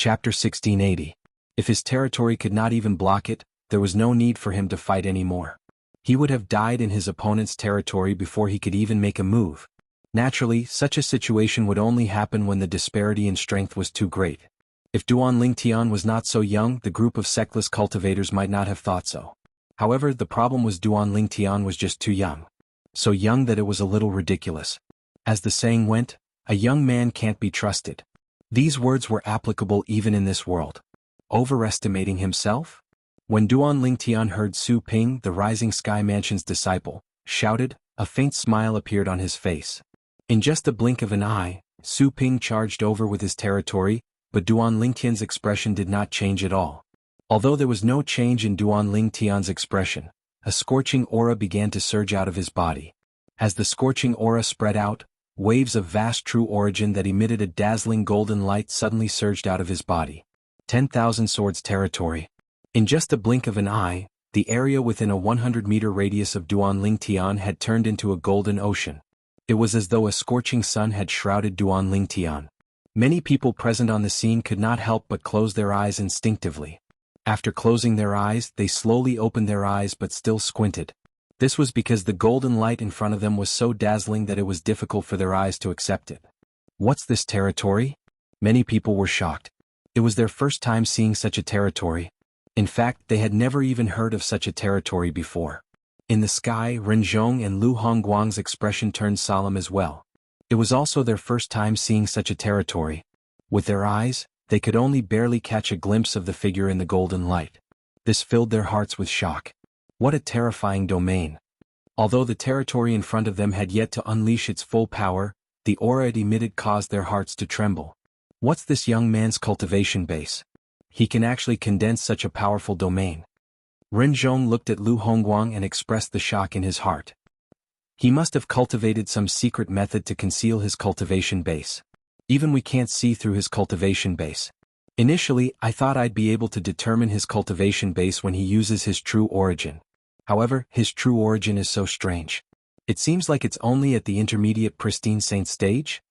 Chapter 1680. If his territory could not even block it, there was no need for him to fight anymore. He would have died in his opponent's territory before he could even make a move. Naturally, such a situation would only happen when the disparity in strength was too great. If Duan Lingtian was not so young, the group of sectless cultivators might not have thought so. However, the problem was Duan Lingtian was just too young. So young that it was a little ridiculous. As the saying went, a young man can't be trusted. These words were applicable even in this world. Overestimating himself? When Duan Lingtian heard Su Ping, the Rising Sky Mansion's disciple, shouted, a faint smile appeared on his face. In just a blink of an eye, Su Ping charged over with his territory, but Duan Lingtian's expression did not change at all. Although there was no change in Duan Lingtian's expression, a scorching aura began to surge out of his body. As the scorching aura spread out, waves of vast true origin that emitted a dazzling golden light suddenly surged out of his body. 10,000 swords territory. In just a blink of an eye, the area within a 100-meter radius of Duan Lingtian had turned into a golden ocean. It was as though a scorching sun had shrouded Duan Lingtian. Many people present on the scene could not help but close their eyes instinctively. After closing their eyes, they slowly opened their eyes but still squinted. This was because the golden light in front of them was so dazzling that it was difficult for their eyes to accept it. What's this territory? Many people were shocked. It was their first time seeing such a territory. In fact, they had never even heard of such a territory before. In the sky, Renjong and Lu Hongguang's expression turned solemn as well. It was also their first time seeing such a territory. With their eyes, they could only barely catch a glimpse of the figure in the golden light. This filled their hearts with shock. What a terrifying domain. Although the territory in front of them had yet to unleash its full power, the aura it emitted caused their hearts to tremble. What's this young man's cultivation base? He can actually condense such a powerful domain. Renjong looked at Lu Hongguang and expressed the shock in his heart. He must have cultivated some secret method to conceal his cultivation base. Even we can't see through his cultivation base. Initially, I thought I'd be able to determine his cultivation base when he uses his true origin. However, his true origin is so strange. It seems like it's only at the intermediate pristine saint stage?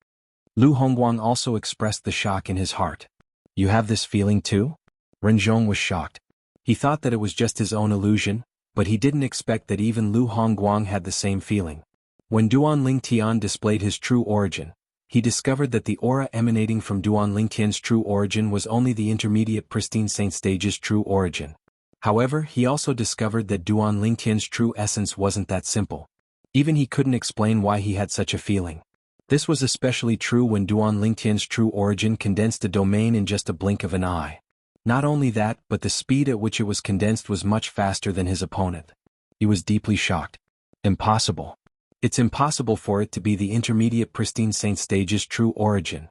Lu Hongguang also expressed the shock in his heart. You have this feeling too? Renjong was shocked. He thought that it was just his own illusion, but he didn't expect that even Lu Hongguang had the same feeling. When Duan Lingtian displayed his true origin, he discovered that the aura emanating from Duan Lingtian's true origin was only the intermediate pristine saint stage's true origin. However, he also discovered that Duan Lingtian's true essence wasn't that simple. Even he couldn't explain why he had such a feeling. This was especially true when Duan Lingtian's true origin condensed a domain in just a blink of an eye. Not only that, but the speed at which it was condensed was much faster than his opponent. He was deeply shocked. Impossible. It's impossible for it to be the intermediate pristine saint stage's true origin.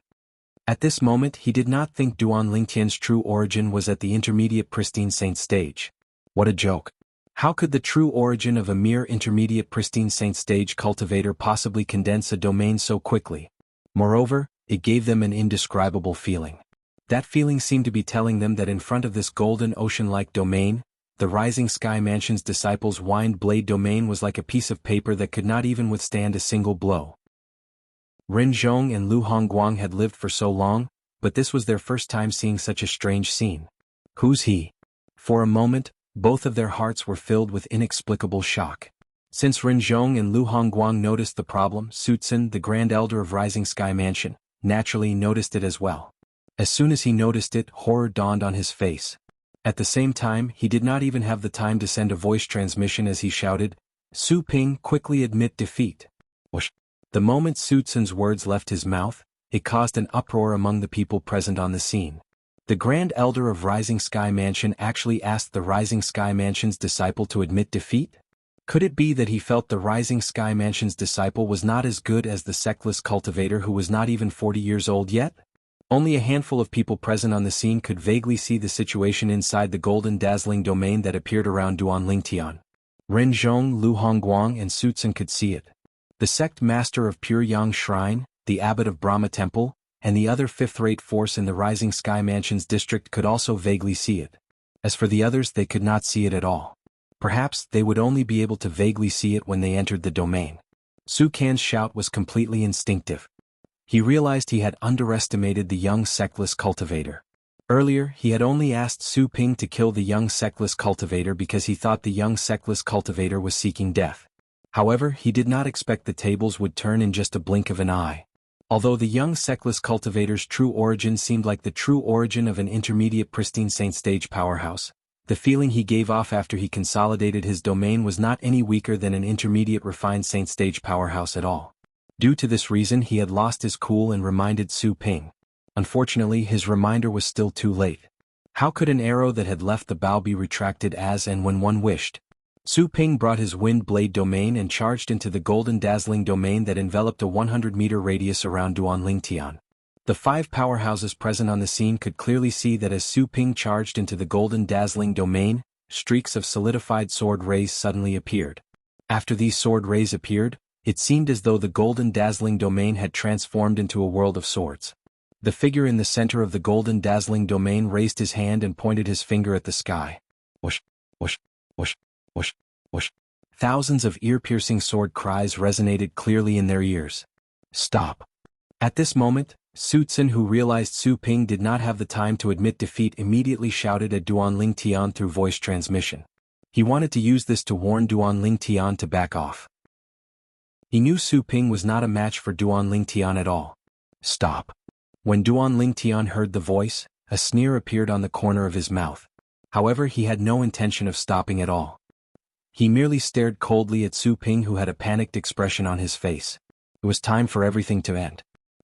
At this moment he did not think Duan Lingtian's true origin was at the intermediate pristine saint stage. What a joke. How could the true origin of a mere intermediate pristine saint stage cultivator possibly condense a domain so quickly? Moreover, it gave them an indescribable feeling. That feeling seemed to be telling them that in front of this golden ocean-like domain, the Rising Sky Mansion's disciples' wind blade domain was like a piece of paper that could not even withstand a single blow. Renjong and Lu Hongguang had lived for so long, but this was their first time seeing such a strange scene. Who's he? For a moment, both of their hearts were filled with inexplicable shock. Since Renjong and Lu Hongguang noticed the problem, Sutsun, the Grand Elder of Rising Sky Mansion, naturally noticed it as well. As soon as he noticed it, horror dawned on his face. At the same time, he did not even have the time to send a voice transmission as he shouted, Su Ping, quickly admit defeat. Whoosh. The moment Sutsun's words left his mouth, it caused an uproar among the people present on the scene. The Grand Elder of Rising Sky Mansion actually asked the Rising Sky Mansion's disciple to admit defeat? Could it be that he felt the Rising Sky Mansion's disciple was not as good as the sectless cultivator who was not even 40 years old yet? Only a handful of people present on the scene could vaguely see the situation inside the golden dazzling domain that appeared around Duan Lingtian. Renjong, Lu Hongguang and Sutsun could see it. The sect master of Pure Yang Shrine, the abbot of Brahma Temple, and the other fifth-rate force in the Rising Sky Mansion's district could also vaguely see it. As for the others, they could not see it at all. Perhaps they would only be able to vaguely see it when they entered the domain. Su Kan's shout was completely instinctive. He realized he had underestimated the young sectless cultivator. Earlier, he had only asked Su Ping to kill the young Seckless cultivator because he thought the young Seckless cultivator was seeking death. However, he did not expect the tables would turn in just a blink of an eye. Although the young Seckless cultivator's true origin seemed like the true origin of an intermediate pristine saint stage powerhouse, the feeling he gave off after he consolidated his domain was not any weaker than an intermediate refined saint stage powerhouse at all. Due to this reason, he had lost his cool and reminded Su Ping. Unfortunately, his reminder was still too late. How could an arrow that had left the bow be retracted as and when one wished? Su Ping brought his wind blade domain and charged into the golden dazzling domain that enveloped a 100-meter radius around Duanlingtian. The 5 powerhouses present on the scene could clearly see that as Su Ping charged into the golden dazzling domain, streaks of solidified sword rays suddenly appeared. After these sword rays appeared, it seemed as though the golden dazzling domain had transformed into a world of swords. The figure in the center of the golden dazzling domain raised his hand and pointed his finger at the sky. Whoosh, whoosh, whoosh, whoosh, whoosh. Thousands of ear-piercing sword cries resonated clearly in their ears. Stop. At this moment, Su Tsun, who realized Su Ping did not have the time to admit defeat, immediately shouted at Duanlingtian through voice transmission. He wanted to use this to warn Duanlingtian to back off. He knew Su Ping was not a match for Duanlingtian at all. Stop. When Duanlingtian heard the voice, a sneer appeared on the corner of his mouth. However, he had no intention of stopping at all. He merely stared coldly at Su Ping, who had a panicked expression on his face. It was time for everything to end.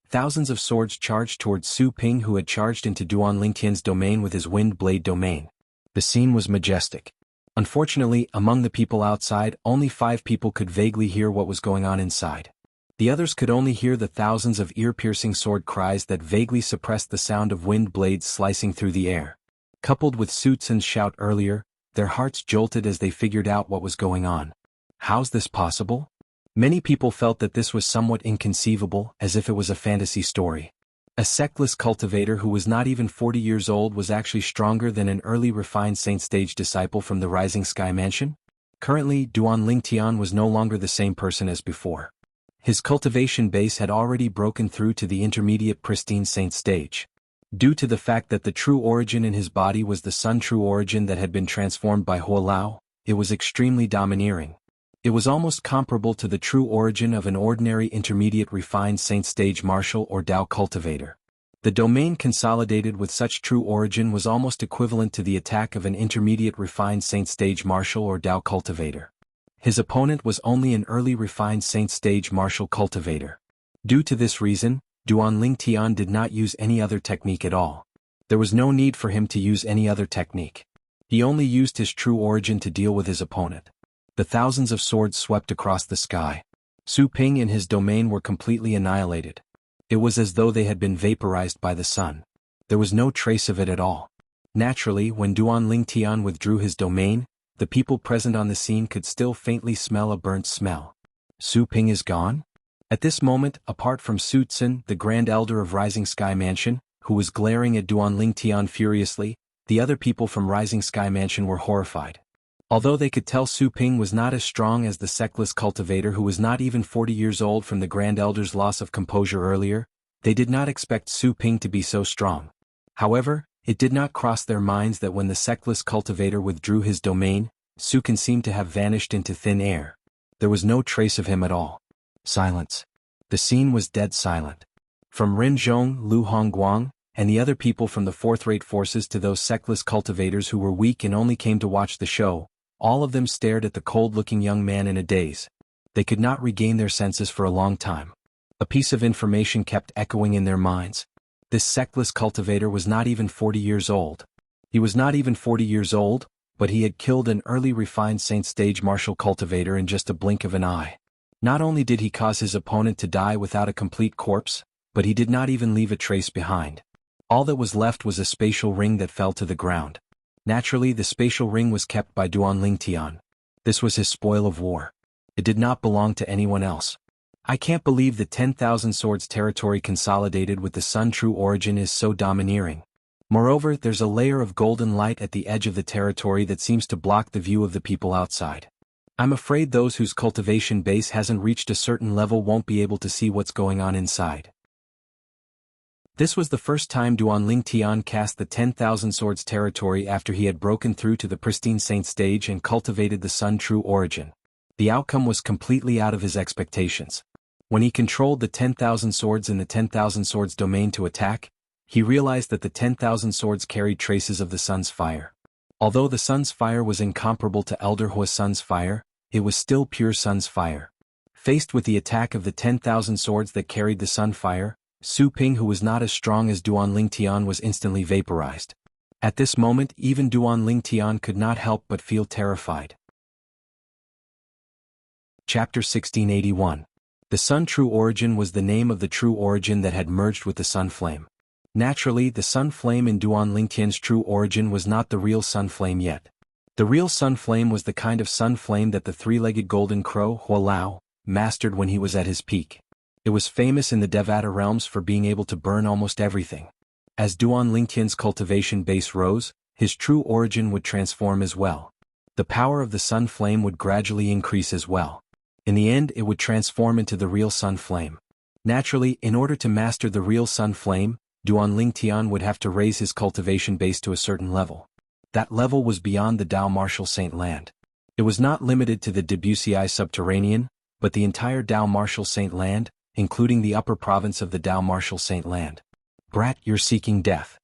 Thousands of swords charged towards Su Ping, who had charged into Duanlingtian's domain with his wind blade domain. The scene was majestic. Unfortunately, among the people outside, only 5 people could vaguely hear what was going on inside. The others could only hear the thousands of ear-piercing sword cries that vaguely suppressed the sound of wind blades slicing through the air. Coupled with Su Tsun's shout earlier, their hearts jolted as they figured out what was going on. How's this possible? Many people felt that this was somewhat inconceivable, as if it was a fantasy story. A sectless cultivator who was not even 40 years old was actually stronger than an early refined saint stage disciple from the Rising Sky Mansion? Currently, Duanlingtian was no longer the same person as before. His cultivation base had already broken through to the intermediate pristine saint stage. Due to the fact that the true origin in his body was the sun true origin that had been transformed by Huolao, it was extremely domineering. It was almost comparable to the true origin of an ordinary intermediate refined saint stage martial or Dao cultivator. The domain consolidated with such true origin was almost equivalent to the attack of an intermediate refined saint stage martial or Dao cultivator. His opponent was only an early refined saint stage martial cultivator. Due to this reason, Duanlingtian did not use any other technique at all. There was no need for him to use any other technique. He only used his true origin to deal with his opponent. The thousands of swords swept across the sky. Su Ping and his domain were completely annihilated. It was as though they had been vaporized by the sun. There was no trace of it at all. Naturally, when Duanlingtian withdrew his domain, the people present on the scene could still faintly smell a burnt smell. Su Ping is gone? At this moment, apart from Su Tsun, the Grand Elder of Rising Sky Mansion, who was glaring at Duanlingtian furiously, the other people from Rising Sky Mansion were horrified. Although they could tell Su Ping was not as strong as the sectless cultivator who was not even 40 years old from the Grand Elder's loss of composure earlier, they did not expect Su Ping to be so strong. However, it did not cross their minds that when the sectless cultivator withdrew his domain, Su Ping seemed to have vanished into thin air. There was no trace of him at all. Silence. The scene was dead silent. From Rin Zhong, Lu Hongguang, and the other people from the fourth-rate forces to those sectless cultivators who were weak and only came to watch the show, all of them stared at the cold-looking young man in a daze. They could not regain their senses for a long time. A piece of information kept echoing in their minds. This sectless cultivator was not even 40 years old. He was not even 40 years old, but he had killed an early refined saint stage martial cultivator in just a blink of an eye. Not only did he cause his opponent to die without a complete corpse, but he did not even leave a trace behind. All that was left was a spatial ring that fell to the ground. Naturally, the spatial ring was kept by Duanlingtian. This was his spoil of war. It did not belong to anyone else. I can't believe the 10,000 swords territory consolidated with the sun true origin is so domineering. Moreover, there's a layer of golden light at the edge of the territory that seems to block the view of the people outside. I'm afraid those whose cultivation base hasn't reached a certain level won't be able to see what's going on inside. This was the first time Duanling Tian cast the 10,000 Swords territory after he had broken through to the pristine saint stage and cultivated the Sun True Origin. The outcome was completely out of his expectations. When he controlled the 10,000 Swords in the 10,000 Swords domain to attack, he realized that the 10,000 Swords carried traces of the Sun's fire. Although the Sun's fire was incomparable to Elder Hua Sun's fire, it was still pure Sun's fire. Faced with the attack of the 10,000 Swords that carried the Sun fire, Su Ping, who was not as strong as Duanling Tian, was instantly vaporized. At this moment, even Duanling Tian could not help but feel terrified. Chapter 1681. The Sun True Origin was the name of the true origin that had merged with the Sun Flame. Naturally, the Sun Flame in Duanling Tian's true origin was not the real Sun Flame yet. The real Sun Flame was the kind of Sun Flame that the three-legged golden crow, Hua Lao, mastered when he was at his peak. It was famous in the Devata realms for being able to burn almost everything. As Duanling Tian's cultivation base rose, his true origin would transform as well. The power of the Sun Flame would gradually increase as well. In the end, it would transform into the real Sun Flame. Naturally, in order to master the real Sun Flame, Duanling Tian would have to raise his cultivation base to a certain level. That level was beyond the Dao Martial Saint Land. It was not limited to the Debussyi subterranean, but the entire Dao Martial Saint Land, including the upper province of the Dao Martial Saint Land. Brat, you're seeking death.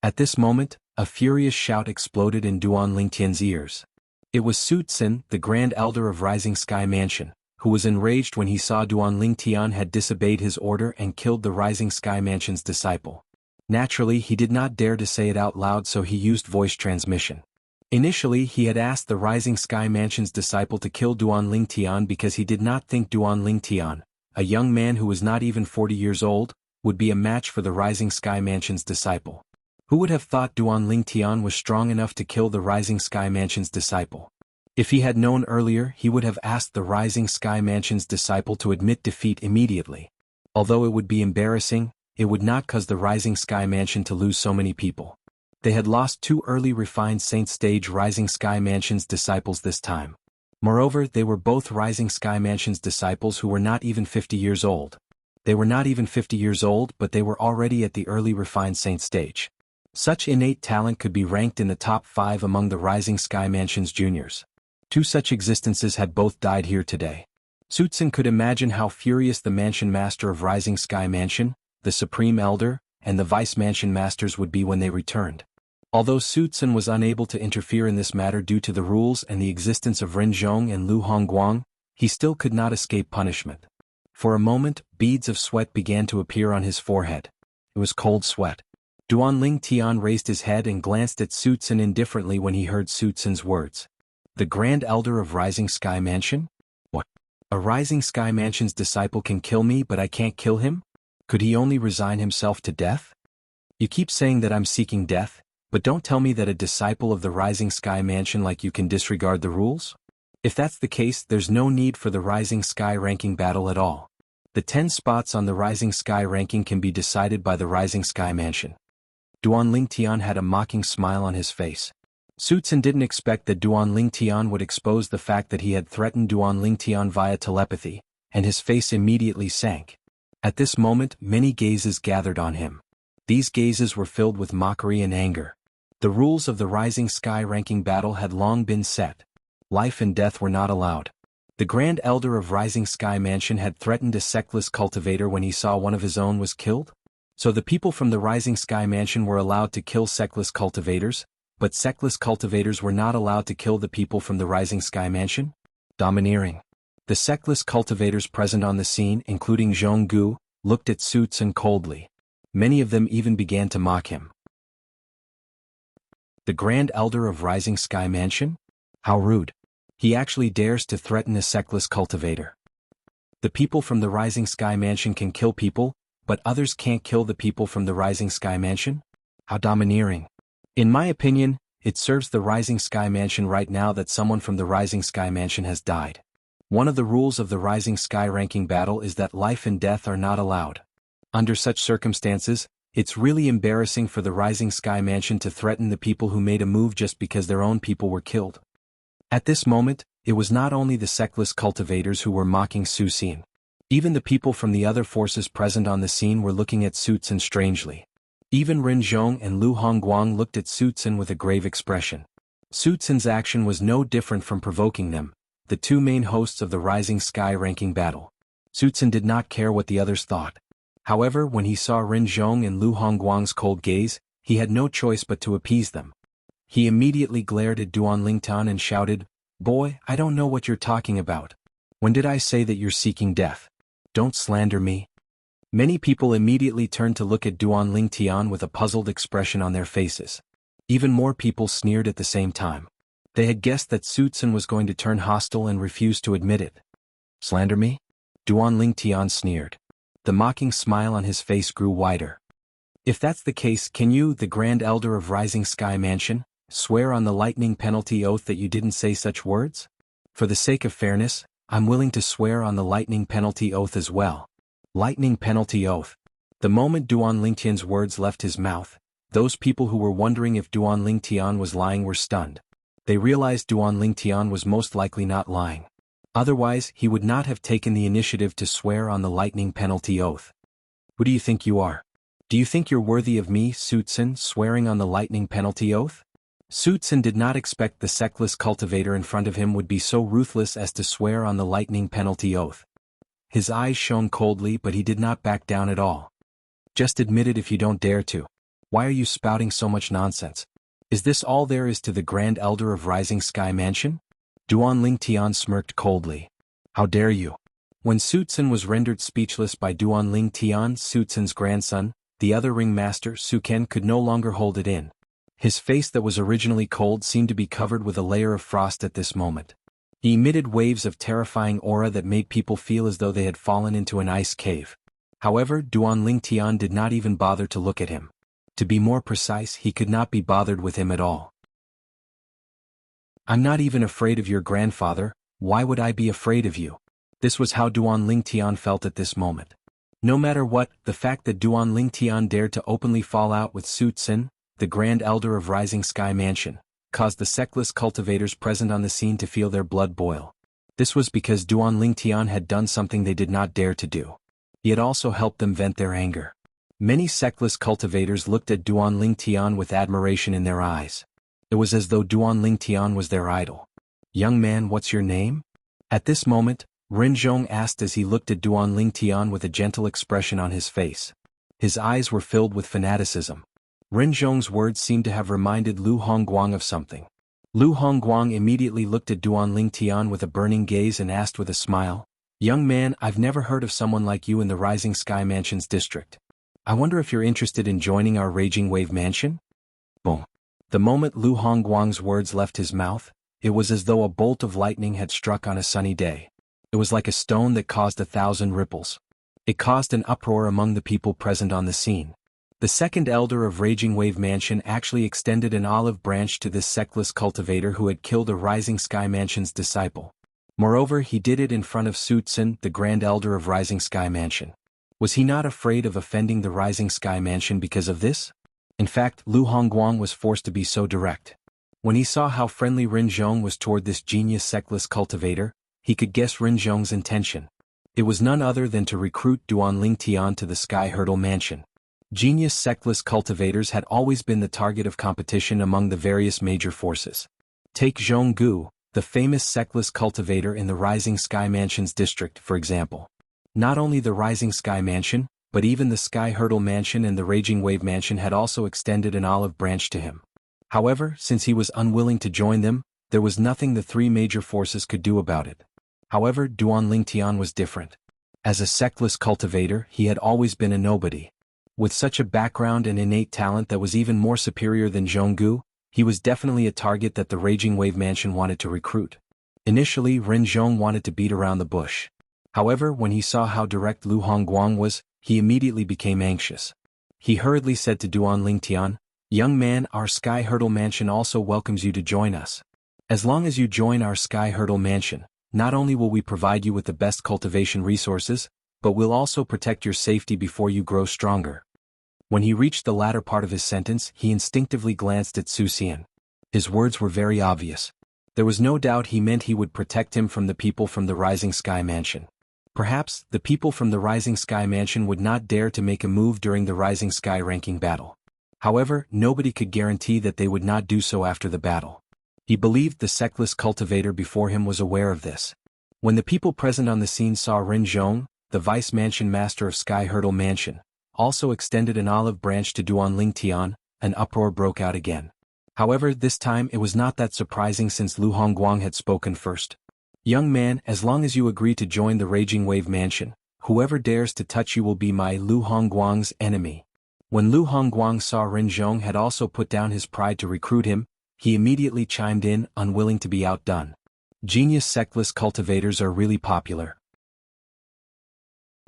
At this moment, a furious shout exploded in Duanling Tian's ears. It was Su Tsin, the Grand Elder of Rising Sky Mansion, who was enraged when he saw Duanling Tian had disobeyed his order and killed the Rising Sky Mansion's disciple. Naturally, he did not dare to say it out loud, so he used voice transmission. Initially, he had asked the Rising Sky Mansion's disciple to kill Duanling Tian because he did not think Duanling Tian, a young man who was not even 40 years old, would be a match for the Rising Sky Mansion's disciple. Who would have thought Duanling Tian was strong enough to kill the Rising Sky Mansion's disciple? If he had known earlier, he would have asked the Rising Sky Mansion's disciple to admit defeat immediately. Although it would be embarrassing, it would not cause the Rising Sky Mansion to lose so many people. They had lost 2 early refined Saint Stage Rising Sky Mansion's disciples this time. Moreover, they were both Rising Sky Mansion's disciples who were not even 50 years old. They were not even 50 years old, but they were already at the early refined Saint stage. Such innate talent could be ranked in the top 5 among the Rising Sky Mansion's juniors. 2 such existences had both died here today. Su Tsin could imagine how furious the Mansion Master of Rising Sky Mansion, the Supreme Elder, and the Vice Mansion Masters would be when they returned. Although Su Tsin was unable to interfere in this matter due to the rules and the existence of Ren Zhong and Lu Hongguang, he still could not escape punishment. For a moment, beads of sweat began to appear on his forehead. It was cold sweat. Duanling Tian raised his head and glanced at Su Tsin indifferently when he heard Su Tsin's words. The Grand Elder of Rising Sky Mansion? What? A Rising Sky Mansion's disciple can kill me, but I can't kill him? Could he only resign himself to death? You keep saying that I'm seeking death, but don't tell me that a disciple of the Rising Sky Mansion like you can disregard the rules? If that's the case, there's no need for the Rising Sky ranking battle at all. The 10 spots on the Rising Sky ranking can be decided by the Rising Sky Mansion. Duanling Tian had a mocking smile on his face. Su Tsin didn't expect that Duanling Tian would expose the fact that he had threatened Duanling Tian via telepathy, and his face immediately sank. At this moment, many gazes gathered on him. These gazes were filled with mockery and anger. The rules of the Rising Sky ranking battle had long been set. Life and death were not allowed. The Grand Elder of Rising Sky Mansion had threatened a sectless cultivator when he saw one of his own was killed? So the people from the Rising Sky Mansion were allowed to kill sectless cultivators, but sectless cultivators were not allowed to kill the people from the Rising Sky Mansion? Domineering. The sectless cultivators present on the scene, including Jianghu, looked at Su Tsin coldly. Many of them even began to mock him. The Grand Elder of Rising Sky Mansion? How rude. He actually dares to threaten a sectless cultivator. The people from the Rising Sky Mansion can kill people, but others can't kill the people from the Rising Sky Mansion? How domineering. In my opinion, it serves the Rising Sky Mansion right now that someone from the Rising Sky Mansion has died. One of the rules of the Rising Sky ranking battle is that life and death are not allowed. Under such circumstances, it's really embarrassing for the Rising Sky Mansion to threaten the people who made a move just because their own people were killed. At this moment, it was not only the sectless cultivators who were mocking Su Tsin. Even the people from the other forces present on the scene were looking at Su Tsun strangely. Even Ren Zhong and Lu Hongguang looked at Su Tsun with a grave expression. Su Tsun's action was no different from provoking them, the two main hosts of the Rising Sky ranking battle. Su Tsun did not care what the others thought. However, when he saw Ren Zhong and Lu Hongguang's cold gaze, he had no choice but to appease them. He immediately glared at Duan Lingtian and shouted, "Boy, I don't know what you're talking about. When did I say that you're seeking death? Don't slander me." Many people immediately turned to look at Duan Lingtian with a puzzled expression on their faces. Even more people sneered at the same time. They had guessed that Su Tsun was going to turn hostile and refused to admit it. "Slander me?" Duan Lingtian sneered. The mocking smile on his face grew wider. "If that's the case, can you, the Grand Elder of Rising Sky Mansion, swear on the lightning penalty oath that you didn't say such words? For the sake of fairness, I'm willing to swear on the lightning penalty oath as well." Lightning penalty oath. The moment Duan Lingtian's words left his mouth, those people who were wondering if Duan Lingtian was lying were stunned. They realized Duan Lingtian was most likely not lying. Otherwise, he would not have taken the initiative to swear on the lightning penalty oath. "Who do you think you are? Do you think you're worthy of me, Su Tsun, swearing on the lightning penalty oath?" Su Tsun did not expect the sectless cultivator in front of him would be so ruthless as to swear on the lightning penalty oath. His eyes shone coldly, but he did not back down at all. "Just admit it if you don't dare to. Why are you spouting so much nonsense? Is this all there is to the Grand Elder of Rising Sky Mansion?" Duan Lingtian smirked coldly. "How dare you?" When Su Tsun was rendered speechless by Duan Lingtian, Su Tsun's grandson, the other ringmaster Su Ken could no longer hold it in. His face that was originally cold seemed to be covered with a layer of frost at this moment. He emitted waves of terrifying aura that made people feel as though they had fallen into an ice cave. However, Duan Lingtian did not even bother to look at him. To be more precise, he could not be bothered with him at all. "I'm not even afraid of your grandfather, why would I be afraid of you?" This was how Duan Lingtian felt at this moment. No matter what, the fact that Duan Lingtian dared to openly fall out with Su Tsun, the Grand Elder of Rising Sky Mansion, caused the sectless cultivators present on the scene to feel their blood boil. This was because Duan Lingtian had done something they did not dare to do. He had also helped them vent their anger. Many sectless cultivators looked at Duan Lingtian with admiration in their eyes. It was as though Duan Lingtian was their idol. "Young man, what's your name?" At this moment, Ren Zhong asked as he looked at Duan Lingtian with a gentle expression on his face. His eyes were filled with fanaticism. Ren Zhong's words seemed to have reminded Lu Hongguang of something. Lu Hongguang immediately looked at Duan Lingtian with a burning gaze and asked with a smile, "Young man, I've never heard of someone like you in the Rising Sky Mansion's district. I wonder if you're interested in joining our Raging Wave Mansion?" Boom. The moment Lu Hongguang's words left his mouth, it was as though a bolt of lightning had struck on a sunny day. It was like a stone that caused 1,000 ripples. It caused an uproar among the people present on the scene. The second elder of Raging Wave Mansion actually extended an olive branch to this sectless cultivator who had killed a Rising Sky Mansion's disciple. Moreover, he did it in front of Su Tsun, the Grand Elder of Rising Sky Mansion. Was he not afraid of offending the Rising Sky Mansion because of this? In fact, Lu Hongguang was forced to be so direct. When he saw how friendly Ren Zhong was toward this genius sectless cultivator, he could guess Ren Zhong's intention. It was none other than to recruit Duan Lingtian to the Sky Hurdle Mansion. Genius sectless cultivators had always been the target of competition among the various major forces. Take Jianghu, the famous sectless cultivator in the Rising Sky Mansion's district, for example. Not only the Rising Sky Mansion, but even the Sky Hurdle Mansion and the Raging Wave Mansion had also extended an olive branch to him. However, since he was unwilling to join them, there was nothing the three major forces could do about it. However, Duan Lingtian was different. As a sectless cultivator, he had always been a nobody. With such a background and innate talent that was even more superior than Jianghu, he was definitely a target that the Raging Wave Mansion wanted to recruit. Initially, Ren Zhong wanted to beat around the bush. However, when he saw how direct Lu Hongguang was, he immediately became anxious. He hurriedly said to Duan Lingtian, "Young man, our Sky Hurdle Mansion also welcomes you to join us. As long as you join our Sky Hurdle Mansion, not only will we provide you with the best cultivation resources, but we'll also protect your safety before you grow stronger." When he reached the latter part of his sentence, he instinctively glanced at Su Xian. His words were very obvious. There was no doubt he meant he would protect him from the people from the Rising Sky Mansion. Perhaps, the people from the Rising Sky Mansion would not dare to make a move during the Rising Sky ranking battle. However, nobody could guarantee that they would not do so after the battle. He believed the sectless cultivator before him was aware of this. When the people present on the scene saw Ren, the Vice Mansion Master of Sky Hurdle Mansion, also extended an olive branch to Duan Tian, an uproar broke out again. However, this time it was not that surprising since Lu Hongguang had spoken first. "Young man, as long as you agree to join the Raging Wave Mansion, whoever dares to touch you will be my Lu Hongguang's enemy." When Lu Hongguang saw Ren had also put down his pride to recruit him, he immediately chimed in, unwilling to be outdone. Genius sectless cultivators are really popular.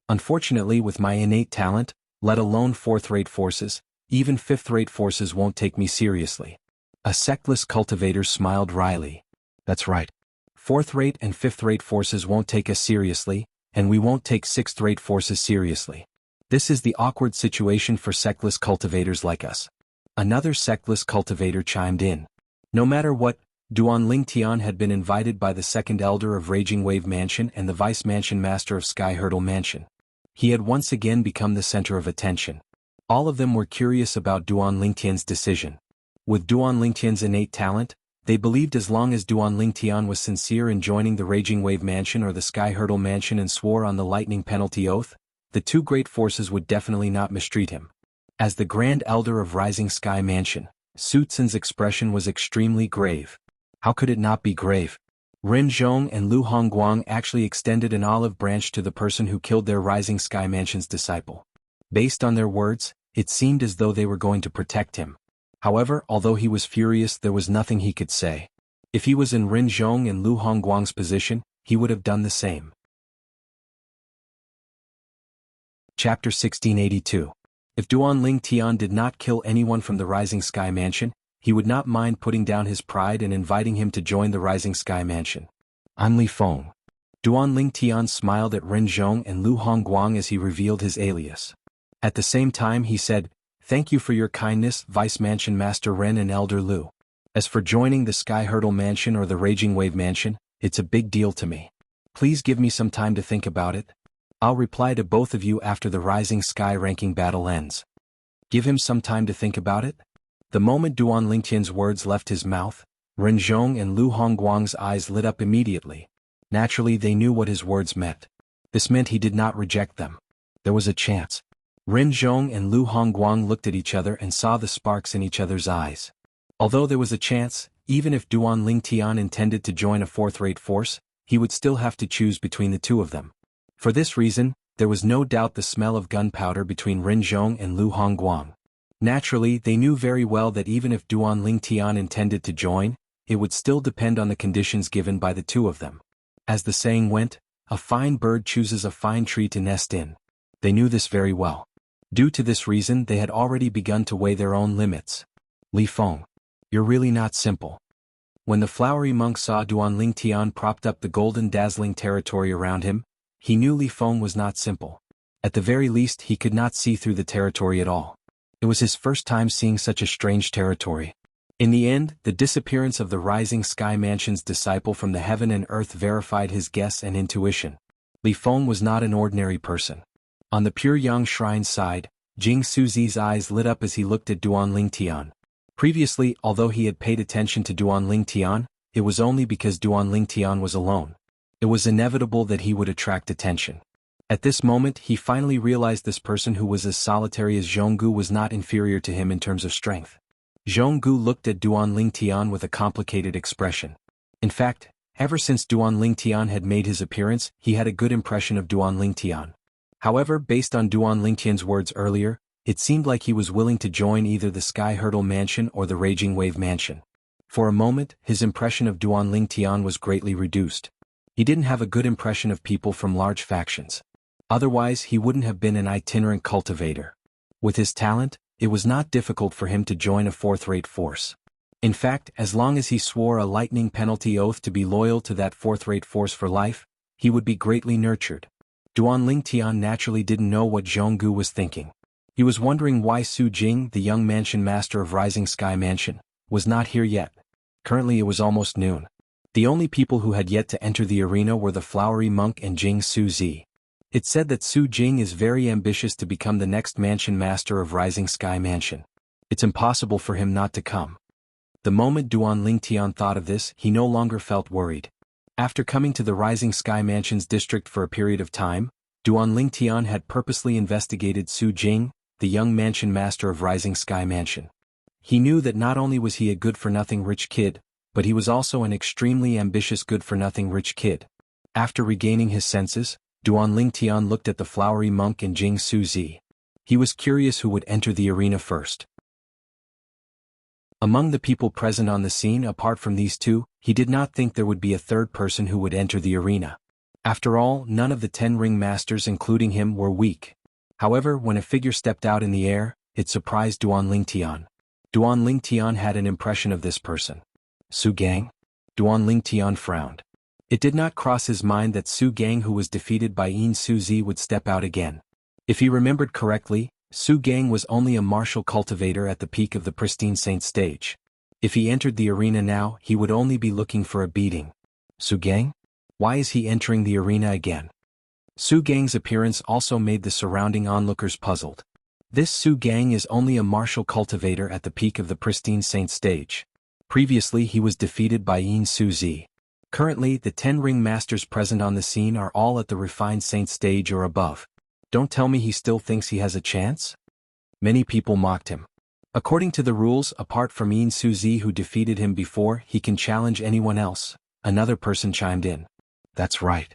Unfortunately, with my innate talent, let alone fourth-rate forces, even fifth-rate forces won't take me seriously. A sectless cultivator smiled wryly. That's right. Fourth-rate and fifth-rate forces won't take us seriously, and we won't take sixth-rate forces seriously. This is the awkward situation for sectless cultivators like us. Another sectless cultivator chimed in. No matter what, Duan Tian had been invited by the second elder of Raging Wave Mansion and the Vice Mansion Master of Sky Hurdle Mansion. He had once again become the center of attention. All of them were curious about Duan Tian's decision. With Duan Tian's innate talent, they believed as long as Duan Tian was sincere in joining the Raging Wave Mansion or the Sky Hurdle Mansion and swore on the Lightning Penalty Oath, the two great forces would definitely not mistreat him. As the Grand Elder of Rising Sky Mansion, Su Tsun's expression was extremely grave. How could it not be grave? Ren and Lu Hongguang actually extended an olive branch to the person who killed their Rising Sky Mansion's disciple. Based on their words, it seemed as though they were going to protect him. However, although he was furious, there was nothing he could say. If he was in Ren and Lu Hongguang's position, he would have done the same. Chapter 1682. If Duan Tian did not kill anyone from the Rising Sky Mansion, he would not mind putting down his pride and inviting him to join the Rising Sky Mansion. "I'm Li Feng." Duan Tian smiled at Ren and Lu Hongguang as he revealed his alias. At the same time he said, "Thank you for your kindness, Vice Mansion Master Ren and Elder Lu. As for joining the Sky Hurdle Mansion or the Raging Wave Mansion, it's a big deal to me. Please give me some time to think about it. I'll reply to both of you after the Rising Sky ranking battle ends." Give him some time to think about it? The moment Duan Tian's words left his mouth, Ren and Lu Hongguang's eyes lit up immediately. Naturally, they knew what his words meant. This meant he did not reject them. There was a chance. Ren and Lu Hongguang looked at each other and saw the sparks in each other's eyes. Although there was a chance, even if Duan Tian intended to join a fourth-rate force, he would still have to choose between the two of them. For this reason, there was no doubt the smell of gunpowder between Ren and Lu Hongguang. Naturally, they knew very well that even if Duan Tian intended to join, it would still depend on the conditions given by the two of them. As the saying went, a fine bird chooses a fine tree to nest in. They knew this very well. Due to this reason, they had already begun to weigh their own limits. "Li Feng, you're really not simple." When the flowery monk saw Duan Tian propped up the golden dazzling territory around him, he knew Li Feng was not simple. At the very least, he could not see through the territory at all. It was his first time seeing such a strange territory. In the end, the disappearance of the Rising Sky Mansion's disciple from the heaven and earth verified his guess and intuition. Li Feng was not an ordinary person. On the Pure Yang Shrine side, Jing Suzi's eyes lit up as he looked at Duan Tian. Previously, although he had paid attention to Duan Tian, it was only because Duan Tian was alone. It was inevitable that he would attract attention. At this moment, he finally realized this person who was as solitary as Jianghu was not inferior to him in terms of strength. Jianghu looked at Duan Tian with a complicated expression. In fact, ever since Duan Tian had made his appearance, he had a good impression of Duan Tian. However, based on Duan Tian's words earlier, it seemed like he was willing to join either the Sky Hurdle Mansion or the Raging Wave Mansion. For a moment, his impression of Duan Tian was greatly reduced. He didn't have a good impression of people from large factions. Otherwise, he wouldn't have been an itinerant cultivator. With his talent, it was not difficult for him to join a fourth-rate force. In fact, as long as he swore a lightning penalty oath to be loyal to that fourth-rate force for life, he would be greatly nurtured. Duan Tian naturally didn't know what Jianghu was thinking. He was wondering why Su Jing, the young mansion master of Rising Sky Mansion, was not here yet. Currently it was almost noon. The only people who had yet to enter the arena were the flowery monk and Jing Suzi. It said that Su Jing is very ambitious to become the next mansion master of Rising Sky Mansion. It's impossible for him not to come. The moment Duan Lingtian thought of this, he no longer felt worried. After coming to the Rising Sky Mansion's district for a period of time, Duan Lingtian had purposely investigated Su Jing, the young mansion master of Rising Sky Mansion. He knew that not only was he a good-for-nothing rich kid, but he was also an extremely ambitious good-for-nothing rich kid. After regaining his senses, Duan Lingtian looked at the flowery monk and Jing Suzi. He was curious who would enter the arena first. Among the people present on the scene apart from these two, he did not think there would be a third person who would enter the arena. After all, none of the 10 ring masters including him were weak. However, when a figure stepped out in the air, it surprised Duan Lingtian. Duan Lingtian had an impression of this person. Su Gang? Duan Lingtian frowned. It did not cross his mind that Su Gang, who was defeated by Yin Suzi, would step out again. If he remembered correctly, Su Gang was only a martial cultivator at the peak of the pristine saint stage. If he entered the arena now, he would only be looking for a beating. Su Gang? Why is he entering the arena again? Su Gang's appearance also made the surrounding onlookers puzzled. This Su Gang is only a martial cultivator at the peak of the pristine saint stage. Previously he was defeated by Yin Suzi. Currently, the 10 ring masters present on the scene are all at the refined saint stage or above. Don't tell me he still thinks he has a chance? Many people mocked him. According to the rules, apart from Yin Suzi who defeated him before, he can challenge anyone else. Another person chimed in. That's right.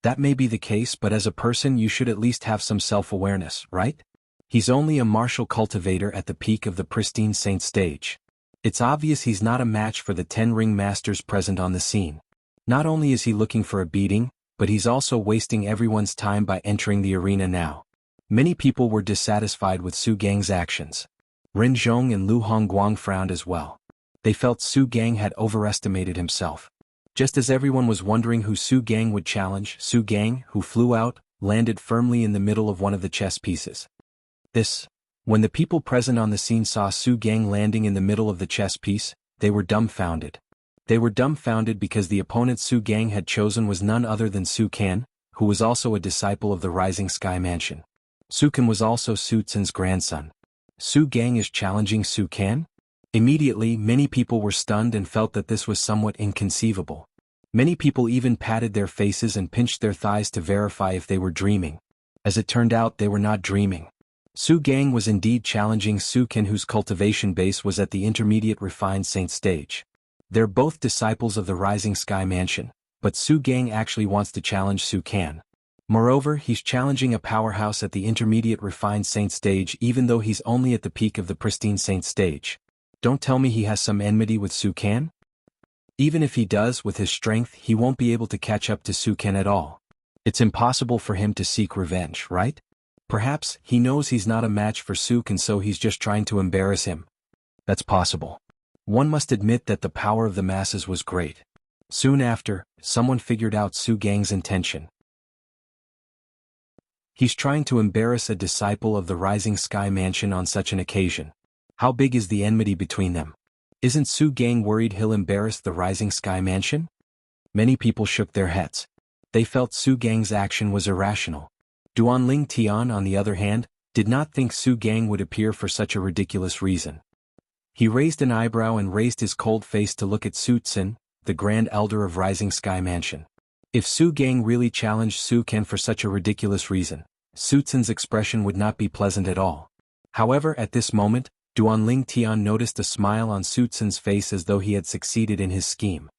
That may be the case, but as a person you should at least have some self-awareness, right? He's only a martial cultivator at the peak of the pristine saint stage. It's obvious he's not a match for the 10 ring masters present on the scene. Not only is he looking for a beating, but he's also wasting everyone's time by entering the arena now. Many people were dissatisfied with Su Gang's actions. Ren Zhong and Lu Hongguang frowned as well. They felt Su Gang had overestimated himself. Just as everyone was wondering who Su Gang would challenge, Su Gang, who flew out, landed firmly in the middle of one of the chess pieces. When the people present on the scene saw Su Gang landing in the middle of the chess piece, they were dumbfounded. They were dumbfounded because the opponent Su Gang had chosen was none other than Su Kan, who was also a disciple of the Rising Sky Mansion. Su Kan was also Su Tsin's grandson. Su Gang is challenging Su Kan? Immediately, many people were stunned and felt that this was somewhat inconceivable. Many people even patted their faces and pinched their thighs to verify if they were dreaming. As it turned out, they were not dreaming. Su Gang was indeed challenging Su Kan, whose cultivation base was at the intermediate refined saint stage. They're both disciples of the Rising Sky Mansion, but Su Gang actually wants to challenge Su Kan. Moreover, he's challenging a powerhouse at the intermediate refined saint stage even though he's only at the peak of the pristine saint stage. Don't tell me he has some enmity with Su Kan? Even if he does, with his strength, he won't be able to catch up to Su Kan at all. It's impossible for him to seek revenge, right? Perhaps he knows he's not a match for Su Kan, so he's just trying to embarrass him. That's possible. One must admit that the power of the masses was great. Soon after, someone figured out Su Gang's intention. He's trying to embarrass a disciple of the Rising Sky Mansion on such an occasion. How big is the enmity between them? Isn't Su Gang worried he'll embarrass the Rising Sky Mansion? Many people shook their heads. They felt Su Gang's action was irrational. Duan Lingtian, on the other hand, did not think Su Gang would appear for such a ridiculous reason. He raised an eyebrow and raised his cold face to look at Su Tsin, the Grand Elder of Rising Sky Mansion. If Su Gang really challenged Su Kan for such a ridiculous reason, Su Tsin's expression would not be pleasant at all. However, at this moment, Duan Lingtian noticed a smile on Su Tsin's face as though he had succeeded in his scheme.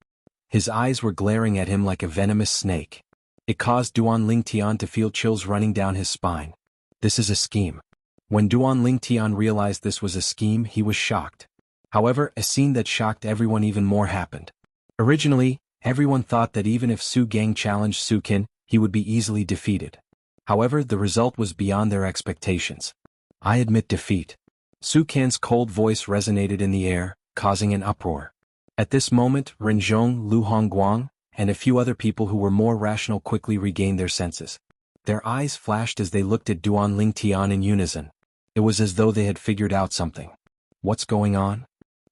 His eyes were glaring at him like a venomous snake. It caused Duan Lingtian to feel chills running down his spine. This is a scheme. When Duan Lingtian realized this was a scheme, he was shocked. However, a scene that shocked everyone even more happened. Originally, everyone thought that even if Su Gang challenged Su Kan, he would be easily defeated. However, the result was beyond their expectations. I admit defeat. Su Kan's cold voice resonated in the air, causing an uproar. At this moment, Ren Zhong, Lu Hongguang, and a few other people who were more rational quickly regained their senses. Their eyes flashed as they looked at Duan Lingtian in unison. It was as though they had figured out something. What's going on?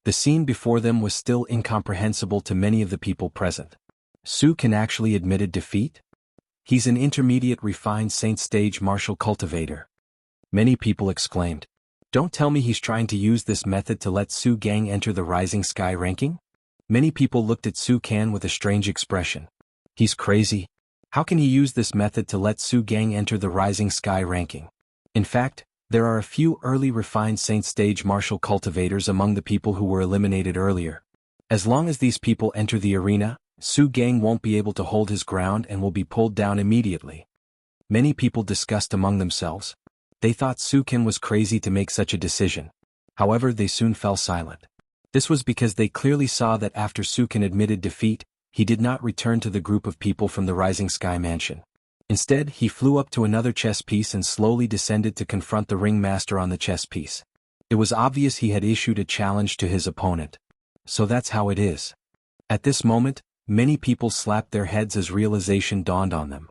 The scene before them was still incomprehensible to many of the people present. Su Kan actually admitted defeat? He's an intermediate refined saint stage martial cultivator. Many people exclaimed. Don't tell me he's trying to use this method to let Su Gang enter the Rising Sky ranking? Many people looked at Su Can with a strange expression. He's crazy. How can he use this method to let Su Gang enter the Rising Sky ranking? In fact, there are a few early refined saint stage martial cultivators among the people who were eliminated earlier. As long as these people enter the arena, Su Gang won't be able to hold his ground and will be pulled down immediately. Many people discussed among themselves. They thought Su Can was crazy to make such a decision. However, they soon fell silent. This was because they clearly saw that after Su Can admitted defeat, he did not return to the group of people from the Rising Sky Mansion. Instead, he flew up to another chess piece and slowly descended to confront the ringmaster on the chess piece. It was obvious he had issued a challenge to his opponent. So that's how it is. At this moment, many people slapped their heads as realization dawned on them.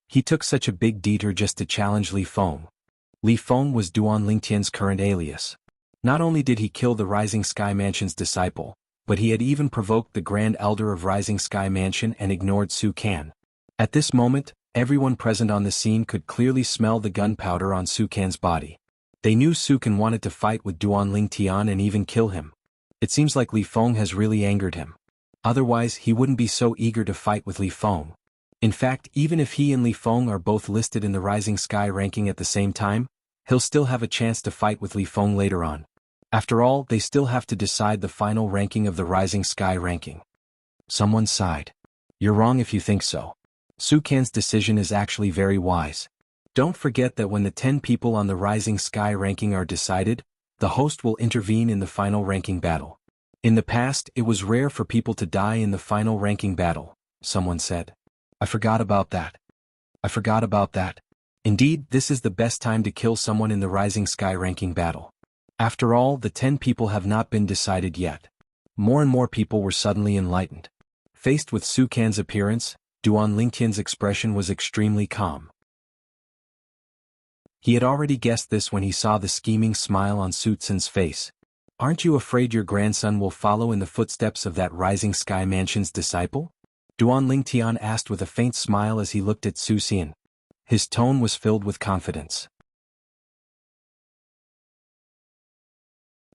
He took such a big detour just to challenge Li Feng. Li Feng was Duan Lingtian's current alias. Not only did he kill the Rising Sky Mansion's disciple, but he had even provoked the Grand Elder of Rising Sky Mansion and ignored Su Can. At this moment, everyone present on the scene could clearly smell the gunpowder on Su Can's body. They knew Su Can wanted to fight with Duan Lingtian and even kill him. It seems like Li Feng has really angered him. Otherwise, he wouldn't be so eager to fight with Li Feng. In fact, even if he and Li Feng are both listed in the Rising Sky ranking at the same time, he'll still have a chance to fight with Li Feng later on. After all, they still have to decide the final ranking of the Rising Sky ranking. Someone sighed. You're wrong if you think so. Su Can's decision is actually very wise. Don't forget that when the 10 people on the Rising Sky ranking are decided, the host will intervene in the final ranking battle. In the past, it was rare for people to die in the final ranking battle, someone said. I forgot about that. I forgot about that. Indeed, this is the best time to kill someone in the Rising Sky ranking battle. After all, the 10 people have not been decided yet. More and more people were suddenly enlightened. Faced with Su Can's appearance, Duan Lingtian's expression was extremely calm. He had already guessed this when he saw the scheming smile on Su Can's face. Aren't you afraid your grandson will follow in the footsteps of that Rising Sky Mansion's disciple? Duan Lingtian asked with a faint smile as he looked at Su Can. His tone was filled with confidence.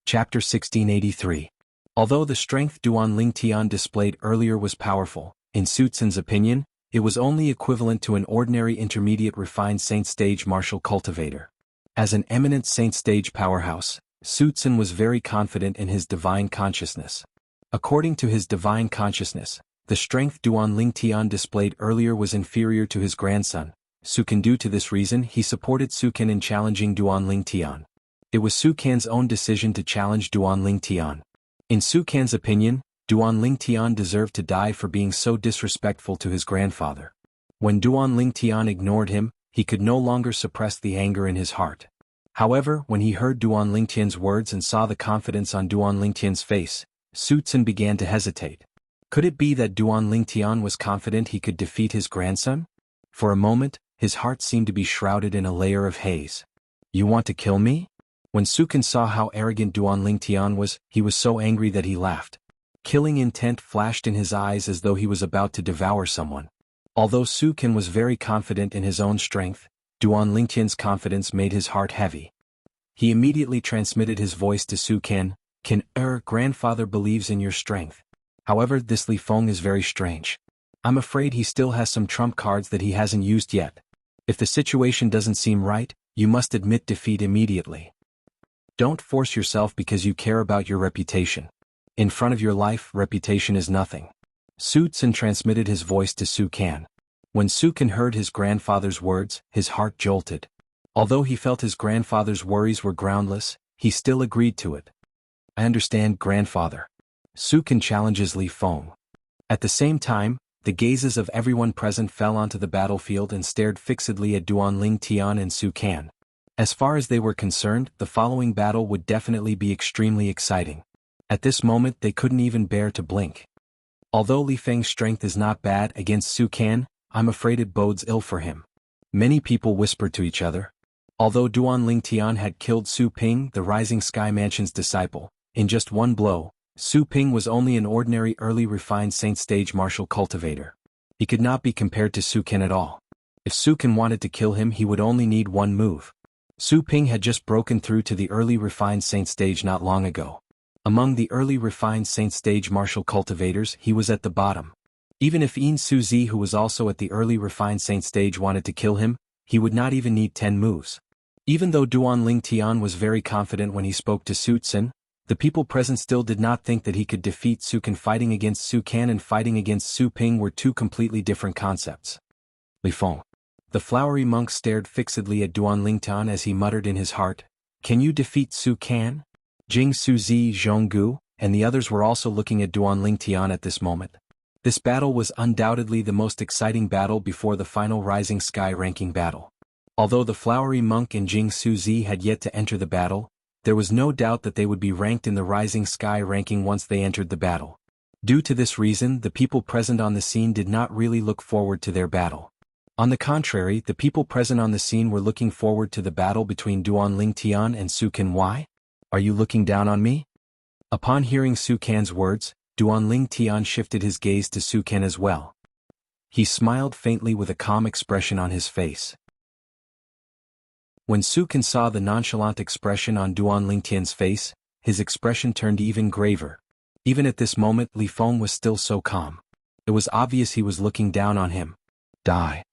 Chapter 1683. Although the strength Duan Lingtian displayed earlier was powerful, in Su Can's opinion, it was only equivalent to an ordinary intermediate refined saint stage martial cultivator. As an eminent saint stage powerhouse, Su Can was very confident in his divine consciousness. According to his divine consciousness, the strength Duan Lingtian displayed earlier was inferior to his grandson. Su Can. Due to this reason, he supported Su Can in challenging Duan Lingtian. It was Su Can's own decision to challenge Duan Lingtian. In Su Can's opinion, Duan Lingtian deserved to die for being so disrespectful to his grandfather. When Duan Lingtian ignored him, he could no longer suppress the anger in his heart. However, when he heard Duan Lingtian's words and saw the confidence on Duan Lingtian's face, Su Can began to hesitate. Could it be that Duan Lingtian was confident he could defeat his grandson? For a moment, his heart seemed to be shrouded in a layer of haze. You want to kill me? When Su Can saw how arrogant Duan Lingtian was, he was so angry that he laughed. Killing intent flashed in his eyes as though he was about to devour someone. Although Su Can was very confident in his own strength, Duan Lingtian's confidence made his heart heavy. He immediately transmitted his voice to Su Can. Grandfather believes in your strength. However, this Li Feng is very strange. I'm afraid he still has some trump cards that he hasn't used yet. If the situation doesn't seem right, you must admit defeat immediately. Don't force yourself because you care about your reputation. In front of your life, reputation is nothing. Su Can transmitted his voice to Su Can. When Su Can heard his grandfather's words, his heart jolted. Although he felt his grandfather's worries were groundless, he still agreed to it. I understand, grandfather. Su Can challenges Li Feng. At the same time, the gazes of everyone present fell onto the battlefield and stared fixedly at Duan Lingtian and Su Can. As far as they were concerned, the following battle would definitely be extremely exciting. At this moment they couldn't even bear to blink. Although Li Feng's strength is not bad against Su Can, I'm afraid it bodes ill for him. Many people whispered to each other. Although Duan Lingtian had killed Su Ping, the Rising Sky Mansion's disciple, in just one blow, Su Ping was only an ordinary early refined saint stage martial cultivator. He could not be compared to Su Can at all. If Su Can wanted to kill him, he would only need one move. Su Ping had just broken through to the early refined saint stage not long ago. Among the early refined saint stage martial cultivators, he was at the bottom. Even if Yin Suzi, who was also at the early refined saint stage, wanted to kill him, he would not even need 10 moves. Even though Duan Ling Tian was very confident when he spoke to Su Tsin, the people present still did not think that he could defeat Su Can. Fighting against Su Can and fighting against Su Ping were two completely different concepts. Li Feng. The flowery monk stared fixedly at Duan Ling Tian as he muttered in his heart, "Can you defeat Su Can?" Jing Suzi, Jianghu, and the others were also looking at Duan Ling Tian at this moment. This battle was undoubtedly the most exciting battle before the final Rising Sky ranking battle. Although the flowery monk and Jing Suzi had yet to enter the battle, there was no doubt that they would be ranked in the Rising Sky ranking once they entered the battle. Due to this reason, the people present on the scene did not really look forward to their battle. On the contrary, the people present on the scene were looking forward to the battle between Duan Ling Tian and Su Can. Why? Are you looking down on me? Upon hearing Su Can's words, Duan Ling Tian shifted his gaze to Su Can as well. He smiled faintly with a calm expression on his face. When Su Can saw the nonchalant expression on Duan Ling Tian's face, his expression turned even graver. Even at this moment, Li Feng was still so calm. It was obvious he was looking down on him. Die!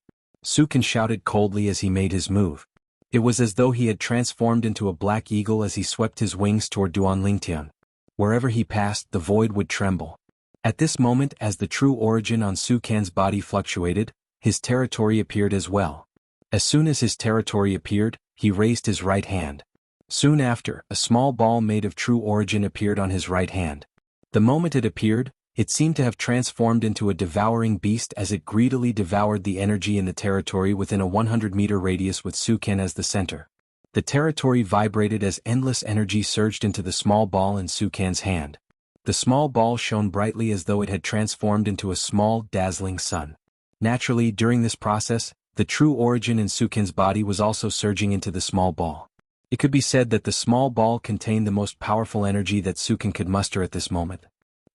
Su Can shouted coldly as he made his move. It was as though he had transformed into a black eagle as he swept his wings toward Duan Ling Tian. Wherever he passed, the void would tremble. At this moment, as the true origin on Su Can's body fluctuated, his territory appeared as well. As soon as his territory appeared, he raised his right hand. Soon after, a small ball made of true origin appeared on his right hand. The moment it appeared, it seemed to have transformed into a devouring beast as it greedily devoured the energy in the territory within a 100-meter radius with Su Can as the center. The territory vibrated as endless energy surged into the small ball in Su Can's hand. The small ball shone brightly as though it had transformed into a small, dazzling sun. Naturally, during this process, the true origin in Su Can's body was also surging into the small ball. It could be said that the small ball contained the most powerful energy that Su Can could muster at this moment.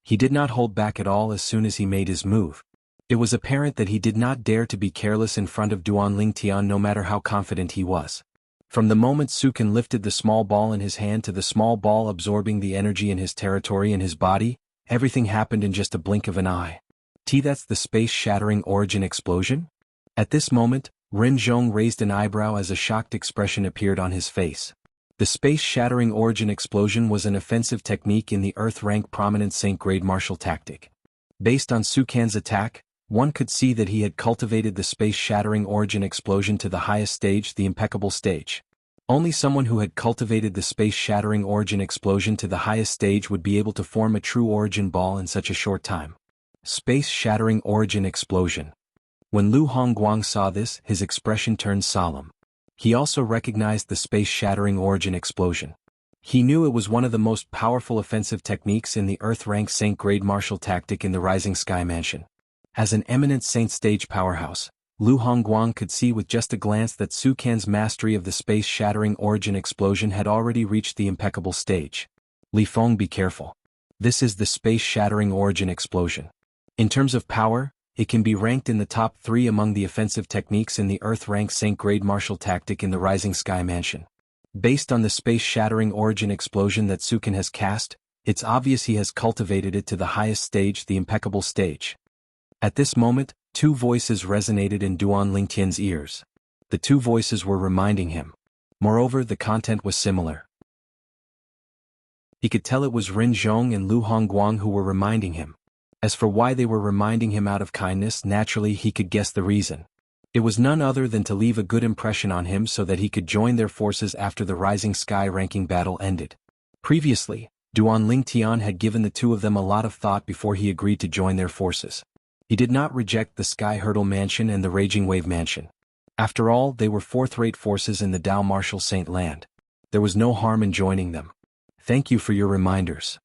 He did not hold back at all as soon as he made his move. It was apparent that he did not dare to be careless in front of Duan Ling Tian no matter how confident he was. From the moment Su Can lifted the small ball in his hand to the small ball absorbing the energy in his territory and his body, everything happened in just a blink of an eye. That's the space-shattering origin explosion? At this moment, Ren Zhong raised an eyebrow as a shocked expression appeared on his face. The space-shattering origin explosion was an offensive technique in the Earth-rank prominent Saint-grade martial tactic. Based on Su Can's attack, one could see that he had cultivated the space-shattering origin explosion to the highest stage, the impeccable stage. Only someone who had cultivated the space-shattering origin explosion to the highest stage would be able to form a true origin ball in such a short time. Space-shattering origin explosion. When Lu Hongguang saw this, his expression turned solemn. He also recognized the space-shattering origin explosion. He knew it was one of the most powerful offensive techniques in the Earth-rank Saint-grade martial tactic in the Rising Sky Mansion. As an eminent Saint stage powerhouse, Lu Hongguang could see with just a glance that Su Can's mastery of the space-shattering origin explosion had already reached the impeccable stage. Li Feng, be careful. This is the space-shattering origin explosion. In terms of power, it can be ranked in the top 3 among the offensive techniques in the Earth-rank Saint-grade martial tactic in the Rising Sky Mansion. Based on the space-shattering origin explosion that Su Can has cast, it's obvious he has cultivated it to the highest stage, the impeccable stage. At this moment, 2 voices resonated in Duan Ling Tian's ears. The 2 voices were reminding him. Moreover, the content was similar. He could tell it was Ren Zhong and Lu Hongguang who were reminding him. As for why they were reminding him out of kindness, naturally he could guess the reason. It was none other than to leave a good impression on him so that he could join their forces after the Rising Sky ranking battle ended. Previously, Duan Ling Tian had given the 2 of them a lot of thought before he agreed to join their forces. He did not reject the Sky Hurdle Mansion and the Raging Wave Mansion. After all, they were 4th-rate forces in the Dao Martial Saint Land. There was no harm in joining them. Thank you for your reminders.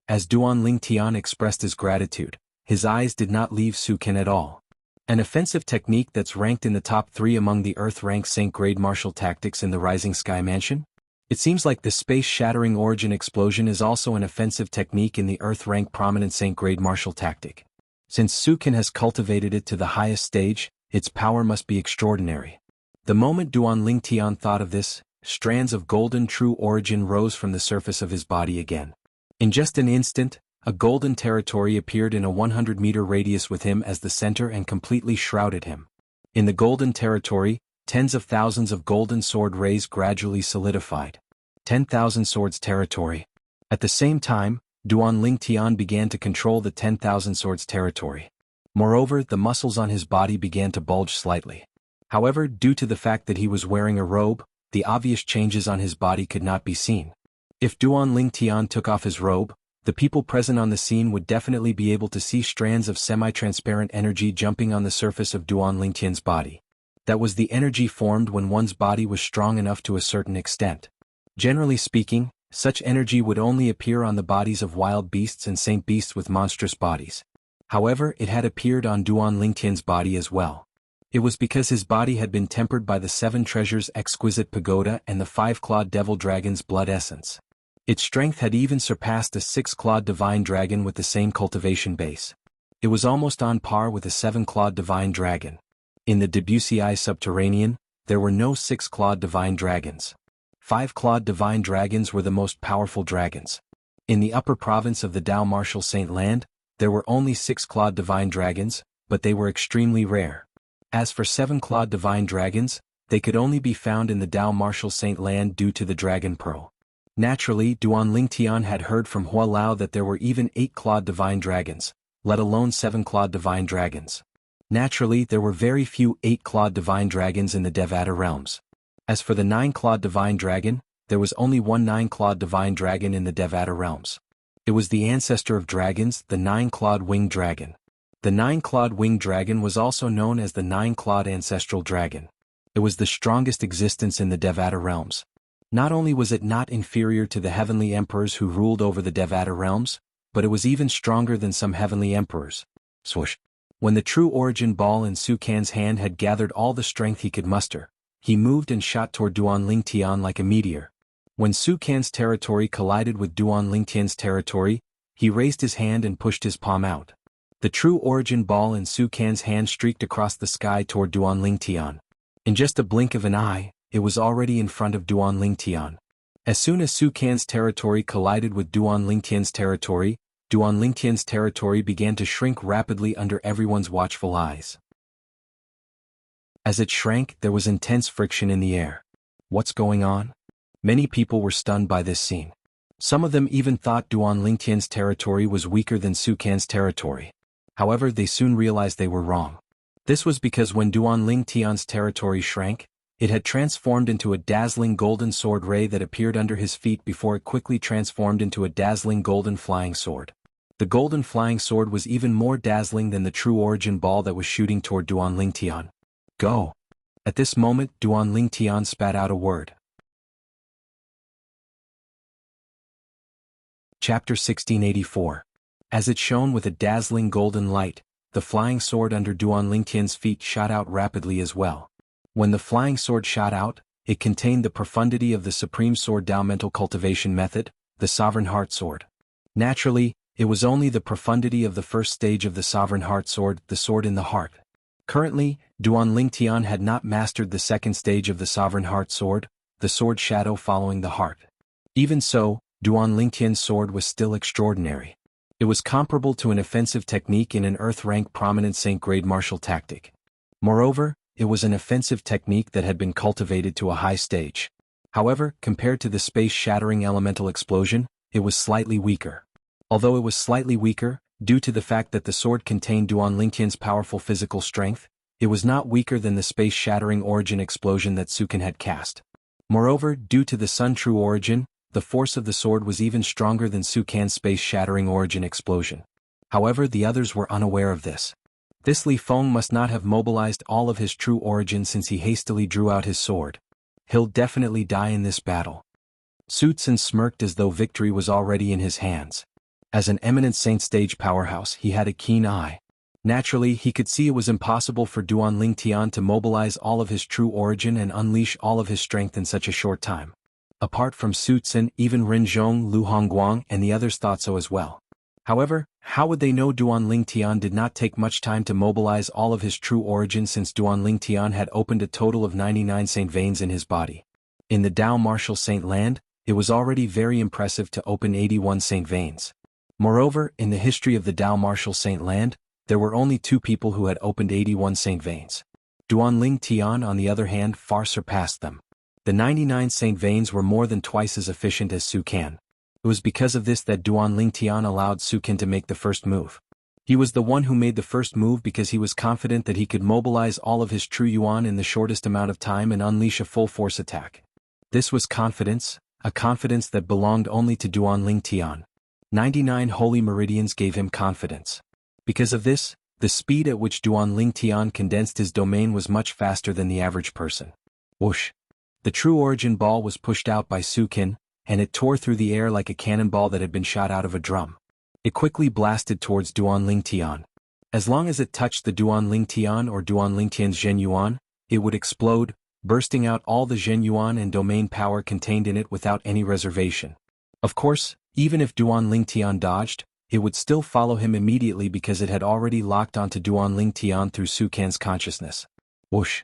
As Duan Ling Tian expressed his gratitude, his eyes did not leave Su Can at all. An offensive technique that's ranked in the top 3 among the Earth-rank Saint-grade martial tactics in the Rising Sky Mansion? It seems like the space-shattering origin explosion is also an offensive technique in the Earth-rank prominent Saint-grade martial tactic. Since Su Can has cultivated it to the highest stage, its power must be extraordinary. The moment Duan Lingtian thought of this, strands of golden true origin rose from the surface of his body again. In just an instant, a golden territory appeared in a 100-meter radius with him as the center and completely shrouded him. In the golden territory, tens of thousands of golden sword rays gradually solidified. 10,000 swords territory. At the same time, Duan Lingtian began to control the 10,000 swords territory. Moreover, the muscles on his body began to bulge slightly. However, due to the fact that he was wearing a robe, the obvious changes on his body could not be seen. If Duan Lingtian took off his robe, the people present on the scene would definitely be able to see strands of semi-transparent energy jumping on the surface of Duan Lingtian's body. That was the energy formed when one's body was strong enough to a certain extent. Generally speaking, such energy would only appear on the bodies of wild beasts and saint beasts with monstrous bodies. However, it had appeared on Duan Lingtian's body as well. It was because his body had been tempered by the 7 treasures exquisite pagoda and the 5-clawed devil dragon's blood essence. Its strength had even surpassed a 6-clawed divine dragon with the same cultivation base. It was almost on par with a 7-clawed divine dragon. In the Debussy subterranean, there were no 6-clawed divine dragons. 5-clawed divine dragons were the most powerful dragons. In the upper province of the Dao Martial Saint Land, there were only 6-clawed divine dragons, but they were extremely rare. As for 7-clawed divine dragons, they could only be found in the Dao Martial Saint Land due to the Dragon Pearl. Naturally, Duan Lingtian had heard from Hua Lao that there were even 8-clawed divine dragons, let alone 7-clawed divine dragons. Naturally, there were very few 8-clawed divine dragons in the Devata realms. As for the 9-clawed divine dragon, there was only one 9-clawed divine dragon in the Devata realms. It was the ancestor of dragons, the 9-clawed winged dragon. The 9-clawed winged dragon was also known as the 9-clawed ancestral dragon. It was the strongest existence in the Devata realms. Not only was it not inferior to the heavenly emperors who ruled over the Devata realms, but it was even stronger than some heavenly emperors. Swoosh! When the true origin ball in Su Kan's hand had gathered all the strength he could muster, he moved and shot toward Duan Lingtian like a meteor. When Su Kan's territory collided with Duan Lingtian's territory, he raised his hand and pushed his palm out. The true origin ball in Su Kan's hand streaked across the sky toward Duan Lingtian. In just a blink of an eye, it was already in front of Duan Lingtian. As soon as Su Kan's territory collided with Duan Lingtian's territory began to shrink rapidly under everyone's watchful eyes. As it shrank, there was intense friction in the air. What's going on? Many people were stunned by this scene. Some of them even thought Duan Lingtian's territory was weaker than Su Kan's territory. However, they soon realized they were wrong. This was because when Duan Lingtian's territory shrank, it had transformed into a dazzling golden sword ray that appeared under his feet before it quickly transformed into a dazzling golden flying sword. The golden flying sword was even more dazzling than the true origin ball that was shooting toward Duan Lingtian. Go! At this moment, Duan Lingtian spat out a word. Chapter 1684. As it shone with a dazzling golden light, the flying sword under Duan Lingtian's feet shot out rapidly as well. When the flying sword shot out, it contained the profundity of the Supreme Sword Dao Mental Cultivation Method, the Sovereign Heart Sword. Naturally, it was only the profundity of the first stage of the Sovereign Heart Sword, the sword in the heart. Currently, Duan Lingtian had not mastered the second stage of the Sovereign Heart Sword, the sword shadow following the heart. Even so, Duan Lingtian's sword was still extraordinary. It was comparable to an offensive technique in an earth-rank prominent Saint-grade martial tactic. Moreover, it was an offensive technique that had been cultivated to a high stage. However, compared to the space-shattering elemental explosion, it was slightly weaker. Although it was slightly weaker, due to the fact that the sword contained Duan Lingtian's powerful physical strength, it was not weaker than the space-shattering origin explosion that Su Kan had cast. Moreover, due to the Sun True Origin, the force of the sword was even stronger than Su Kan's space-shattering origin explosion. However, the others were unaware of this. This Li Feng must not have mobilized all of his true origin since he hastily drew out his sword. He'll definitely die in this battle. Su Tsun smirked as though victory was already in his hands. As an eminent Saint stage powerhouse, he had a keen eye. Naturally, he could see it was impossible for Duan Lingtian to mobilize all of his true origin and unleash all of his strength in such a short time. Apart from Su Tsun, even Ren Zhong, Lu Hongguang, and the others thought so as well. However, how would they know Duan Lingtian did not take much time to mobilize all of his true origin, since Duan Lingtian had opened a total of 99 saint veins in his body. In the Dao martial saint land, it was already very impressive to open 81 saint veins. Moreover, in the history of the Dao martial saint land, there were only 2 people who had opened 81 saint veins. Duan Lingtian, on the other hand, far surpassed them. The 99 saint veins were more than twice as efficient as Su Can. It was because of this that Duan Lingtian allowed Su Can to make the first move. He was the one who made the first move because he was confident that he could mobilize all of his true yuan in the shortest amount of time and unleash a full force attack. This was confidence, a confidence that belonged only to Duan Lingtian. 99 holy meridians gave him confidence. Because of this, the speed at which Duan Lingtian condensed his domain was much faster than the average person. Whoosh! The true origin ball was pushed out by Su Can, and it tore through the air like a cannonball that had been shot out of a drum. It quickly blasted towards Duan Lingtian. As long as it touched the Duan Lingtian or Duan Lingtian's Zhen Yuan, it would explode, bursting out all the Zhen Yuan and domain power contained in it without any reservation. Of course, even if Duan Lingtian dodged, it would still follow him immediately because it had already locked onto Duan Lingtian through Su Can's consciousness. Whoosh!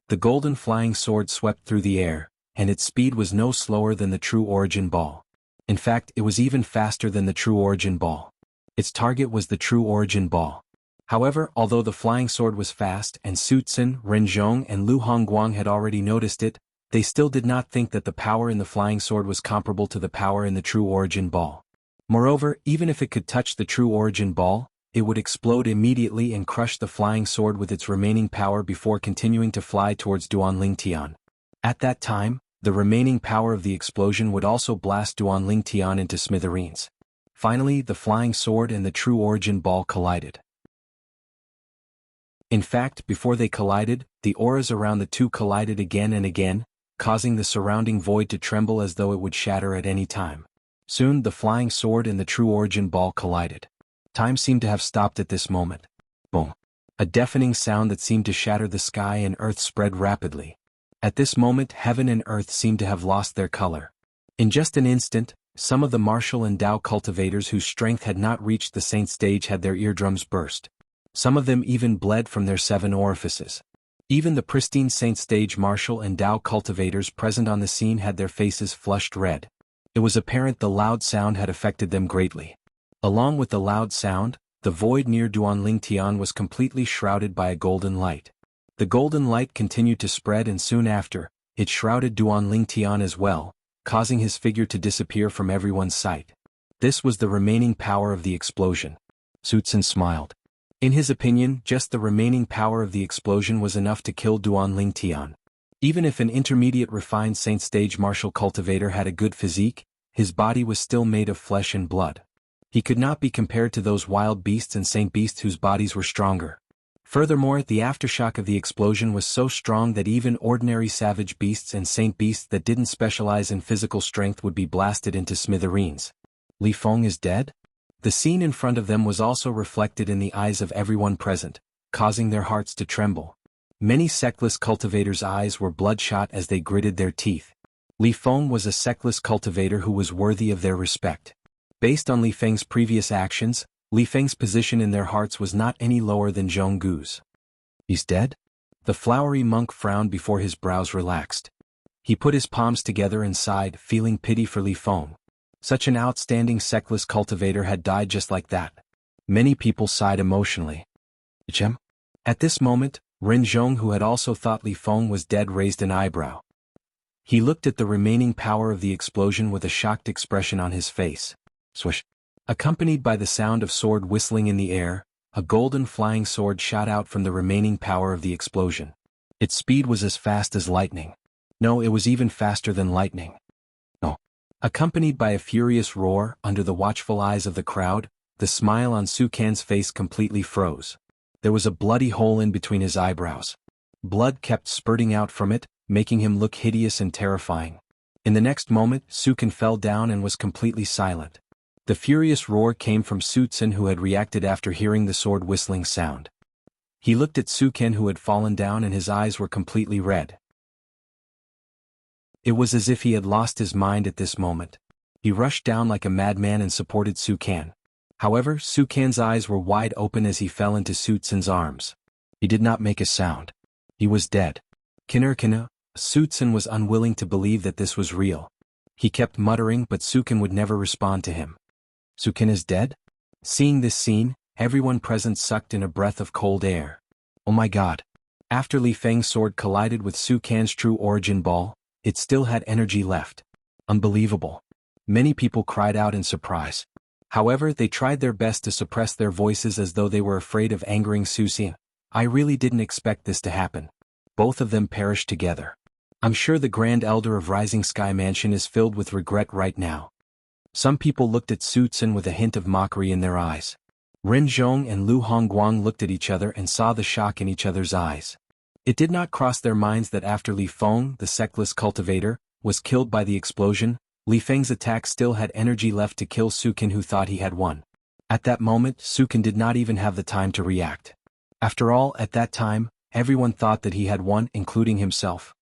The golden flying sword swept through the air, and its speed was no slower than the true origin ball. In fact, it was even faster than the true origin ball. Its target was the true origin ball. However, although the flying sword was fast and Su Zhen, Ren Zhong and Lu Hongguang had already noticed it, they still did not think that the power in the flying sword was comparable to the power in the true origin ball. Moreover, even if it could touch the true origin ball, it would explode immediately and crush the flying sword with its remaining power before continuing to fly towards Duan Lingtian. At that time, the remaining power of the explosion would also blast Duan Lingtian into smithereens. Finally, the flying sword and the true origin ball collided. In fact, before they collided, the auras around the two collided again and again, causing the surrounding void to tremble as though it would shatter at any time. Soon, the flying sword and the true origin ball collided. Time seemed to have stopped at this moment. Boom! A deafening sound that seemed to shatter the sky and earth spread rapidly. At this moment, heaven and earth seemed to have lost their color. In just an instant, some of the martial and Dao cultivators whose strength had not reached the saint stage had their eardrums burst. Some of them even bled from their 7 orifices. Even the pristine saint stage martial and Dao cultivators present on the scene had their faces flushed red. It was apparent the loud sound had affected them greatly. Along with the loud sound, the void near Duan Lingtian was completely shrouded by a golden light. The golden light continued to spread, and soon after, it shrouded Duan Lingtian as well, causing his figure to disappear from everyone's sight. This was the remaining power of the explosion. Su Zhen smiled. In his opinion, just the remaining power of the explosion was enough to kill Duan Lingtian. Even if an intermediate refined saint stage martial cultivator had a good physique, his body was still made of flesh and blood. He could not be compared to those wild beasts and saint beasts whose bodies were stronger. Furthermore, the aftershock of the explosion was so strong that even ordinary savage beasts and saint beasts that didn't specialize in physical strength would be blasted into smithereens. Li Feng is dead? The scene in front of them was also reflected in the eyes of everyone present, causing their hearts to tremble. Many sectless cultivators' eyes were bloodshot as they gritted their teeth. Li Feng was a sectless cultivator who was worthy of their respect. Based on Li Feng's previous actions, Li Feng's position in their hearts was not any lower than Jianghu's. He's dead? The flowery monk frowned before his brows relaxed. He put his palms together and sighed, feeling pity for Li Feng. Such an outstanding sectless cultivator had died just like that. Many people sighed emotionally. Chem? At this moment, Ren Zhong, who had also thought Li Feng was dead, raised an eyebrow. He looked at the remaining power of the explosion with a shocked expression on his face. Swish! Accompanied by the sound of sword whistling in the air, a golden flying sword shot out from the remaining power of the explosion. Its speed was as fast as lightning. No, it was even faster than lightning. No. Accompanied by a furious roar, under the watchful eyes of the crowd, the smile on Su Can's face completely froze. There was a bloody hole in between his eyebrows. Blood kept spurting out from it, making him look hideous and terrifying. In the next moment, Su Can fell down and was completely silent. The furious roar came from Su Zhen, who had reacted after hearing the sword whistling sound. He looked at Su Can, who had fallen down, and his eyes were completely red. It was as if he had lost his mind at this moment. He rushed down like a madman and supported Su Can. However, Su Can's eyes were wide open as he fell into Su Tsun's arms. He did not make a sound. He was dead. Kinner, Su Tsun was unwilling to believe that this was real. He kept muttering, but Su Can would never respond to him. Su Can is dead? Seeing this scene, everyone present sucked in a breath of cold air. Oh my god. After Li Feng's sword collided with Su Can's true origin ball, it still had energy left. Unbelievable. Many people cried out in surprise. However, they tried their best to suppress their voices as though they were afraid of angering Su Can. I really didn't expect this to happen. Both of them perished together. I'm sure the Grand Elder of Rising Sky Mansion is filled with regret right now. Some people looked at Su Can with a hint of mockery in their eyes. Ren Zhong and Lu Hongguang looked at each other and saw the shock in each other's eyes. It did not cross their minds that after Li Feng, the sectless cultivator, was killed by the explosion, Li Feng's attack still had energy left to kill Su Can, who thought he had won. At that moment, Su Can did not even have the time to react. After all, at that time, everyone thought that he had won, including himself.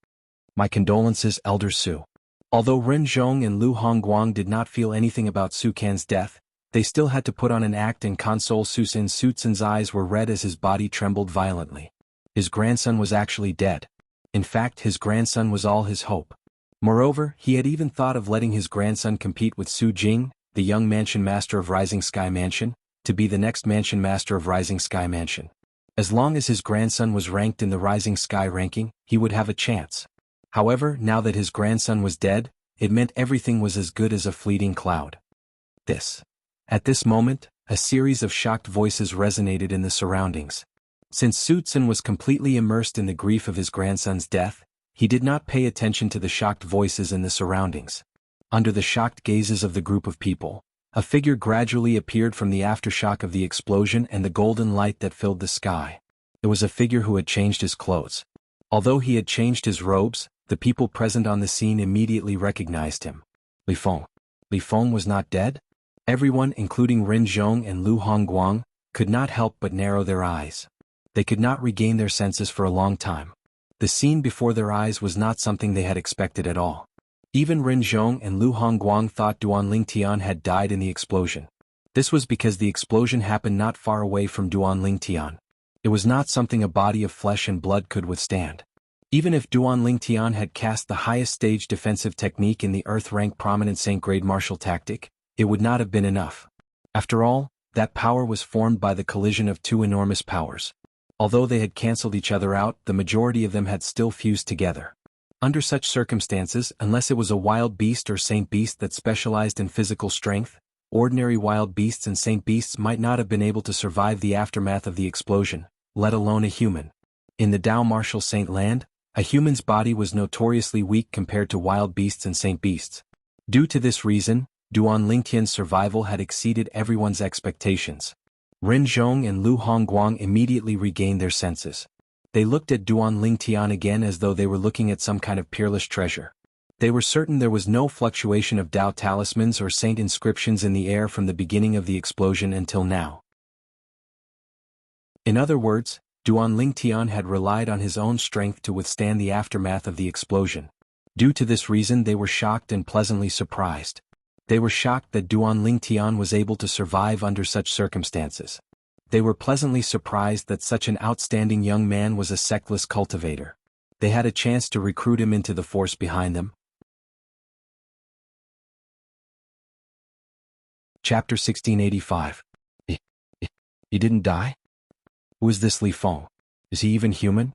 My condolences, Elder Su. Although Ren Zhong and Lu Hongguang did not feel anything about Su Can's death, they still had to put on an act and console Su Can. Su Can's eyes were red as his body trembled violently. His grandson was actually dead. In fact, his grandson was all his hope. Moreover, he had even thought of letting his grandson compete with Su Jing, the young mansion master of Rising Sky Mansion, to be the next mansion master of Rising Sky Mansion. As long as his grandson was ranked in the Rising Sky ranking, he would have a chance. However, now that his grandson was dead, it meant everything was as good as a fleeting cloud. At this moment, a series of shocked voices resonated in the surroundings. Since Su Can was completely immersed in the grief of his grandson's death, he did not pay attention to the shocked voices in the surroundings. Under the shocked gazes of the group of people, a figure gradually appeared from the aftershock of the explosion and the golden light that filled the sky. It was a figure who had changed his clothes. Although he had changed his robes, the people present on the scene immediately recognized him. Li Feng. Li Feng was not dead? Everyone, including Ren Zhong and Lu Hongguang, could not help but narrow their eyes. They could not regain their senses for a long time. The scene before their eyes was not something they had expected at all. Even Ren Zhong and Lu Hongguang thought Duan Lingtian had died in the explosion. This was because the explosion happened not far away from Duan Lingtian. It was not something a body of flesh and blood could withstand. Even if Duan Lingtian had cast the highest stage defensive technique in the Earth-rank prominent Saint-grade martial tactic, it would not have been enough. After all, that power was formed by the collision of two enormous powers. Although they had cancelled each other out, the majority of them had still fused together. Under such circumstances, unless it was a wild beast or saint beast that specialized in physical strength, ordinary wild beasts and saint beasts might not have been able to survive the aftermath of the explosion, let alone a human. In the Dao martial saint land, a human's body was notoriously weak compared to wild beasts and saint beasts. Due to this reason, Duan Lingtian's survival had exceeded everyone's expectations. Ren Zhong and Lu Hongguang immediately regained their senses. They looked at Duan Lingtian again as though they were looking at some kind of peerless treasure. They were certain there was no fluctuation of Dao talismans or saint inscriptions in the air from the beginning of the explosion until now. In other words, Duan Lingtian had relied on his own strength to withstand the aftermath of the explosion. Due to this reason, they were shocked and pleasantly surprised. They were shocked that Duan Lingtian was able to survive under such circumstances. They were pleasantly surprised that such an outstanding young man was a sectless cultivator. They had a chance to recruit him into the force behind them. Chapter 1685. He didn't die? Who is this Li Feng? Is he even human?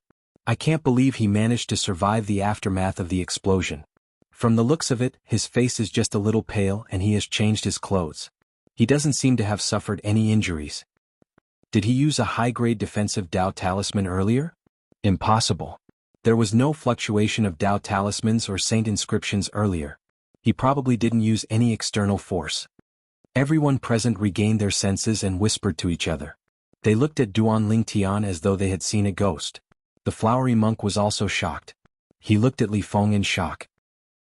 I can't believe he managed to survive the aftermath of the explosion. From the looks of it, his face is just a little pale and he has changed his clothes. He doesn't seem to have suffered any injuries. Did he use a high-grade defensive Dao talisman earlier? Impossible. There was no fluctuation of Dao talismans or saint inscriptions earlier. He probably didn't use any external force. Everyone present regained their senses and whispered to each other. They looked at Duan Lingtian as though they had seen a ghost. The flowery monk was also shocked. He looked at Li Feng in shock.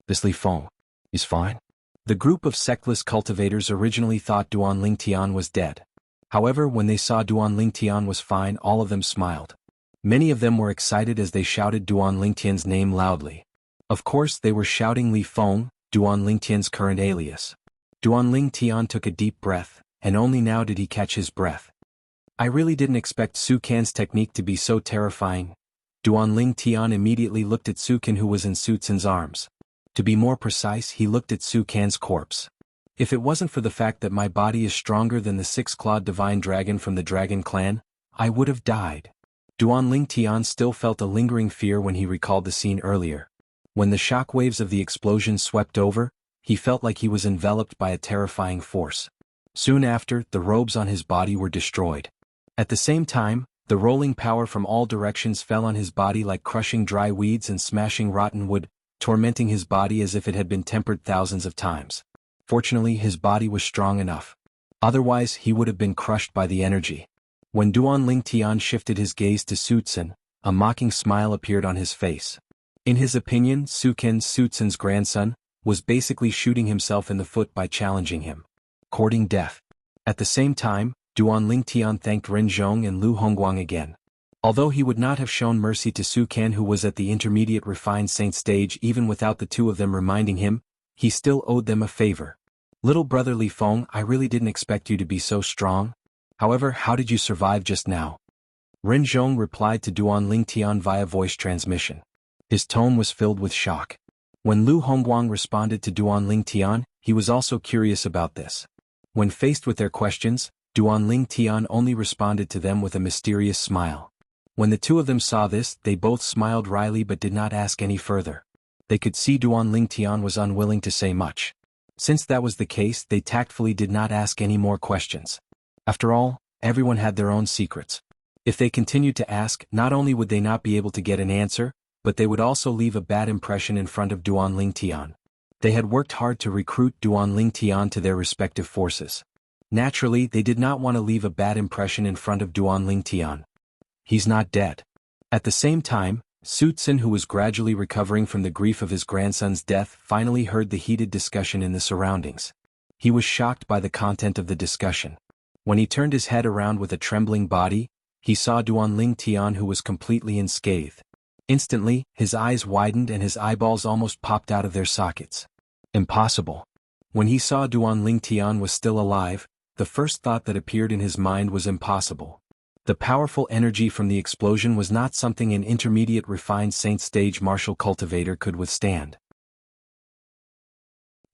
This Li Feng is fine? The group of sectless cultivators originally thought Duan Lingtian was dead. However, when they saw Duan Lingtian was fine, all of them smiled. Many of them were excited as they shouted Duan Lingtian's name loudly. Of course, they were shouting Li Feng, Duan Lingtian's current alias. Duan Lingtian took a deep breath, and only now did he catch his breath. I really didn't expect Su Kan's technique to be so terrifying. Duanling Tian immediately looked at Su Kan, who was in Su Tsun's arms. To be more precise, he looked at Su Kan's corpse. If it wasn't for the fact that my body is stronger than the six-clawed divine dragon from the dragon clan, I would have died. Duanling Tian still felt a lingering fear when he recalled the scene earlier. When the shockwaves of the explosion swept over, he felt like he was enveloped by a terrifying force. Soon after, the robes on his body were destroyed. At the same time, the rolling power from all directions fell on his body like crushing dry weeds and smashing rotten wood, tormenting his body as if it had been tempered thousands of times. Fortunately, his body was strong enough. Otherwise, he would have been crushed by the energy. When Duanling Tian shifted his gaze to Su Tsun, a mocking smile appeared on his face. In his opinion, Su Kan, Su Tsun's grandson, was basically shooting himself in the foot by challenging him. Courting death. At the same time, Duanling Tian thanked Renzhong and Lu Hongguang again. Although he would not have shown mercy to Su Kan, who was at the intermediate refined saint stage even without the two of them reminding him, he still owed them a favor. Little brother Li Feng, I really didn't expect you to be so strong. However, how did you survive just now? Renzhong replied to Duanling Tian via voice transmission. His tone was filled with shock. When Lu Hongguang responded to Duanling Tian, he was also curious about this. When faced with their questions, Duanling Tian only responded to them with a mysterious smile. When the two of them saw this, they both smiled wryly but did not ask any further. They could see Duanling Tian was unwilling to say much. Since that was the case, they tactfully did not ask any more questions. After all, everyone had their own secrets. If they continued to ask, not only would they not be able to get an answer, but they would also leave a bad impression in front of Duanling Tian. They had worked hard to recruit Duanling Tian to their respective forces. Naturally, they did not want to leave a bad impression in front of Duanling Tian. He's not dead. At the same time, Su Tsun, who was gradually recovering from the grief of his grandson's death, finally heard the heated discussion in the surroundings. He was shocked by the content of the discussion. When he turned his head around with a trembling body, he saw Duanling Tian, who was completely unscathed. Instantly, his eyes widened and his eyeballs almost popped out of their sockets. Impossible. When he saw Duanling Tian was still alive, the first thought that appeared in his mind was impossible. The powerful energy from the explosion was not something an intermediate refined saint stage martial cultivator could withstand.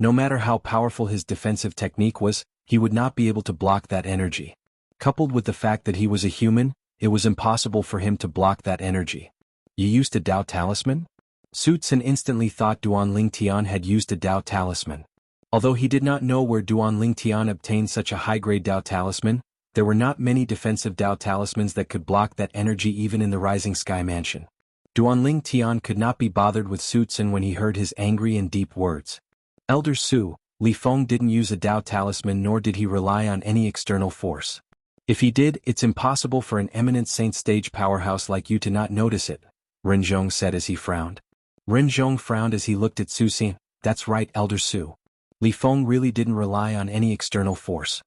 No matter how powerful his defensive technique was, he would not be able to block that energy. Coupled with the fact that he was a human, it was impossible for him to block that energy. You used a Dao Talisman? Su Tsun instantly thought Duanling Tian had used a Dao Talisman. Although he did not know where Duanling Tian obtained such a high-grade Dao Talisman, there were not many defensive Dao Talismans that could block that energy even in the Rising Sky Mansion. Duanling Tian could not be bothered with Su Tsun when he heard his angry and deep words. Elder Su, Li Feng didn't use a Dao Talisman nor did he rely on any external force. If he did, it's impossible for an eminent saint stage powerhouse like you to not notice it, Renzhong said as he frowned. Renzhong frowned as he looked at Su Xin. That's right, Elder Su. Li Feng really didn't rely on any external force.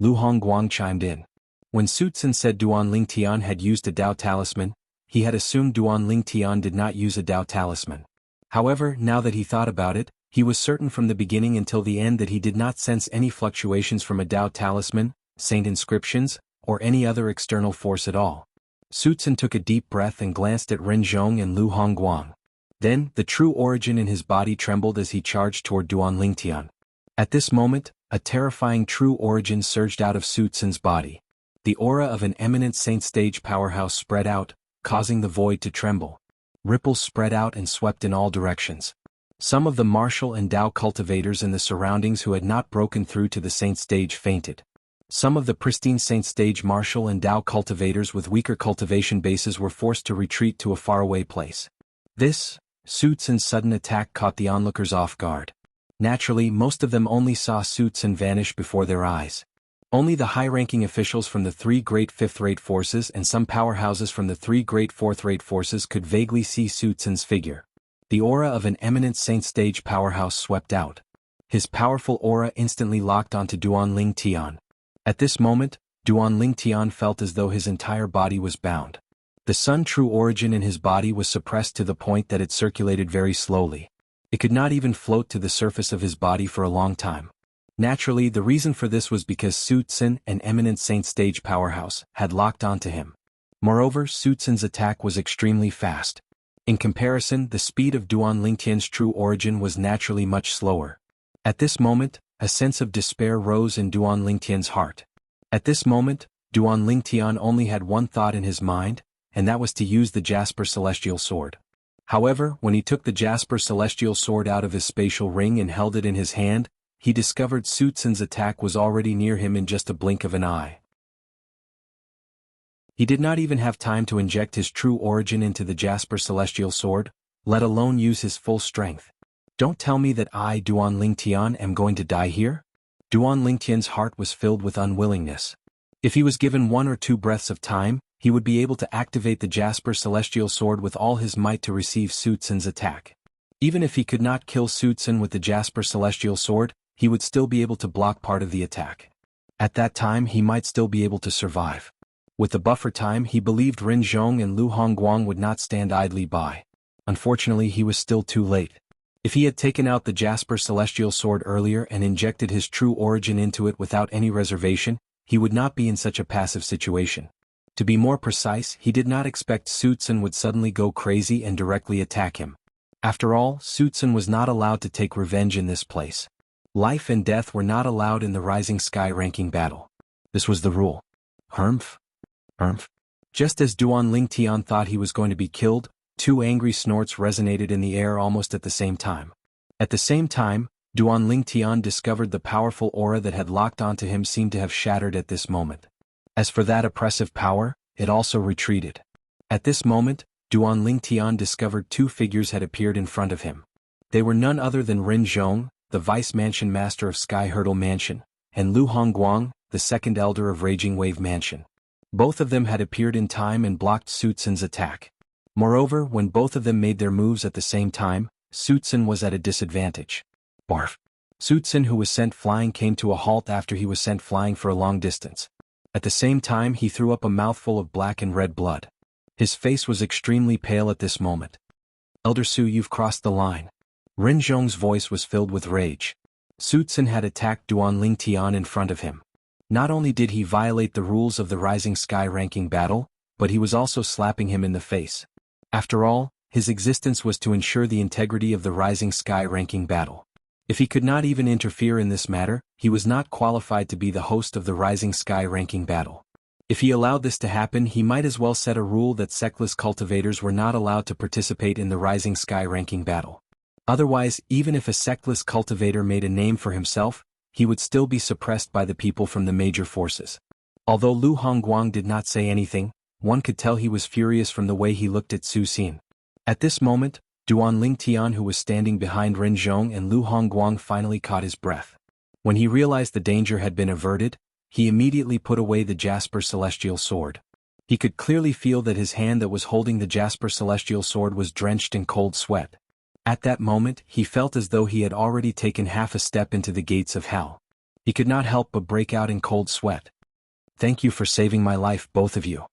Lu Hongguang chimed in. When Su Tsun said Duanling Tian had used a Dao Talisman, he had assumed Duanling Tian did not use a Dao Talisman. However, now that he thought about it, he was certain from the beginning until the end that he did not sense any fluctuations from a Dao Talisman, saint inscriptions, or any other external force at all. Su Tsun took a deep breath and glanced at Renzhong and Lu Hongguang. Then, the true origin in his body trembled as he charged toward Duanling Tian. At this moment, a terrifying true origin surged out of Su Tsun's body. The aura of an eminent saint stage powerhouse spread out, causing the void to tremble. Ripples spread out and swept in all directions. Some of the martial and Dao cultivators in the surroundings who had not broken through to the saint stage fainted. Some of the pristine saint stage martial and Dao cultivators with weaker cultivation bases were forced to retreat to a faraway place. This, Su Tsun's sudden attack caught the onlookers off guard. Naturally, most of them only saw Su Tsun vanish before their eyes. Only the high-ranking officials from the three great fifth-rate forces and some powerhouses from the three great fourth-rate forces could vaguely see Su Tsun's figure. The aura of an eminent saint stage powerhouse swept out. His powerful aura instantly locked onto Duanling Tian. At this moment, Duanling Tian felt as though his entire body was bound. The Sun true origin in his body was suppressed to the point that it circulated very slowly. It could not even float to the surface of his body for a long time. Naturally, the reason for this was because Su Tsun, an eminent saint stage powerhouse, had locked onto him. Moreover, Su Tsun's attack was extremely fast. In comparison, the speed of Duan Lingtian's true origin was naturally much slower. At this moment, a sense of despair rose in Duan Lingtian's heart. At this moment, Duan Lingtian only had one thought in his mind, and that was to use the Jasper Celestial Sword. However, when he took the Jasper Celestial Sword out of his spatial ring and held it in his hand, he discovered Su Tsun's attack was already near him in just a blink of an eye. He did not even have time to inject his true origin into the Jasper Celestial Sword, let alone use his full strength. Don't tell me that I, Duan Lingtian, am going to die here? Duan Lingtian's heart was filled with unwillingness. If he was given 1 or 2 breaths of time, he would be able to activate the Jasper Celestial Sword with all his might to receive Su Tsun's attack. Even if he could not kill Su Tsun with the Jasper Celestial Sword, he would still be able to block part of the attack. At that time he might still be able to survive. With the buffer time, he believed Ren Zhong and Lu Hongguang would not stand idly by. Unfortunately, he was still too late. If he had taken out the Jasper Celestial Sword earlier and injected his true origin into it without any reservation, he would not be in such a passive situation. To be more precise, he did not expect Su Tsun would suddenly go crazy and directly attack him. After all, Su Tsun was not allowed to take revenge in this place. Life and death were not allowed in the Rising Sky ranking battle. This was the rule. Humph. Just as Duan Lingtian thought he was going to be killed, 2 angry snorts resonated in the air almost at the same time. At the same time, Duan Lingtian discovered the powerful aura that had locked onto him seemed to have shattered at this moment. As for that oppressive power, it also retreated. At this moment, Duan Lingtian discovered 2 figures had appeared in front of him. They were none other than Ren Zhong, the Vice Mansion Master of Sky Hurdle Mansion, and Lu Hongguang, the Second Elder of Raging Wave Mansion. Both of them had appeared in time and blocked Su Tsun's attack. Moreover, when both of them made their moves at the same time, Su Tsun was at a disadvantage. Barf. Su Tsun, who was sent flying, came to a halt after he was sent flying for a long distance. At the same time, he threw up a mouthful of black and red blood. His face was extremely pale at this moment. Elder Su, you've crossed the line. Ren Zhong's voice was filled with rage. Su Tsun had attacked Duan Lingtian in front of him. Not only did he violate the rules of the Rising Sky ranking battle, but he was also slapping him in the face. After all, his existence was to ensure the integrity of the Rising Sky ranking battle. If he could not even interfere in this matter, he was not qualified to be the host of the Rising Sky ranking battle. If he allowed this to happen, he might as well set a rule that sectless cultivators were not allowed to participate in the Rising Sky ranking battle. Otherwise, even if a sectless cultivator made a name for himself, he would still be suppressed by the people from the major forces. Although Lu Hongguang did not say anything, one could tell he was furious from the way he looked at Su Xin. At this moment, Duan Lingtian, who was standing behind Ren Zhong and Lu Hongguang, finally caught his breath. When he realized the danger had been averted, he immediately put away the Jasper Celestial Sword. He could clearly feel that his hand that was holding the Jasper Celestial Sword was drenched in cold sweat. At that moment, he felt as though he had already taken half a step into the gates of hell. He could not help but break out in cold sweat. Thank you for saving my life, both of you.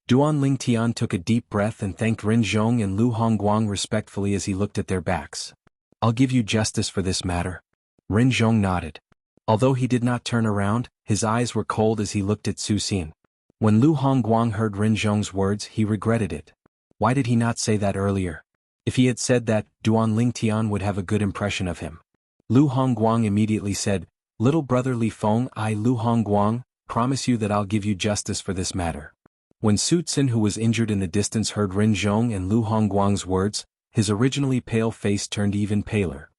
Duan Lingtian took a deep breath and thanked Ren Zhong and Lu Hongguang respectfully as he looked at their backs. I'll give you justice for this matter. Ren Zhong nodded. Although he did not turn around, his eyes were cold as he looked at Su Xin. When Lu Hongguang heard Ren Zhong's words, he regretted it. Why did he not say that earlier? If he had said that, Duan Lingtian would have a good impression of him. Lu Hongguang immediately said, Little brother Li Feng, I Lu Hongguang, promise you that I'll give you justice for this matter. When Su Tsun, who was injured in the distance, heard Ren Zhong and Lu Hongguang's words, his originally pale face turned even paler.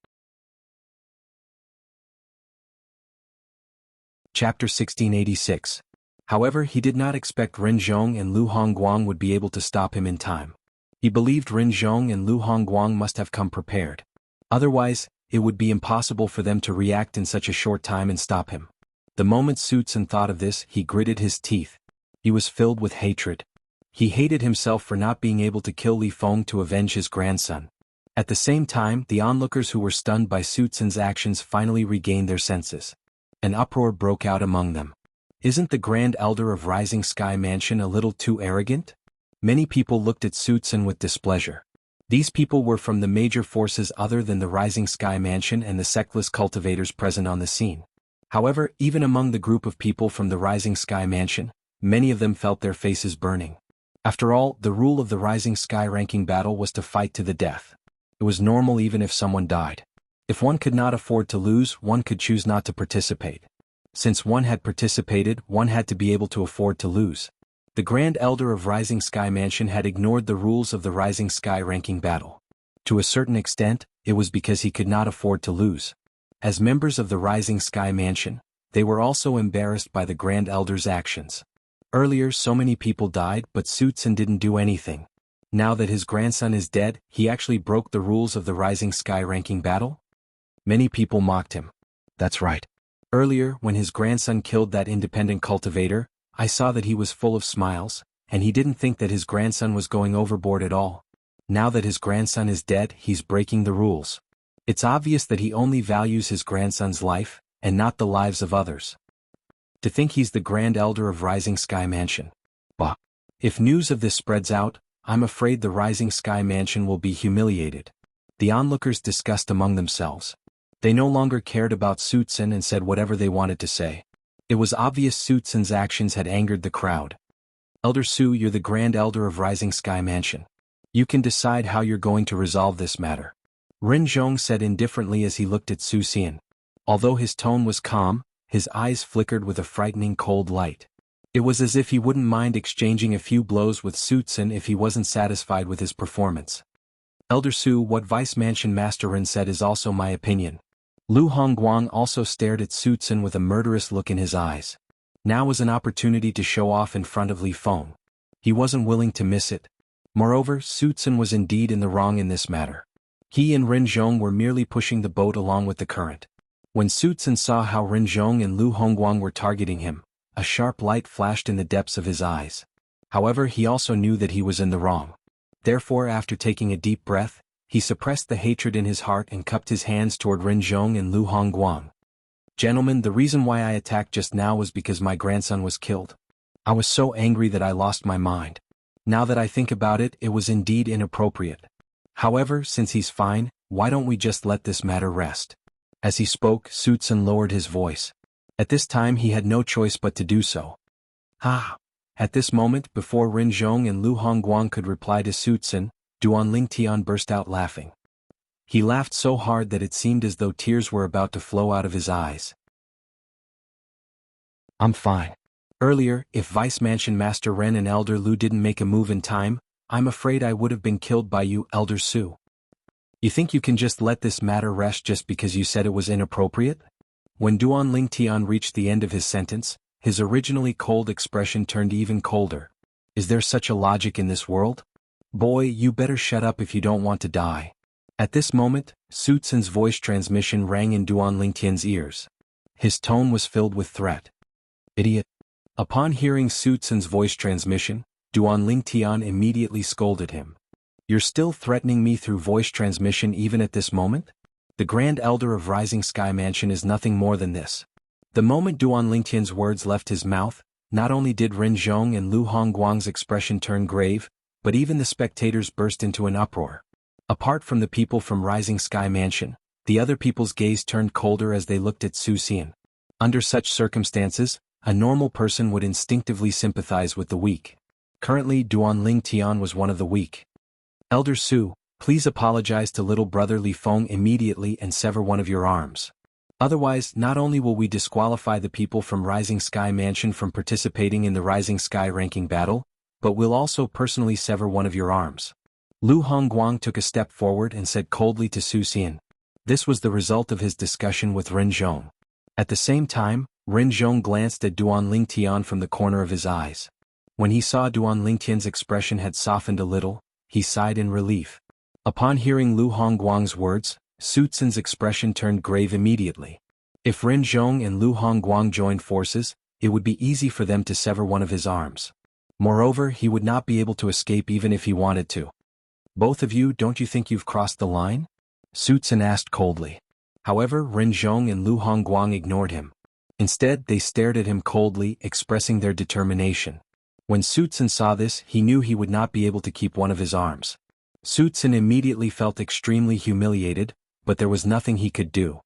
Chapter 1686. However, he did not expect Ren Zhong and Lu Hongguang would be able to stop him in time. He believed Ren Zhong and Lu Hongguang must have come prepared. Otherwise, it would be impossible for them to react in such a short time and stop him. The moment Su Tsun thought of this, he gritted his teeth. He was filled with hatred. He hated himself for not being able to kill Li Feng to avenge his grandson. At the same time, the onlookers who were stunned by Su Tsun's actions finally regained their senses. An uproar broke out among them. Isn't the Grand Elder of Rising Sky Mansion a little too arrogant? Many people looked at Su Tsun with displeasure. These people were from the major forces other than the Rising Sky Mansion and the sectless cultivators present on the scene. However, even among the group of people from the Rising Sky Mansion, many of them felt their faces burning. After all, the rule of the Rising Sky ranking battle was to fight to the death. It was normal even if someone died. If one could not afford to lose, one could choose not to participate. Since one had participated, one had to be able to afford to lose. The Grand Elder of Rising Sky Mansion had ignored the rules of the Rising Sky ranking battle. To a certain extent, it was because he could not afford to lose. As members of the Rising Sky Mansion, they were also embarrassed by the Grand Elder's actions. Earlier, so many people died, but Sutsun didn't do anything. Now that his grandson is dead, he actually broke the rules of the Rising Sky ranking battle? Many people mocked him. That's right. Earlier, when his grandson killed that independent cultivator, I saw that he was full of smiles, and he didn't think that his grandson was going overboard at all. Now that his grandson is dead, he's breaking the rules. It's obvious that he only values his grandson's life, and not the lives of others. To think he's the Grand Elder of Rising Sky Mansion. Bah! If news of this spreads out, I'm afraid the Rising Sky Mansion will be humiliated. The onlookers discussed among themselves. They no longer cared about Sutsun and said whatever they wanted to say. It was obvious Sutsun's actions had angered the crowd. Elder Su, you're the Grand Elder of Rising Sky Mansion. You can decide how you're going to resolve this matter. Rin Zhong said indifferently as he looked at Su Xian. Although his tone was calm, his eyes flickered with a frightening cold light. It was as if he wouldn't mind exchanging a few blows with Sutsun if he wasn't satisfied with his performance. Elder Su, what Vice Mansion Master Rin said is also my opinion. Lu Hongguang also stared at Sutsun with a murderous look in his eyes. Now was an opportunity to show off in front of Li Feng. He wasn't willing to miss it. Moreover, Sutsun was indeed in the wrong in this matter. He and Rin Zhong were merely pushing the boat along with the current. When Sutsun saw how Rin Zhong and Lu Hongguang were targeting him, a sharp light flashed in the depths of his eyes. However, he also knew that he was in the wrong. Therefore, after taking a deep breath, he suppressed the hatred in his heart and cupped his hands toward Rin Zhong and Lu Hongguang. Gentlemen, the reason why I attacked just now was because my grandson was killed. I was so angry that I lost my mind. Now that I think about it, it was indeed inappropriate. However, since he's fine, why don't we just let this matter rest? As he spoke, Sutsun lowered his voice. At this time he had no choice but to do so. Ah! At this moment, before Rin Zhong and Lu Hongguang could reply to Sutsun, Duan Lingtian burst out laughing. He laughed so hard that it seemed as though tears were about to flow out of his eyes. I'm fine. Earlier, if Vice Mansion Master Ren and Elder Lu didn't make a move in time, I'm afraid I would have been killed by you, Elder Su. You think you can just let this matter rest just because you said it was inappropriate? When Duan Lingtian reached the end of his sentence, his originally cold expression turned even colder. Is there such a logic in this world? Boy, you better shut up if you don't want to die. At this moment, Sutsun's voice transmission rang in Duan Lingtian's ears. His tone was filled with threat. Idiot. Upon hearing Sutsun's voice transmission, Duan Lingtian immediately scolded him. You're still threatening me through voice transmission even at this moment? The Grand Elder of Rising Sky Mansion is nothing more than this. The moment Duan Lingtian's words left his mouth, not only did Rin Zhong and Lu Hongguang's expression turn grave, but even the spectators burst into an uproar. Apart from the people from Rising Sky Mansion, the other people's gaze turned colder as they looked at Su Xian. Under such circumstances, a normal person would instinctively sympathize with the weak. Currently, Duan Lingtian was one of the weak. Elder Su, please apologize to little brother Li Feng immediately and sever one of your arms. Otherwise, not only will we disqualify the people from Rising Sky Mansion from participating in the Rising Sky ranking battle, but we'll also personally sever one of your arms. Lu Hongguang took a step forward and said coldly to Su Xian. This was the result of his discussion with Rin Zhong. At the same time, Rin Zhong glanced at Duan Lingtian from the corner of his eyes. When he saw Duan Lingtian's expression had softened a little, he sighed in relief. Upon hearing Lu Hongguang's words, Sutsun's expression turned grave immediately. If Rin Zhong and Lu Hongguang joined forces, it would be easy for them to sever one of his arms. Moreover, he would not be able to escape even if he wanted to. Both of you, don't you think you've crossed the line? Sutsun asked coldly. However, Rin Zhong and Lu Hongguang ignored him. Instead, they stared at him coldly, expressing their determination. When Sutsun saw this, he knew he would not be able to keep one of his arms. Sutsun immediately felt extremely humiliated, but there was nothing he could do.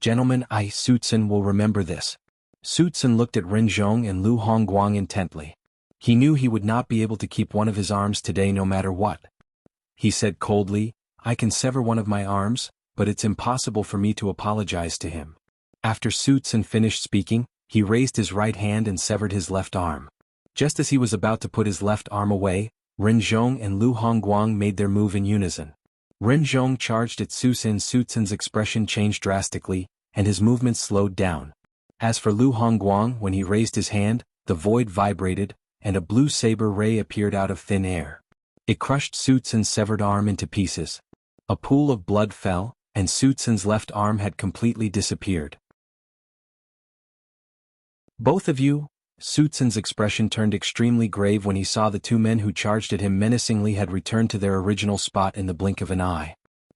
Gentlemen, Su Tseng will remember this. Su Tseng looked at Rending and Lu Hongguang intently. He knew he would not be able to keep one of his arms today no matter what. He said coldly, I can sever one of my arms, but it's impossible for me to apologize to him. After Su Tseng finished speaking, he raised his right hand and severed his left arm. Just as he was about to put his left arm away, Rending and Lu Hongguang made their move in unison. Rending charged at Su Tseng. Su Tsen's expression changed drastically, and his movements slowed down. As for Lu Hongguang, when he raised his hand, the void vibrated, and a blue saber ray appeared out of thin air. It crushed Su Tsen's severed arm into pieces. A pool of blood fell, and Su Tsen's left arm had completely disappeared. Both of you? Su Tsen's expression turned extremely grave when he saw the two men who charged at him menacingly had returned to their original spot in the blink of an eye.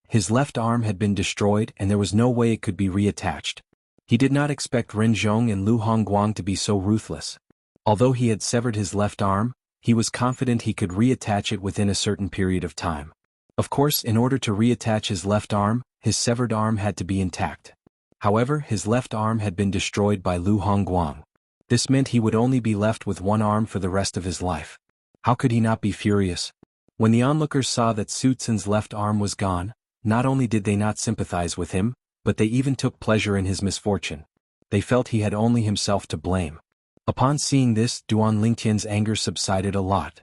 His left arm had been destroyed and there was no way it could be reattached. He did not expect Rending and Lu Hongguang to be so ruthless. Although he had severed his left arm, he was confident he could reattach it within a certain period of time. Of course, in order to reattach his left arm, his severed arm had to be intact. However, his left arm had been destroyed by Lu Hongguang. This meant he would only be left with one arm for the rest of his life. How could he not be furious? When the onlookers saw that Su Tsen's left arm was gone, not only did they not sympathize with him, but they even took pleasure in his misfortune. They felt he had only himself to blame. Upon seeing this, Duan Lingtian's anger subsided a lot.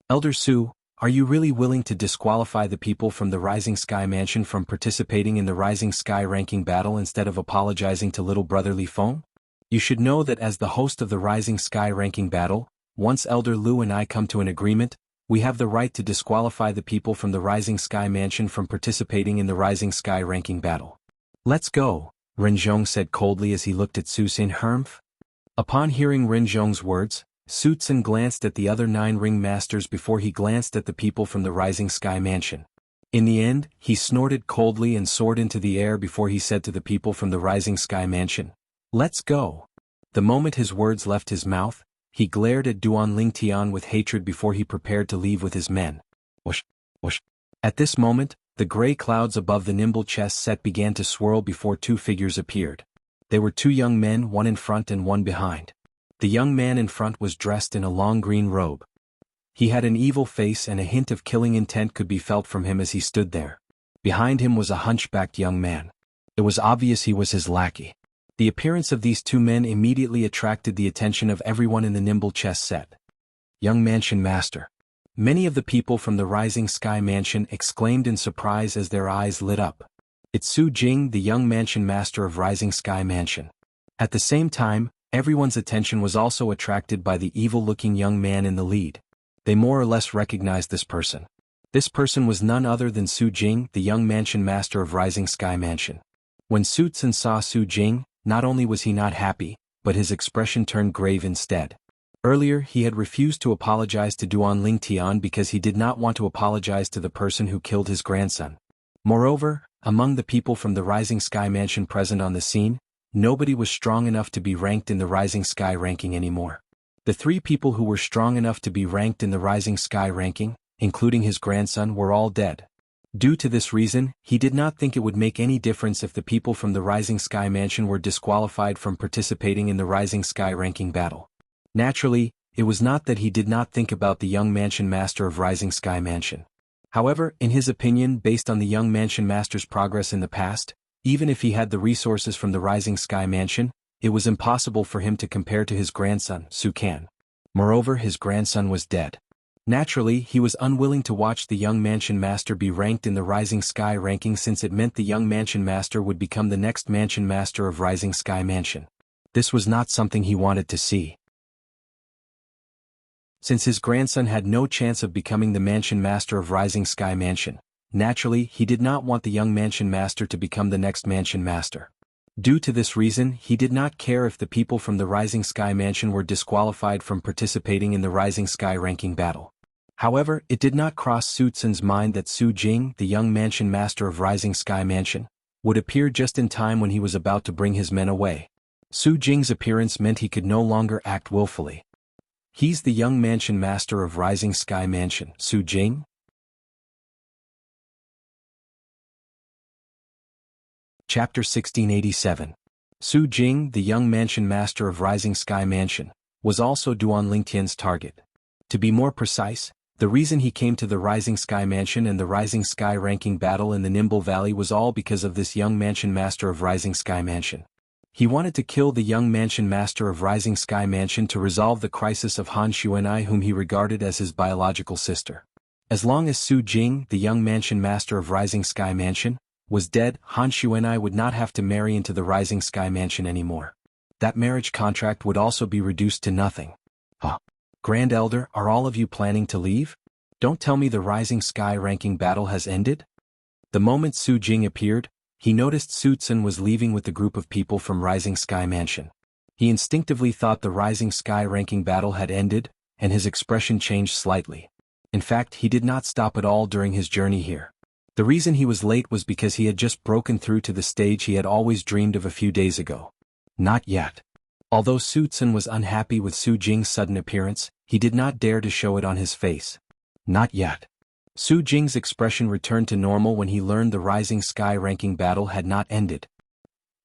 Elder Su, are you really willing to disqualify the people from the Rising Sky Mansion from participating in the Rising Sky ranking battle instead of apologizing to little brother Li Feng? You should know that as the host of the Rising Sky ranking battle, once Elder Lu and I come to an agreement, we have the right to disqualify the people from the Rising Sky Mansion from participating in the Rising Sky ranking battle. Let's go, Rending said coldly as he looked at Su Tseng. Upon hearing Rending's words, Su Tseng glanced at the other 9 ring masters before he glanced at the people from the Rising Sky Mansion. In the end, he snorted coldly and soared into the air before he said to the people from the Rising Sky Mansion, Let's go. The moment his words left his mouth, he glared at Duan Lingtian with hatred before he prepared to leave with his men. Whoosh, whoosh. At this moment, the gray clouds above the nimble chess set began to swirl before 2 figures appeared. They were 2 young men, one in front and one behind. The young man in front was dressed in a long green robe. He had an evil face and a hint of killing intent could be felt from him as he stood there. Behind him was a hunchbacked young man. It was obvious he was his lackey. The appearance of these 2 men immediately attracted the attention of everyone in the nimble chess set. Young Mansion Master. Many of the people from the Rising Sky Mansion exclaimed in surprise as their eyes lit up. It's Su Jing, the young Mansion Master of Rising Sky Mansion. At the same time, everyone's attention was also attracted by the evil-looking young man in the lead. They more or less recognized this person. This person was none other than Su Jing, the young Mansion Master of Rising Sky Mansion. When Su Tseng saw Su Jing, not only was he not happy, but his expression turned grave instead. Earlier he had refused to apologize to Duan Lingtian because he did not want to apologize to the person who killed his grandson. Moreover, among the people from the Rising Sky Mansion present on the scene, nobody was strong enough to be ranked in the Rising Sky ranking anymore. The 3 people who were strong enough to be ranked in the Rising Sky ranking, including his grandson, were all dead. Due to this reason, he did not think it would make any difference if the people from the Rising Sky Mansion were disqualified from participating in the Rising Sky ranking battle. Naturally, it was not that he did not think about the young Mansion Master of Rising Sky Mansion. However, in his opinion, based on the young Mansion Master's progress in the past, even if he had the resources from the Rising Sky Mansion, it was impossible for him to compare to his grandson, Su Kan. Moreover, his grandson was dead. Naturally, he was unwilling to watch the young Mansion Master be ranked in the Rising Sky ranking since it meant the young Mansion Master would become the next Mansion Master of Rising Sky Mansion. This was not something he wanted to see. Since his grandson had no chance of becoming the Mansion Master of Rising Sky Mansion, naturally he did not want the young Mansion Master to become the next Mansion Master. Due to this reason, he did not care if the people from the Rising Sky Mansion were disqualified from participating in the Rising Sky ranking battle. However, it did not cross Su Tsen's mind that Su Jing, the young Mansion Master of Rising Sky Mansion, would appear just in time when he was about to bring his men away. Su Jing's appearance meant he could no longer act willfully. He's the young Mansion Master of Rising Sky Mansion, Su Jing? Chapter 1687. Su Jing, the young mansion master of Rising Sky Mansion, was also Duan Lingtian's target. To be more precise, the reason he came to the Rising Sky Mansion and the Rising Sky ranking battle in the Nimble Valley was all because of this young mansion master of Rising Sky Mansion. He wanted to kill the young mansion master of Rising Sky Mansion to resolve the crisis of Han Xuanai, whom he regarded as his biological sister. As long as Su Jing, the young mansion master of Rising Sky Mansion, was dead, Han Xuanai would not have to marry into the Rising Sky Mansion anymore. That marriage contract would also be reduced to nothing. Grand Elder, are all of you planning to leave? Don't tell me the Rising Sky ranking battle has ended? The moment Su Jing appeared, he noticed Su Tsun was leaving with the group of people from Rising Sky Mansion. He instinctively thought the Rising Sky ranking battle had ended, and his expression changed slightly. In fact, he did not stop at all during his journey here. The reason he was late was because he had just broken through to the stage he had always dreamed of a few days ago. Not yet. Although Su Tsun was unhappy with Su Jing's sudden appearance, he did not dare to show it on his face. Not yet. Su Jing's expression returned to normal when he learned the Rising Sky ranking battle had not ended.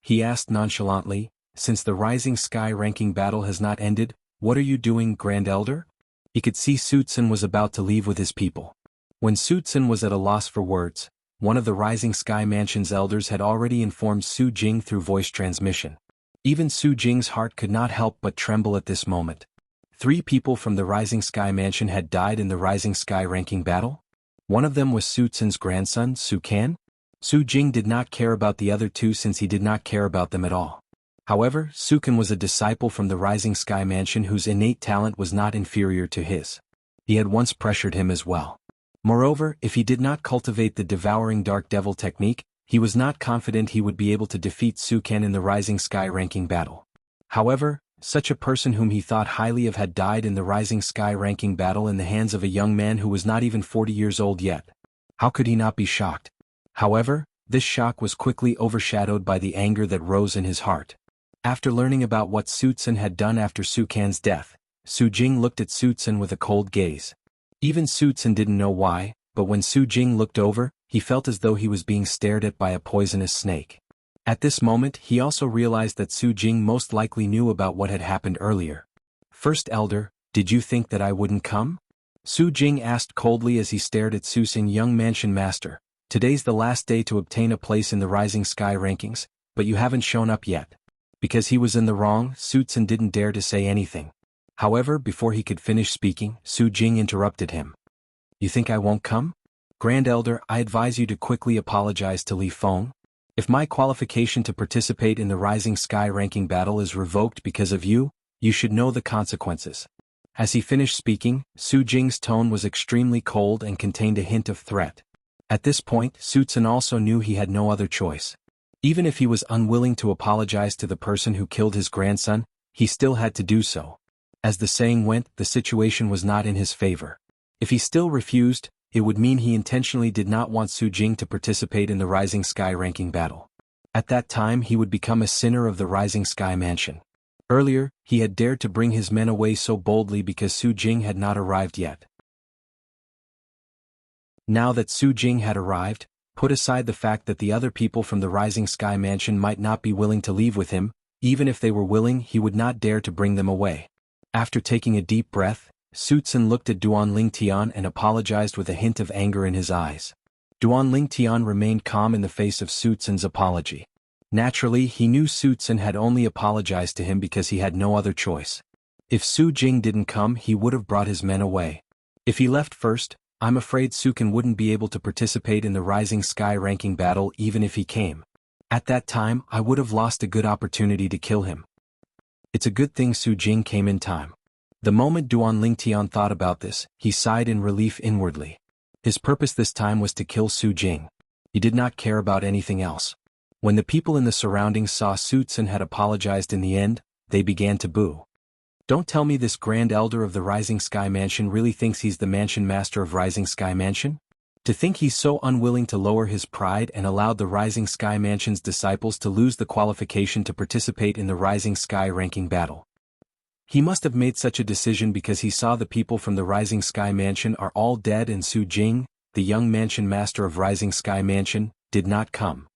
He asked nonchalantly, "Since the Rising Sky ranking battle has not ended, what are you doing, Grand Elder?" He could see Su Tsun was about to leave with his people. When Su Tsun was at a loss for words, one of the Rising Sky Mansion's elders had already informed Su Jing through voice transmission. Even Su Jing's heart could not help but tremble at this moment. 3 people from the Rising Sky Mansion had died in the Rising Sky ranking battle? One of them was Su Tsun's grandson, Su Kan? Su Jing did not care about the other 2 since he did not care about them at all. However, Su Kan was a disciple from the Rising Sky Mansion whose innate talent was not inferior to his. He had once pressured him as well. Moreover, if he did not cultivate the devouring Dark Devil technique, he was not confident he would be able to defeat Su Kan in the Rising Sky ranking battle. However, such a person whom he thought highly of had died in the Rising Sky ranking battle in the hands of a young man who was not even 40 years old yet. How could he not be shocked? However, this shock was quickly overshadowed by the anger that rose in his heart. After learning about what Su Tsun had done after Su Kan's death, Su Jing looked at Su Tsun with a cold gaze. Even Su Tsun didn't know why, but when Su Jing looked over, he felt as though he was being stared at by a poisonous snake. At this moment, he also realized that Su Jing most likely knew about what had happened earlier. "First Elder, did you think that I wouldn't come?" Su Jing asked coldly as he stared at Su Tsun, young mansion master. "Today's the last day to obtain a place in the Rising Sky rankings, but you haven't shown up yet." Because he was in the wrong, Su Tsun didn't dare to say anything. However, before he could finish speaking, Su Jing interrupted him. "You think I won't come? Grand Elder, I advise you to quickly apologize to Li Feng. If my qualification to participate in the Rising Sky ranking battle is revoked because of you, you should know the consequences." As he finished speaking, Su Jing's tone was extremely cold and contained a hint of threat. At this point, Su Tsun also knew he had no other choice. Even if he was unwilling to apologize to the person who killed his grandson, he still had to do so. As the saying went, the situation was not in his favor. If he still refused, it would mean he intentionally did not want Su Jing to participate in the Rising Sky ranking battle. At that time he would become a sinner of the Rising Sky Mansion. Earlier, he had dared to bring his men away so boldly because Su Jing had not arrived yet. Now that Su Jing had arrived, put aside the fact that the other people from the Rising Sky Mansion might not be willing to leave with him, even if they were willing, he would not dare to bring them away. After taking a deep breath, Su Tsun looked at Duan Lingtian and apologized with a hint of anger in his eyes. Duan Lingtian remained calm in the face of Su Tsun's apology. Naturally, he knew Su Tsun had only apologized to him because he had no other choice. If Su Jing didn't come, he would have brought his men away. If he left first, I'm afraid Su Kan wouldn't be able to participate in the Rising Sky ranking battle even if he came. At that time, I would have lost a good opportunity to kill him. It's a good thing Su Jing came in time. The moment Duan Lingtian thought about this, he sighed in relief inwardly. His purpose this time was to kill Su Jing. He did not care about anything else. When the people in the surroundings saw Su Tsun had apologized in the end, they began to boo. Don't tell me this Grand Elder of the Rising Sky Mansion really thinks he's the mansion master of Rising Sky Mansion? To think he's so unwilling to lower his pride and allowed the Rising Sky Mansion's disciples to lose the qualification to participate in the Rising Sky ranking battle. He must have made such a decision because he saw the people from the Rising Sky Mansion are all dead and Su Jing, the young mansion master of Rising Sky Mansion, did not come.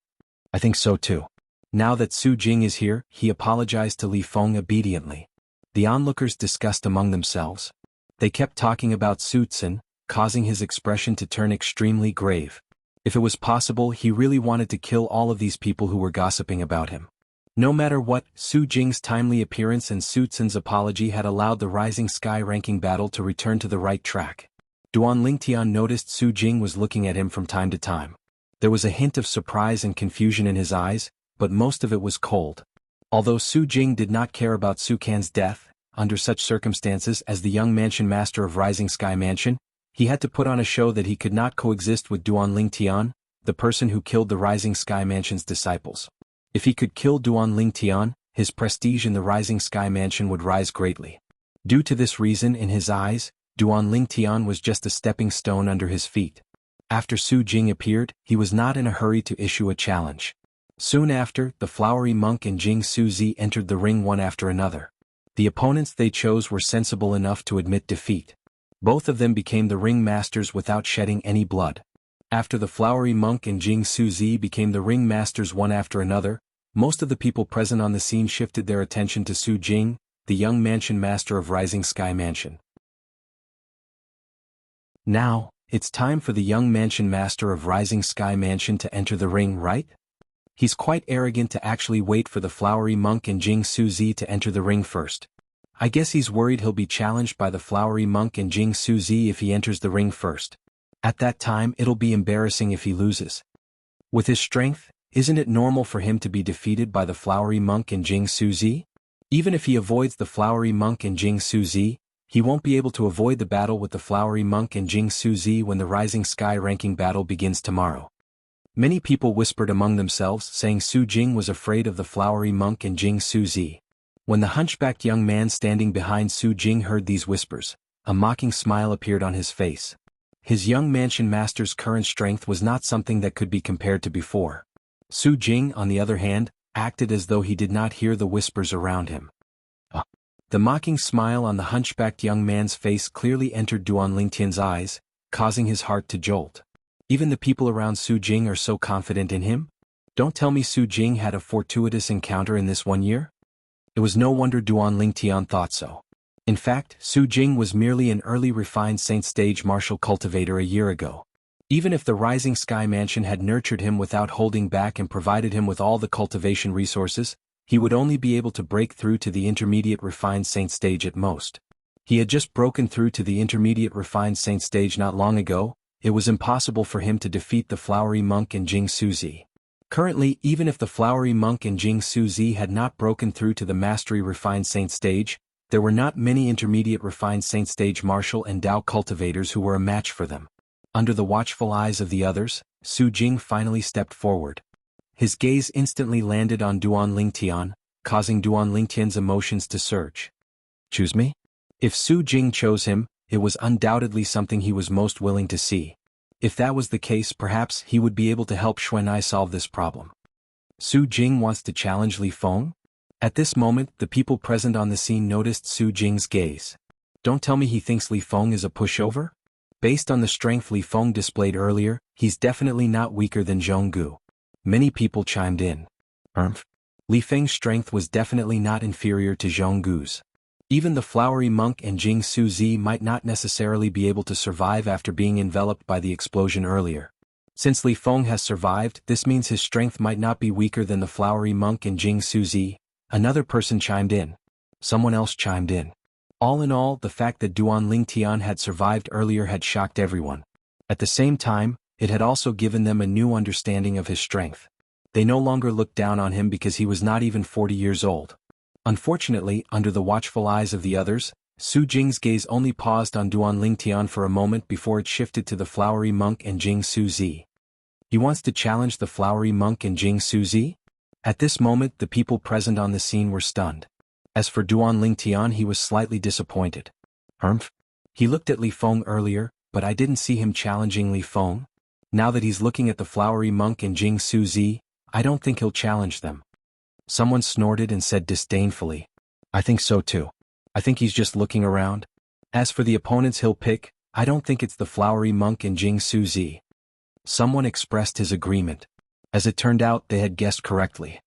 I think so too. Now that Su Jing is here, he apologized to Li Feng obediently. The onlookers discussed among themselves. They kept talking about Su Tsun, causing his expression to turn extremely grave. If it was possible, he really wanted to kill all of these people who were gossiping about him. No matter what, Su Jing's timely appearance and Su Tsun's apology had allowed the Rising Sky ranking battle to return to the right track. Duan Lingtian noticed Su Jing was looking at him from time to time. There was a hint of surprise and confusion in his eyes, but most of it was cold. Although Su Jing did not care about Su Can's death, under such circumstances as the young mansion master of Rising Sky Mansion, he had to put on a show that he could not coexist with Duan Lingtian, the person who killed the Rising Sky Mansion's disciples. If he could kill Duan Lingtian, his prestige in the Rising Sky Mansion would rise greatly. Due to this reason, in his eyes, Duan Lingtian was just a stepping stone under his feet. After Su Jing appeared, he was not in a hurry to issue a challenge. Soon after, the Flowery Monk and Jing Suzi entered the ring one after another. The opponents they chose were sensible enough to admit defeat. Both of them became the ring masters without shedding any blood. After the Flowery Monk and Jing Suzi became the ring masters one after another, most of the people present on the scene shifted their attention to Su Jing, the young mansion master of Rising Sky Mansion. Now, it's time for the young mansion master of Rising Sky Mansion to enter the ring, right? He's quite arrogant to actually wait for the Flowery Monk and Jing Suzi to enter the ring first. I guess he's worried he'll be challenged by the Flowery Monk and Jing Suzi if he enters the ring first. At that time, it'll be embarrassing if he loses. With his strength, isn't it normal for him to be defeated by the Flowery Monk and Jing Suzi? Even if he avoids the Flowery Monk and Jing Suzi, he won't be able to avoid the battle with the Flowery Monk and Jing Suzi when the Rising Sky ranking battle begins tomorrow. Many people whispered among themselves, saying Su Jing was afraid of the Flowery Monk and Jing Suzi. When the hunchbacked young man standing behind Su Jing heard these whispers, a mocking smile appeared on his face. His young mansion master's current strength was not something that could be compared to before. Su Jing, on the other hand, acted as though he did not hear the whispers around him. The mocking smile on the hunchbacked young man's face clearly entered Duan Lingtian's eyes, causing his heart to jolt. Even the people around Su Jing are so confident in him? Don't tell me Su Jing had a fortuitous encounter in this 1 year? It was no wonder Duan Lingtian thought so. In fact, Su Jing was merely an early refined Saint stage martial cultivator a year ago. Even if the Rising Sky Mansion had nurtured him without holding back and provided him with all the cultivation resources, he would only be able to break through to the intermediate refined Saint stage at most. He had just broken through to the intermediate refined Saint stage not long ago. It was impossible for him to defeat the Flowery Monk and Jing Suzi. Currently, even if the Flowery Monk and Jing Suzi had not broken through to the Mastery Refined Saint stage, there were not many intermediate refined Saint stage martial and Dao cultivators who were a match for them. Under the watchful eyes of the others, Su Jing finally stepped forward. His gaze instantly landed on Duan Lingtian, causing Duan Lingtian's emotions to surge. Choose me? If Su Jing chose him, it was undoubtedly something he was most willing to see. If that was the case, perhaps he would be able to help Xuanai solve this problem. Su Jing wants to challenge Li Feng? At this moment, the people present on the scene noticed Su Jing's gaze. Don't tell me he thinks Li Feng is a pushover? Based on the strength Li Feng displayed earlier, he's definitely not weaker than Jianghu. Many people chimed in. Li Feng's strength was definitely not inferior to Jianghu's. Even the Flowery Monk and Jing Suzi might not necessarily be able to survive after being enveloped by the explosion earlier. Since Li Feng has survived, this means his strength might not be weaker than the Flowery Monk and Jing Suzi. Another person chimed in. Someone else chimed in. All in all, the fact that Duan Lingtian had survived earlier had shocked everyone. At the same time, it had also given them a new understanding of his strength. They no longer looked down on him because he was not even 40 years old. Unfortunately, under the watchful eyes of the others, Su Jing's gaze only paused on Duan Lingtian for a moment before it shifted to the Flowery Monk and Jing Suzi. He wants to challenge the Flowery Monk and Jing Suzi? At this moment, the people present on the scene were stunned. As for Duan Lingtian, he was slightly disappointed. He looked at Li Feng earlier, but I didn't see him challenging Li Feng. Now that he's looking at the Flowery Monk and Jing Suzi, I don't think he'll challenge them. Someone snorted and said disdainfully. I think so too. I think he's just looking around. As for the opponents he'll pick, I don't think it's the Flowery Monk and Jing Suzi. Someone expressed his agreement. As it turned out, they had guessed correctly.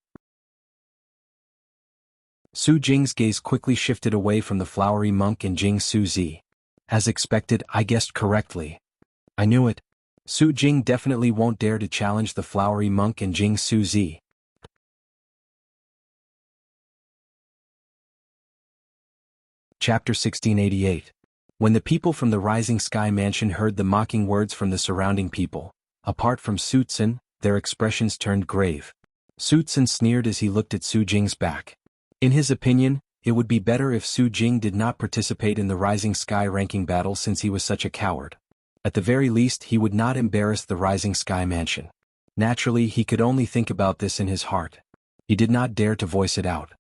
Su Jing's gaze quickly shifted away from the flowery monk and Jing Su Zi. As expected, I guessed correctly. I knew it. Su Jing definitely won't dare to challenge the flowery monk and Jing Su Zi. Chapter 1688. When the people from the Rising Sky Mansion heard the mocking words from the surrounding people, apart from Su Tsun, their expressions turned grave. Su Tsun sneered as he looked at Su Jing's back. In his opinion, it would be better if Su Jing did not participate in the Rising Sky ranking battle since he was such a coward. At the very least, he would not embarrass the Rising Sky Mansion. Naturally, he could only think about this in his heart. He did not dare to voice it out.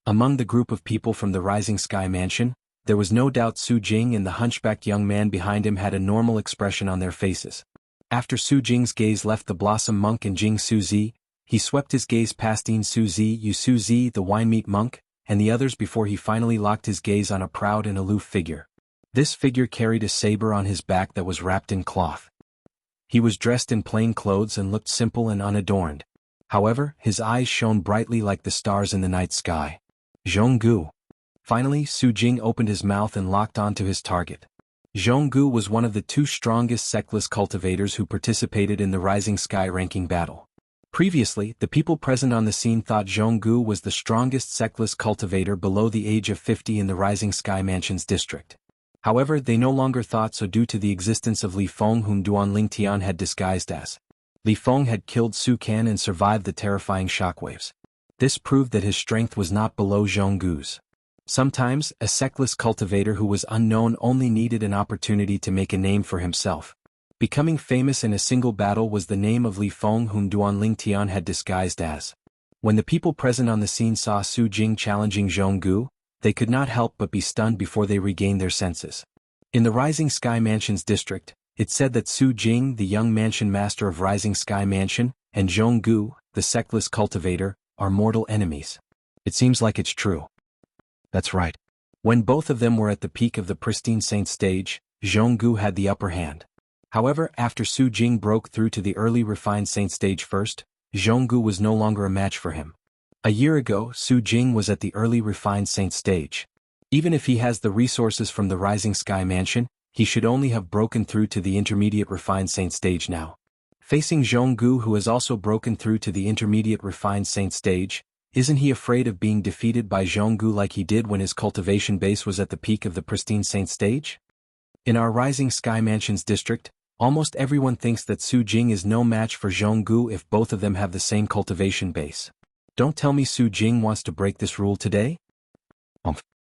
Among the group of people from the Rising Sky Mansion, there was no doubt Su Jing and the hunchbacked young man behind him had a normal expression on their faces. After Su Jing's gaze left the Blossom Monk and Jing Su Zi, he swept his gaze past Yin Su Zi, Yu Su Zi, the Wine-Meat Monk, and the others before he finally locked his gaze on a proud and aloof figure. This figure carried a saber on his back that was wrapped in cloth. He was dressed in plain clothes and looked simple and unadorned. However, his eyes shone brightly like the stars in the night sky. Jianghu. Finally, Su Jing opened his mouth and locked onto his target. Jianghu was one of the two strongest sectless cultivators who participated in the Rising Sky ranking battle. Previously, the people present on the scene thought Jianghu was the strongest sectless cultivator below the age of 50 in the Rising Sky Mansion's district. However, they no longer thought so due to the existence of Li Feng, whom Duan Lingtian had disguised as. Li Feng had killed Su Kan and survived the terrifying shockwaves. This proved that his strength was not below Jianghu's. Sometimes, a sectless cultivator who was unknown only needed an opportunity to make a name for himself. Becoming famous in a single battle was the name of Li Feng, whom Duan Lingtian had disguised as. When the people present on the scene saw Su Jing challenging Jianghu, they could not help but be stunned before they regained their senses. In the Rising Sky Mansion's district, it said that Su Jing, the young mansion master of Rising Sky Mansion, and Jianghu, the sectless cultivator, are mortal enemies. It seems like it's true. That's right. When both of them were at the peak of the pristine saint stage, Jianghu had the upper hand. However, after Su Jing broke through to the early refined saint stage first, Jianghu was no longer a match for him. A year ago, Su Jing was at the early refined saint stage. Even if he has the resources from the Rising Sky Mansion, he should only have broken through to the intermediate refined saint stage now. Facing Jianghu, who has also broken through to the intermediate refined saint stage, isn't he afraid of being defeated by Jianghu like he did when his cultivation base was at the peak of the pristine saint stage? In our Rising Sky Mansion's district, almost everyone thinks that Su Jing is no match for Jianghu if both of them have the same cultivation base. Don't tell me Su Jing wants to break this rule today?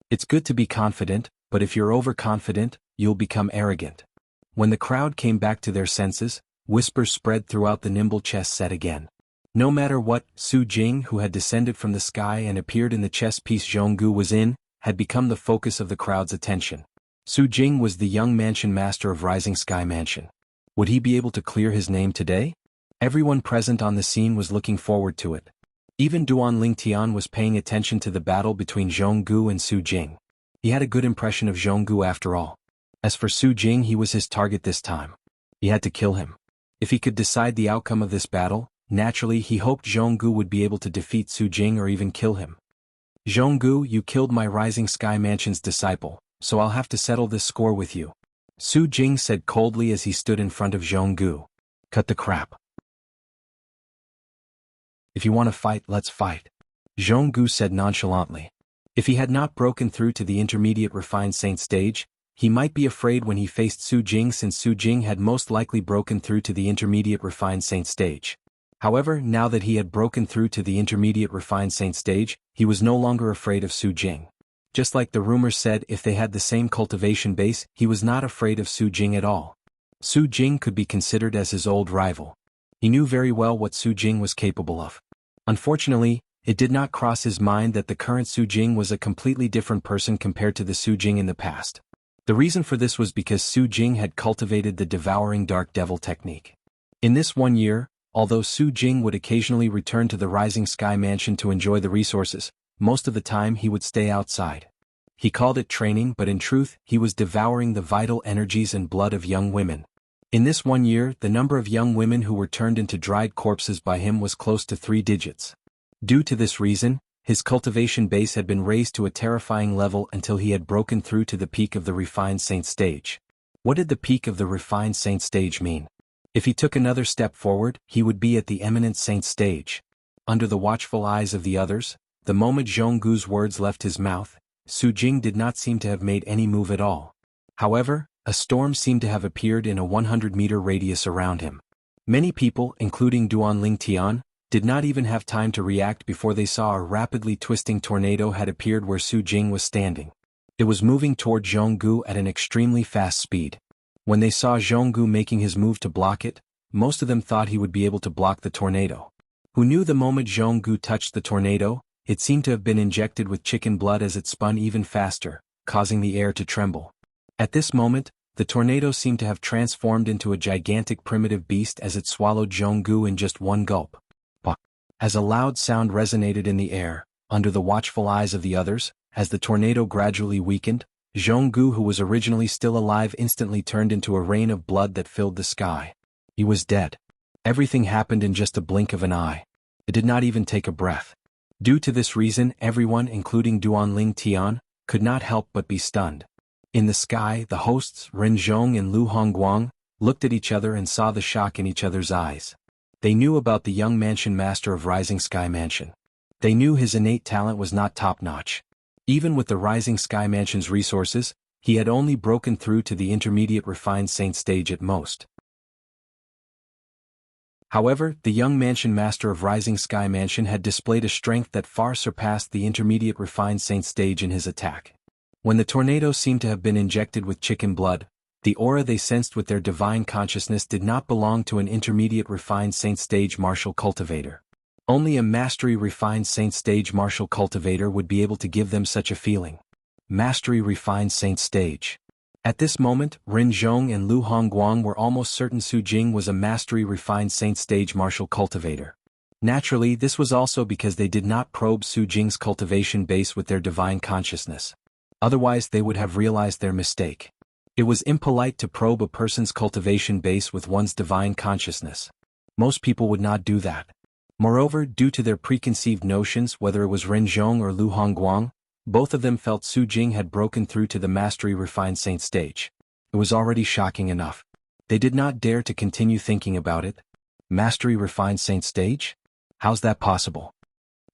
It's good to be confident, but if you're overconfident, you'll become arrogant. When the crowd came back to their senses, whispers spread throughout the nimble chess set again. No matter what, Su Jing, who had descended from the sky and appeared in the chess piece Jianghu was in, had become the focus of the crowd's attention. Su Jing was the young mansion master of Rising Sky Mansion. Would he be able to clear his name today? Everyone present on the scene was looking forward to it. Even Duan Lingtian was paying attention to the battle between Jianghu and Su Jing. He had a good impression of Jianghu after all. As for Su Jing, he was his target this time. He had to kill him. If he could decide the outcome of this battle, naturally he hoped Jianghu would be able to defeat Su Jing or even kill him. Jianghu, you killed my Rising Sky Mansion's disciple, so I'll have to settle this score with you. Su Jing said coldly as he stood in front of Jianghu. Cut the crap. If you want to fight, let's fight. Jianghu said nonchalantly. If he had not broken through to the intermediate refined saint stage, he might be afraid when he faced Su Jing, since Su Jing had most likely broken through to the intermediate refined saint stage. However, now that he had broken through to the intermediate refined saint stage, he was no longer afraid of Su Jing. Just like the rumors said, if they had the same cultivation base, he was not afraid of Su Jing at all. Su Jing could be considered as his old rival. He knew very well what Su Jing was capable of. Unfortunately, it did not cross his mind that the current Su Jing was a completely different person compared to the Su Jing in the past. The reason for this was because Su Jing had cultivated the devouring dark devil technique. In this 1 year, although Su Jing would occasionally return to the Rising Sky Mansion to enjoy the resources, most of the time he would stay outside. He called it training, but in truth, he was devouring the vital energies and blood of young women. In this 1 year, the number of young women who were turned into dried corpses by him was close to 3 digits. Due to this reason, his cultivation base had been raised to a terrifying level until he had broken through to the peak of the refined saint stage. What did the peak of the refined saint stage mean? If he took another step forward, he would be at the eminent saint stage. Under the watchful eyes of the others, the moment Jianghu's words left his mouth, Su Jing did not seem to have made any move at all. However, a storm seemed to have appeared in a 100-meter radius around him. Many people, including Duan Tian, did not even have time to react before they saw a rapidly twisting tornado had appeared where Su Jing was standing. It was moving toward Jianghu at an extremely fast speed. When they saw Jianghu making his move to block it, most of them thought he would be able to block the tornado. Who knew the moment Jianghu touched the tornado, it seemed to have been injected with chicken blood as it spun even faster, causing the air to tremble. At this moment, the tornado seemed to have transformed into a gigantic primitive beast as it swallowed Jianghu in just one gulp. As a loud sound resonated in the air, under the watchful eyes of the others, as the tornado gradually weakened, Jianghu, who was originally still alive, instantly turned into a rain of blood that filled the sky. He was dead. Everything happened in just a blink of an eye. It did not even take a breath. Due to this reason, everyone, including Duan Tian, could not help but be stunned. In the sky, the hosts, Rending and Lu Hongguang, looked at each other and saw the shock in each other's eyes. They knew about the young mansion master of Rising Sky Mansion. They knew his innate talent was not top-notch. Even with the Rising Sky Mansion's resources, he had only broken through to the intermediate refined saint stage at most. However, the young mansion master of Rising Sky Mansion had displayed a strength that far surpassed the intermediate refined saint stage in his attack. When the tornado seemed to have been injected with chicken blood, the aura they sensed with their divine consciousness did not belong to an intermediate refined saint stage martial cultivator. Only a mastery refined saint stage martial cultivator would be able to give them such a feeling. Mastery refined saint stage. At this moment, Rending and Lu Hongguang were almost certain Su Jing was a mastery refined saint stage martial cultivator. Naturally, this was also because they did not probe Su Jing's cultivation base with their divine consciousness. Otherwise, they would have realized their mistake. It was impolite to probe a person's cultivation base with one's divine consciousness. Most people would not do that. Moreover, due to their preconceived notions, whether it was Rending or Lu Hongguang, both of them felt Su Jing had broken through to the mastery refined saint stage. It was already shocking enough. They did not dare to continue thinking about it. Mastery refined saint stage? How's that possible?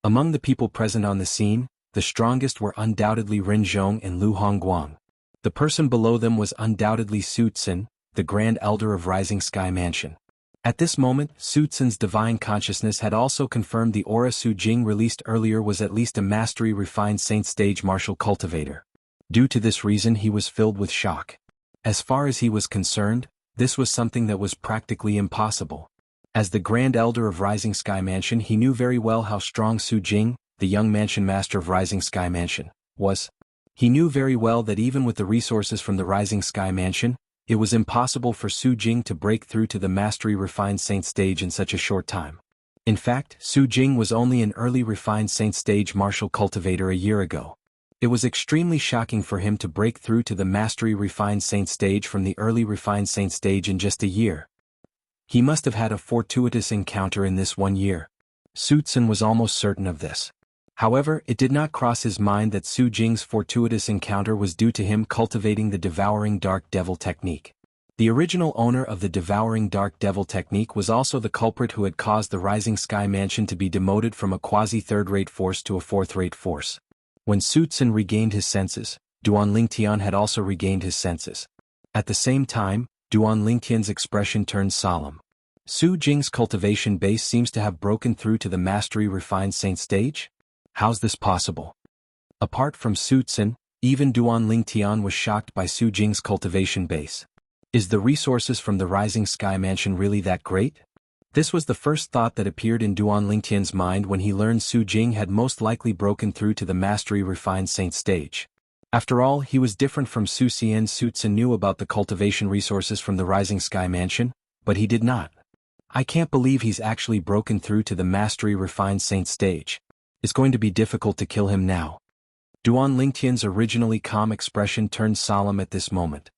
Among the people present on the scene, the strongest were undoubtedly Rending and Lu Hongguang. The person below them was undoubtedly Su Tsun, the Grand Elder of Rising Sky Mansion. At this moment, Su Tsun's divine consciousness had also confirmed the aura Su Jing released earlier was at least a mastery refined saint stage martial cultivator. Due to this reason, he was filled with shock. As far as he was concerned, this was something that was practically impossible. As the Grand Elder of Rising Sky Mansion, he knew very well how strong Su Jing, the young mansion master of Rising Sky Mansion, was. He knew very well that even with the resources from the Rising Sky Mansion, it was impossible for Su Jing to break through to the mastery refined saint stage in such a short time. In fact, Su Jing was only an early refined saint stage martial cultivator a year ago. It was extremely shocking for him to break through to the mastery refined saint stage from the early refined saint stage in just a year. He must have had a fortuitous encounter in this 1 year. Su Tsun was almost certain of this. However, it did not cross his mind that Su Jing's fortuitous encounter was due to him cultivating the Devouring Dark Devil technique. The original owner of the Devouring Dark Devil technique was also the culprit who had caused the Rising Sky Mansion to be demoted from a quasi-third-rate force to a fourth-rate force. When Su Tsun regained his senses, Duan Tian had also regained his senses. At the same time, Duan Tian's expression turned solemn. Su Jing's cultivation base seems to have broken through to the mastery refined saint stage? How's this possible? Apart from Su Tsun, even Duan Tian was shocked by Su Jing's cultivation base. Is the resources from the Rising Sky Mansion really that great? This was the first thought that appeared in Duan Tian's mind when he learned Su Jing had most likely broken through to the mastery refined saint stage. After all, he was different from Su Xian. Su Tsun knew about the cultivation resources from the Rising Sky Mansion, but he did not. I can't believe he's actually broken through to the mastery refined saint stage. It's going to be difficult to kill him now. Duan Tian's originally calm expression turned solemn at this moment.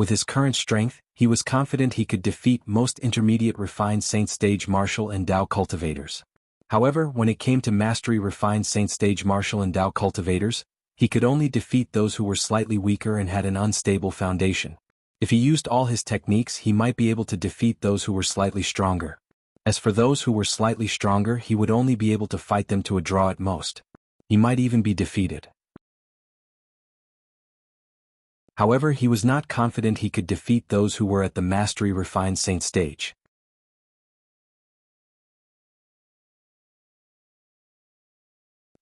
With his current strength, he was confident he could defeat most intermediate refined Saint Stage Martial and Dao cultivators. However, when it came to mastery refined Saint Stage Martial and Dao cultivators, he could only defeat those who were slightly weaker and had an unstable foundation. If he used all his techniques, he might be able to defeat those who were slightly stronger. As for those who were slightly stronger, he would only be able to fight them to a draw at most. He might even be defeated. However, he was not confident he could defeat those who were at the mastery refined saint stage.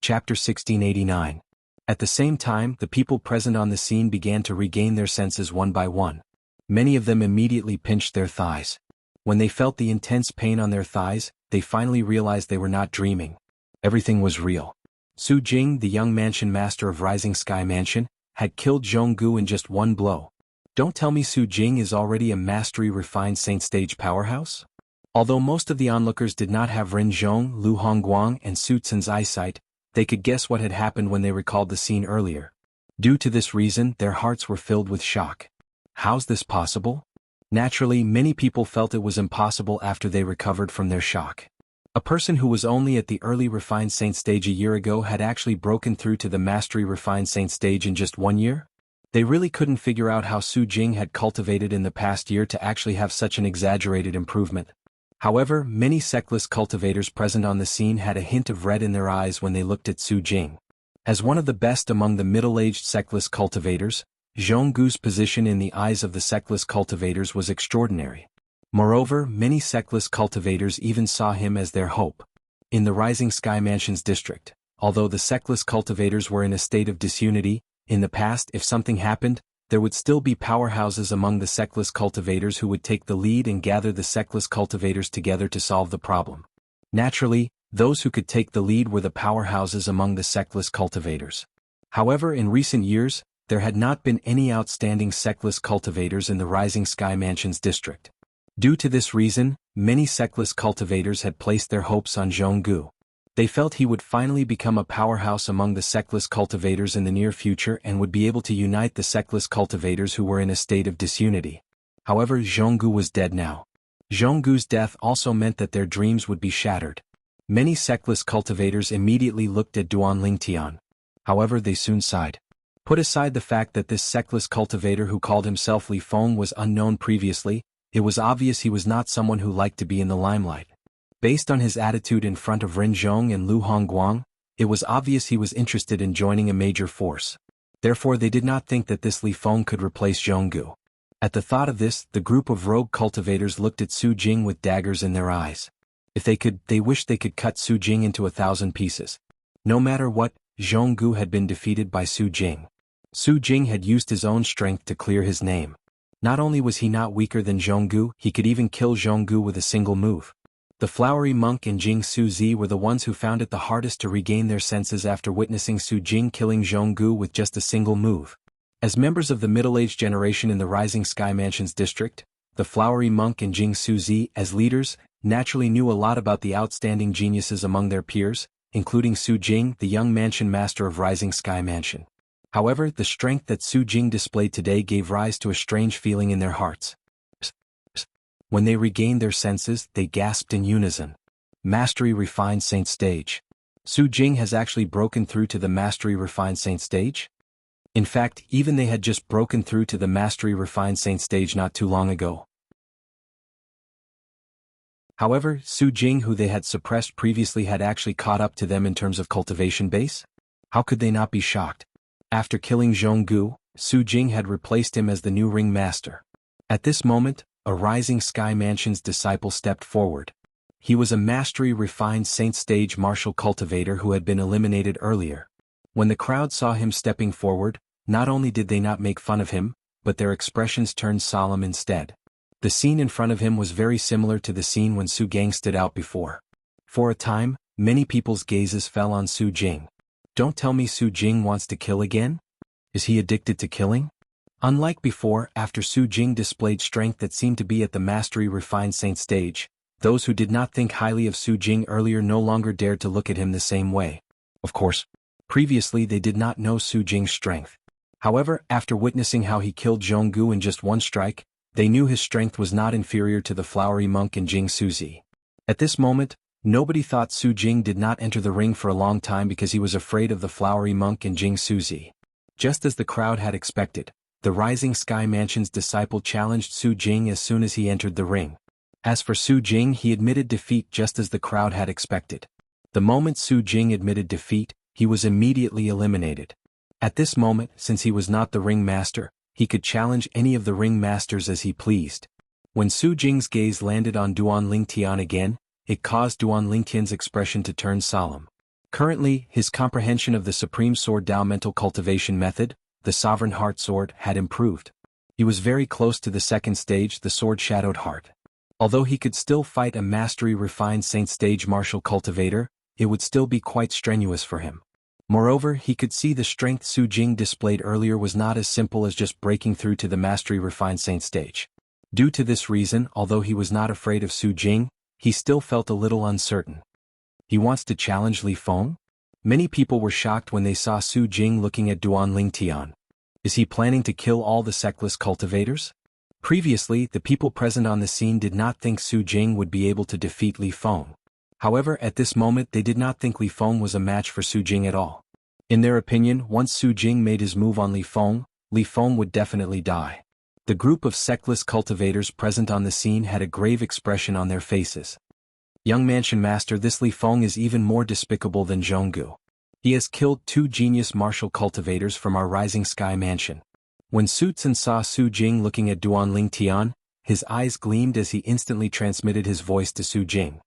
Chapter 1689. At the same time, the people present on the scene began to regain their senses one by one. Many of them immediately pinched their thighs. When they felt the intense pain on their thighs, they finally realized they were not dreaming. Everything was real. Su Jing, the young mansion master of Rising Sky Mansion, had killed Jianghu in just one blow. Don't tell me Su Jing is already a mastery refined saint stage powerhouse? Although most of the onlookers did not have Ren Zhong, Lu Hongguang and Su Tsun's eyesight, they could guess what had happened when they recalled the scene earlier. Due to this reason, their hearts were filled with shock. How's this possible? Naturally, many people felt it was impossible after they recovered from their shock. A person who was only at the early refined saint stage a year ago had actually broken through to the mastery refined saint stage in just 1 year? They really couldn't figure out how Su Jing had cultivated in the past year to actually have such an exaggerated improvement. However, many sectless cultivators present on the scene had a hint of red in their eyes when they looked at Su Jing. As one of the best among the middle-aged sectless cultivators, Jianghu's position in the eyes of the sectless cultivators was extraordinary. Moreover, many sectless cultivators even saw him as their hope. In the Rising Sky Mansions district, although the sectless cultivators were in a state of disunity, in the past if something happened, there would still be powerhouses among the sectless cultivators who would take the lead and gather the sectless cultivators together to solve the problem. Naturally, those who could take the lead were the powerhouses among the sectless cultivators. However, in recent years, there had not been any outstanding sectless cultivators in the Rising Sky Mansions district. Due to this reason, many sectless cultivators had placed their hopes on Jianghu. They felt he would finally become a powerhouse among the sectless cultivators in the near future and would be able to unite the sectless cultivators who were in a state of disunity. However, Jianghu was dead now. Jianghu's death also meant that their dreams would be shattered. Many sectless cultivators immediately looked at Duan Lingtian. However, they soon sighed. Put aside the fact that this sectless cultivator who called himself Li Feng was unknown previously, it was obvious he was not someone who liked to be in the limelight. Based on his attitude in front of Ren Zhong and Lu Hongguang, it was obvious he was interested in joining a major force. Therefore they did not think that this Li Feng could replace Jianghu. At the thought of this, the group of rogue cultivators looked at Su Jing with daggers in their eyes. If they could, they wished they could cut Su Jing into 1,000 pieces. No matter what, Jianghu had been defeated by Su Jing. Su Jing had used his own strength to clear his name. Not only was he not weaker than Jianghu, he could even kill Jianghu with a single move. The flowery monk and Jing Suzi were the ones who found it the hardest to regain their senses after witnessing Su Jing killing Jianghu with just a single move. As members of the middle-aged generation in the Rising Sky Mansions district, the flowery monk and Jing Suzi, as leaders, naturally knew a lot about the outstanding geniuses among their peers, including Su Jing, the young mansion master of Rising Sky Mansion. However, the strength that Su Jing displayed today gave rise to a strange feeling in their hearts. When they regained their senses, they gasped in unison. Mastery refined saint stage. Su Jing has actually broken through to the mastery refined saint stage? In fact, even they had just broken through to the mastery refined saint stage not too long ago. However, Su Jing, who they had suppressed previously, had actually caught up to them in terms of cultivation base? How could they not be shocked? After killing Jianghu, Su Jing had replaced him as the new ring master. At this moment, a Rising Sky Mansion's disciple stepped forward. He was a mastery refined saint stage martial cultivator who had been eliminated earlier. When the crowd saw him stepping forward, not only did they not make fun of him, but their expressions turned solemn instead. The scene in front of him was very similar to the scene when Su Gang stood out before. For a time, many people's gazes fell on Su Jing. Don't tell me Su Jing wants to kill again? Is he addicted to killing? Unlike before, after Su Jing displayed strength that seemed to be at the mastery refined saint stage, those who did not think highly of Su Jing earlier no longer dared to look at him the same way. Of course, previously they did not know Su Jing's strength. However, after witnessing how he killed Jianghu in just one strike, they knew his strength was not inferior to the flowery monk in Jing Suzi. At this moment, nobody thought Su Jing did not enter the ring for a long time because he was afraid of the flowery monk in Jing Suzi. Just as the crowd had expected, the Rising Sky Mansion's disciple challenged Su Jing as soon as he entered the ring. As for Su Jing, he admitted defeat just as the crowd had expected. The moment Su Jing admitted defeat, he was immediately eliminated. At this moment, since he was not the ring master, he could challenge any of the ring masters as he pleased. When Su Jing's gaze landed on Duan Lingtian again, it caused Duan Lingtian's expression to turn solemn. Currently, his comprehension of the Supreme Sword Dao mental cultivation method, the Sovereign Heart Sword, had improved. He was very close to the second stage, the Sword Shadowed Heart. Although he could still fight a mastery refined Saint stage martial cultivator, it would still be quite strenuous for him. Moreover, he could see the strength Su Jing displayed earlier was not as simple as just breaking through to the mastery refined Saint stage. Due to this reason, although he was not afraid of Su Jing, he still felt a little uncertain. He wants to challenge Li Feng? Many people were shocked when they saw Su Jing looking at Duan Lingtian. Is he planning to kill all the sectless cultivators? Previously, the people present on the scene did not think Su Jing would be able to defeat Li Feng. However, at this moment they did not think Li Feng was a match for Su Jing at all. In their opinion, once Su Jing made his move on Li Feng would definitely die. The group of sectless cultivators present on the scene had a grave expression on their faces. Young Mansion Master, this Li Feng is even more despicable than Jianghu. He has killed 2 genius martial cultivators from our Rising Sky Mansion. When Su Tsun saw Su Jing looking at Duan Lingtian, his eyes gleamed as he instantly transmitted his voice to Su Jing.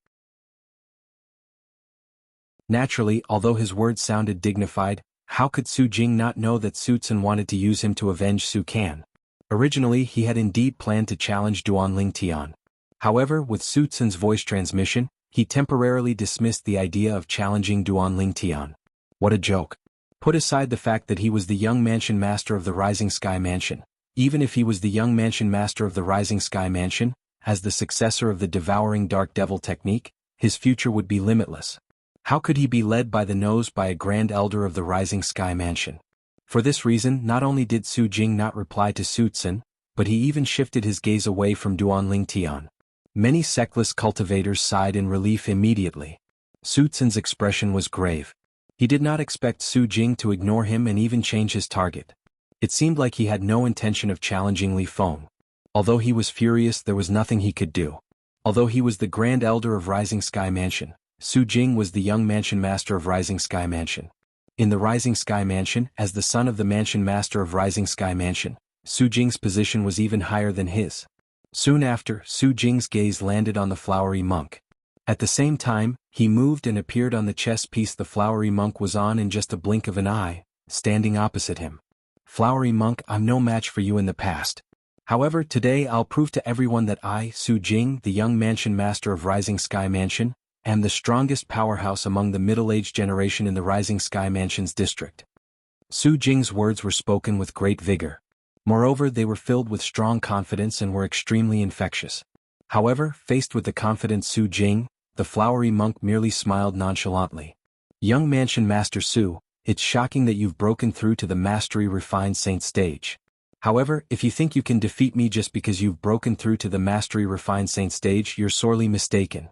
Naturally, although his words sounded dignified, how could Su Jing not know that Su Tsun wanted to use him to avenge Su Kan? Originally, he had indeed planned to challenge Duan Lingtian. However, with Su Tsun's voice transmission, he temporarily dismissed the idea of challenging Duan Lingtian. What a joke. Put aside the fact that he was the young mansion master of the Rising Sky Mansion. Even if he was the young mansion master of the Rising Sky Mansion, as the successor of the Devouring Dark Devil technique, his future would be limitless. How could he be led by the nose by a Grand Elder of the Rising Sky Mansion? For this reason, not only did Su Jing not reply to Su Tsun, but he even shifted his gaze away from Duan Lingtian. Many sectless cultivators sighed in relief immediately. Su Tsun's expression was grave. He did not expect Su Jing to ignore him and even change his target. It seemed like he had no intention of challenging Li Feng. Although he was furious, there was nothing he could do. Although he was the Grand Elder of Rising Sky Mansion, Su Jing was the young mansion master of Rising Sky Mansion. In the Rising Sky Mansion, as the son of the mansion master of Rising Sky Mansion, Su Jing's position was even higher than his. Soon after, Su Jing's gaze landed on the flowery monk. At the same time, he moved and appeared on the chess piece the flowery monk was on in just a blink of an eye, standing opposite him. Flowery monk, I'm no match for you in the past. However, today I'll prove to everyone that I, Su Jing, the young mansion master of Rising Sky Mansion, am the strongest powerhouse among the middle-aged generation in the Rising Sky Mansion's district. Su Jing's words were spoken with great vigor. Moreover, they were filled with strong confidence and were extremely infectious. However, faced with the confident Su Jing, the flowery monk merely smiled nonchalantly. Young Mansion Master Su, it's shocking that you've broken through to the mastery refined saint stage. However, if you think you can defeat me just because you've broken through to the mastery refined saint stage, you're sorely mistaken.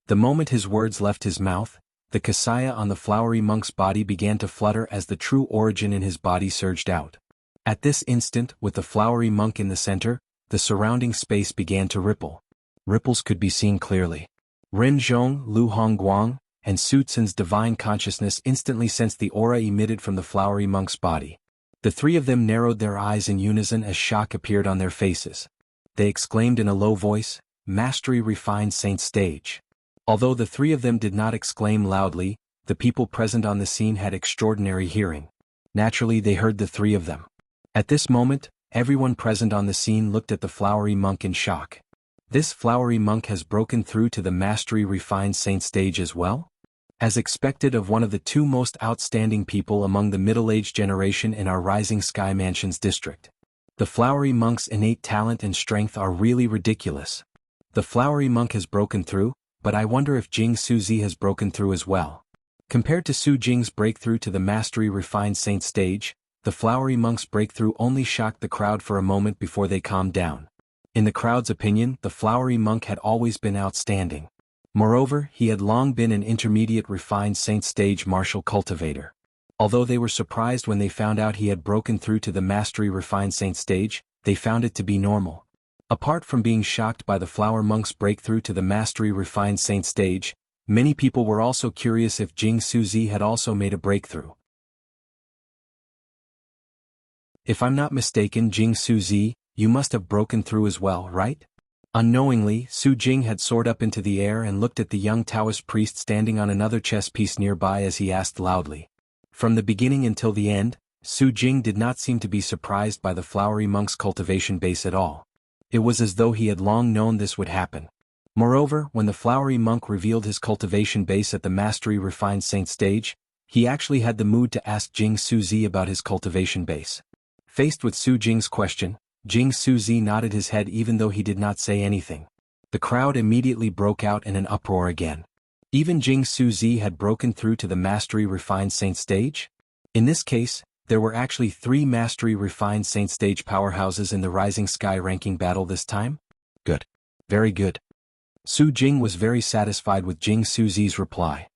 The moment his words left his mouth, the kasaya on the flowery monk's body began to flutter as the true origin in his body surged out. At this instant, with the flowery monk in the center, the surrounding space began to ripple. Ripples could be seen clearly. Ren Zhong, Lu Hongguang, and Su Tsun's divine consciousness instantly sensed the aura emitted from the flowery monk's body. The 3 of them narrowed their eyes in unison as shock appeared on their faces. They exclaimed in a low voice, "Mastery refined saint stage." Although the 3 of them did not exclaim loudly, the people present on the scene had extraordinary hearing. Naturally, they heard the 3 of them. At this moment, everyone present on the scene looked at the flowery monk in shock. This flowery monk has broken through to the mastery refined saint stage as well? As expected of one of the 2 most outstanding people among the middle-aged generation in our Rising Sky Mansion's district. The flowery monk's innate talent and strength are really ridiculous. The flowery monk has broken through, but I wonder if Jing Suzi has broken through as well. Compared to Su Jing's breakthrough to the mastery refined saint stage, The flowery monk's breakthrough only shocked the crowd for a moment before they calmed down. In the crowd's opinion, the flowery monk had always been outstanding. Moreover, he had long been an intermediate refined saint stage martial cultivator. Although they were surprised when they found out he had broken through to the mastery refined saint stage, they found it to be normal. Apart from being shocked by the flower monk's breakthrough to the mastery refined saint stage, many people were also curious if Jianghu had also made a breakthrough. If I'm not mistaken, Jianghu, you must have broken through as well, right? Unknowingly, Su Jing had soared up into the air and looked at the young Taoist priest standing on another chess piece nearby as he asked loudly. From the beginning until the end, Su Jing did not seem to be surprised by the flowery monk's cultivation base at all. It was as though he had long known this would happen. Moreover, when the flowery monk revealed his cultivation base at the mastery refined saint stage, he actually had the mood to ask Jianghu about his cultivation base. Faced with Su Jing's question, Jianghu nodded his head even though he did not say anything. The crowd immediately broke out in an uproar again. Even Jianghu had broken through to the mastery refined saint stage? In this case, there were actually 3 mastery refined saint stage powerhouses in the Rising Sky ranking battle this time? Good. Very good. Su Jing was very satisfied with Jianghu's reply.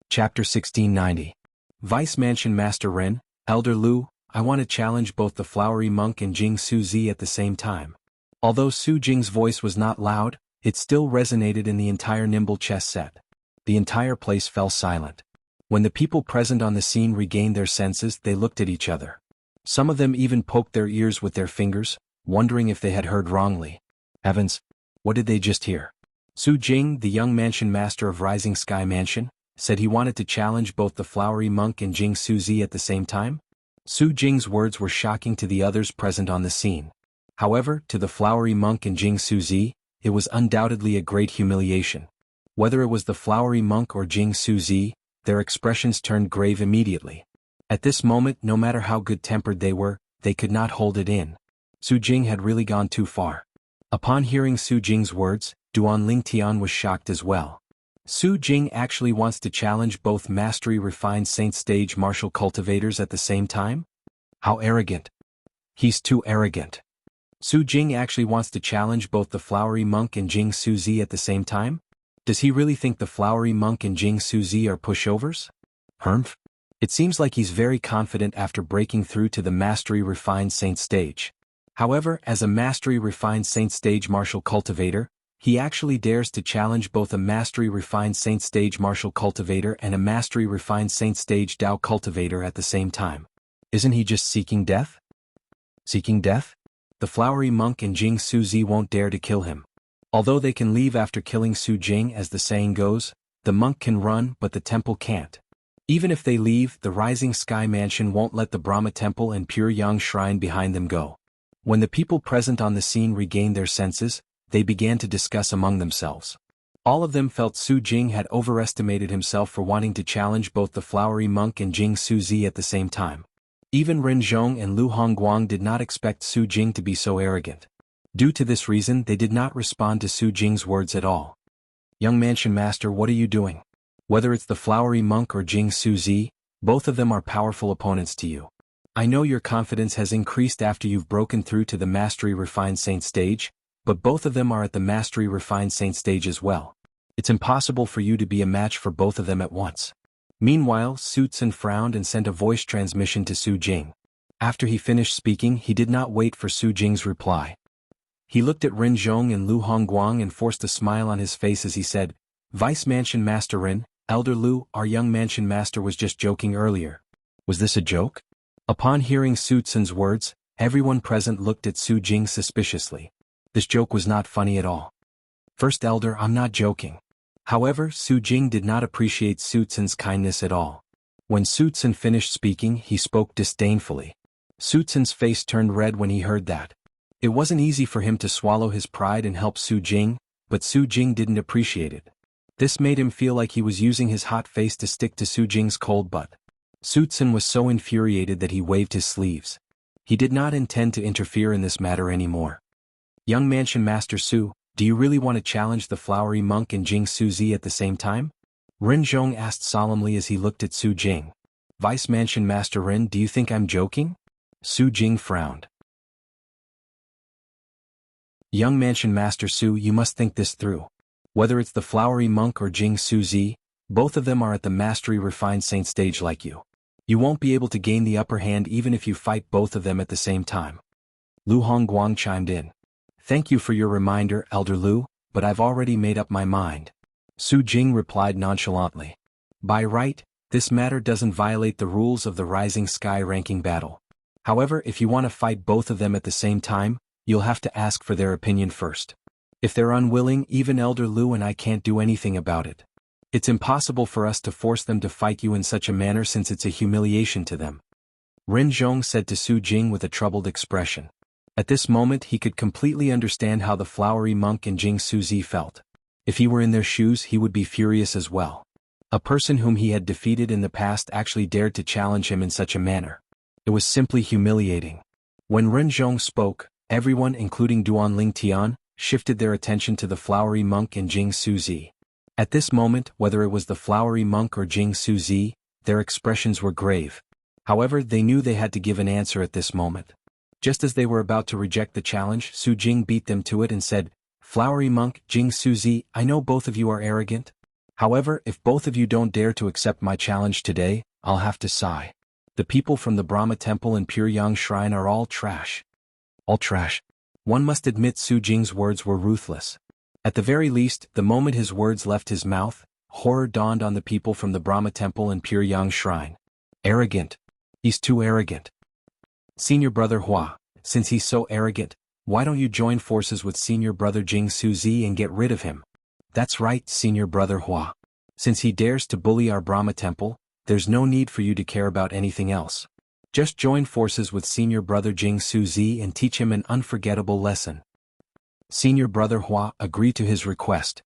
Chapter 1690. Vice Mansion Master Ren, Elder Lu, I want to challenge both the flowery monk and Jianghu at the same time. Although Su Jing's voice was not loud, it still resonated in the entire nimble chess set. The entire place fell silent. When the people present on the scene regained their senses, they looked at each other. Some of them even poked their ears with their fingers, wondering if they had heard wrongly. Heavens! What did they just hear? Su Jing, the young mansion master of Rising Sky Mansion, said he wanted to challenge both the flowery monk and Jianghu at the same time? Su Jing's words were shocking to the others present on the scene. However, to the flowery monk and Jianghu, it was undoubtedly a great humiliation. Whether it was the flowery monk or Jianghu, their expressions turned grave immediately. At this moment, no matter how good-tempered they were, they could not hold it in. Su Jing had really gone too far. Upon hearing Su Jing's words, Duan Lingtian was shocked as well. Su Jing actually wants to challenge both mastery refined saint stage martial cultivators at the same time? How arrogant. He's too arrogant. Su Jing actually wants to challenge both the flowery monk and Jianghu at the same time? Does he really think the flowery monk and Jianghu are pushovers? Humph. It seems like he's very confident after breaking through to the mastery refined saint stage. However, as a mastery refined saint stage martial cultivator, he actually dares to challenge both a mastery refined saint stage martial cultivator and a mastery refined saint stage Dao cultivator at the same time. Isn't he just seeking death? Seeking death? The flowery monk and Jianghu won't dare to kill him. Although they can leave after killing Su Jing, as the saying goes, the monk can run but the temple can't. Even if they leave, the Rising Sky Mansion won't let the Brahma Temple and Pure Yang Shrine behind them go. When the people present on the scene regained their senses, they began to discuss among themselves. All of them felt Su Jing had overestimated himself for wanting to challenge both the flowery monk and Jianghu at the same time. Even Ren Zhong and Lu Hongguang did not expect Su Jing to be so arrogant. Due to this reason, they did not respond to Su Jing's words at all. Young Mansion Master, what are you doing? Whether it's the flowery monk or Jianghu, both of them are powerful opponents to you. I know your confidence has increased after you've broken through to the Mastery Refined Saint stage, but both of them are at the Mastery Refined Saint stage as well. It's impossible for you to be a match for both of them at once. Meanwhile, Su Tsun frowned and sent a voice transmission to Su Jing. After he finished speaking, he did not wait for Su Jing's reply. He looked at Ren Zhong and Lu Hongguang and forced a smile on his face as he said, Vice Mansion Master Ren, Elder Lu, our young Mansion Master was just joking earlier. Was this a joke? Upon hearing Su Tsun's words, everyone present looked at Su Jing suspiciously. This joke was not funny at all. First Elder, I'm not joking. However, Su Jing did not appreciate Su Tsun's kindness at all. When Su Tsun finished speaking, he spoke disdainfully. Su Tsun's face turned red when he heard that. It wasn't easy for him to swallow his pride and help Su Jing, but Su Jing didn't appreciate it. This made him feel like he was using his hot face to stick to Su Jing's cold butt. Su Tsun was so infuriated that he waved his sleeves. He did not intend to interfere in this matter anymore. Young Mansion Master Su, do you really want to challenge the flowery monk and Jianghu at the same time? Ren Zhong asked solemnly as he looked at Su Jing. Vice Mansion Master Ren, do you think I'm joking? Su Jing frowned. Young Mansion Master Su, you must think this through. Whether it's the Flowery Monk or Jing Su Zi, both of them are at the Mastery Refined Saint stage like you. You won't be able to gain the upper hand even if you fight both of them at the same time. Lu Hongguang chimed in. Thank you for your reminder, Elder Lu, but I've already made up my mind. Su Jing replied nonchalantly. By right, this matter doesn't violate the rules of the Rising Sky ranking battle. However, if you want to fight both of them at the same time, you'll have to ask for their opinion first. If they're unwilling, even Elder Lu and I can't do anything about it. It's impossible for us to force them to fight you in such a manner since it's a humiliation to them. Ren Zhong said to Su Jing with a troubled expression. At this moment he could completely understand how the Flowery Monk and Jing Su Zi felt. If he were in their shoes he would be furious as well. A person whom he had defeated in the past actually dared to challenge him in such a manner. It was simply humiliating. When Ren Zhong spoke, everyone including Duan Ling Tian, shifted their attention to the Flowery Monk and Jing Su Zi. At this moment, whether it was the Flowery Monk or Jing Su Zi, their expressions were grave. However, they knew they had to give an answer at this moment. Just as they were about to reject the challenge, Su Jing beat them to it and said, Flowery Monk, Jing Su Zi, I know both of you are arrogant. However, if both of you don't dare to accept my challenge today, I'll have to sigh. The people from the Brahma Temple and Pure Yang Shrine are all trash. All trash. One must admit Su Jing's words were ruthless. At the very least, the moment his words left his mouth, horror dawned on the people from the Brahma Temple and Pure Yang Shrine. Arrogant. He's too arrogant. Senior Brother Hua, since he's so arrogant, why don't you join forces with Senior Brother Jing Su Zi and get rid of him? That's right, Senior Brother Hua. Since he dares to bully our Brahma Temple, there's no need for you to care about anything else. Just join forces with Senior Brother Jing Su Zi and teach him an unforgettable lesson. Senior Brother Hua agreed to his request.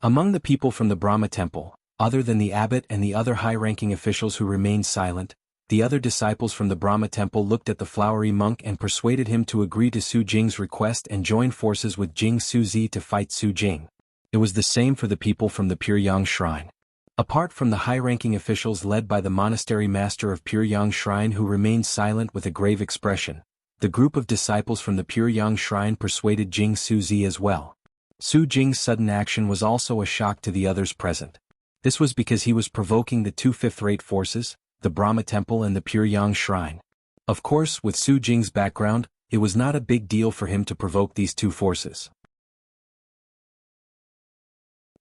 Among the people from the Brahma Temple, other than the abbot and the other high-ranking officials who remained silent, the other disciples from the Brahma Temple looked at the Flowery Monk and persuaded him to agree to Su Jing's request and join forces with Jing Su Zi to fight Su Jing. It was the same for the people from the Pure Yang Shrine. Apart from the high-ranking officials led by the monastery master of Pure Yang Shrine who remained silent with a grave expression, the group of disciples from the Pure Yang Shrine persuaded Jing Su Zi as well. Su Jing's sudden action was also a shock to the others present. This was because he was provoking the two fifth-rate forces, the Brahma Temple and the Pure Yang Shrine. Of course, with Su Jing's background, it was not a big deal for him to provoke these two forces.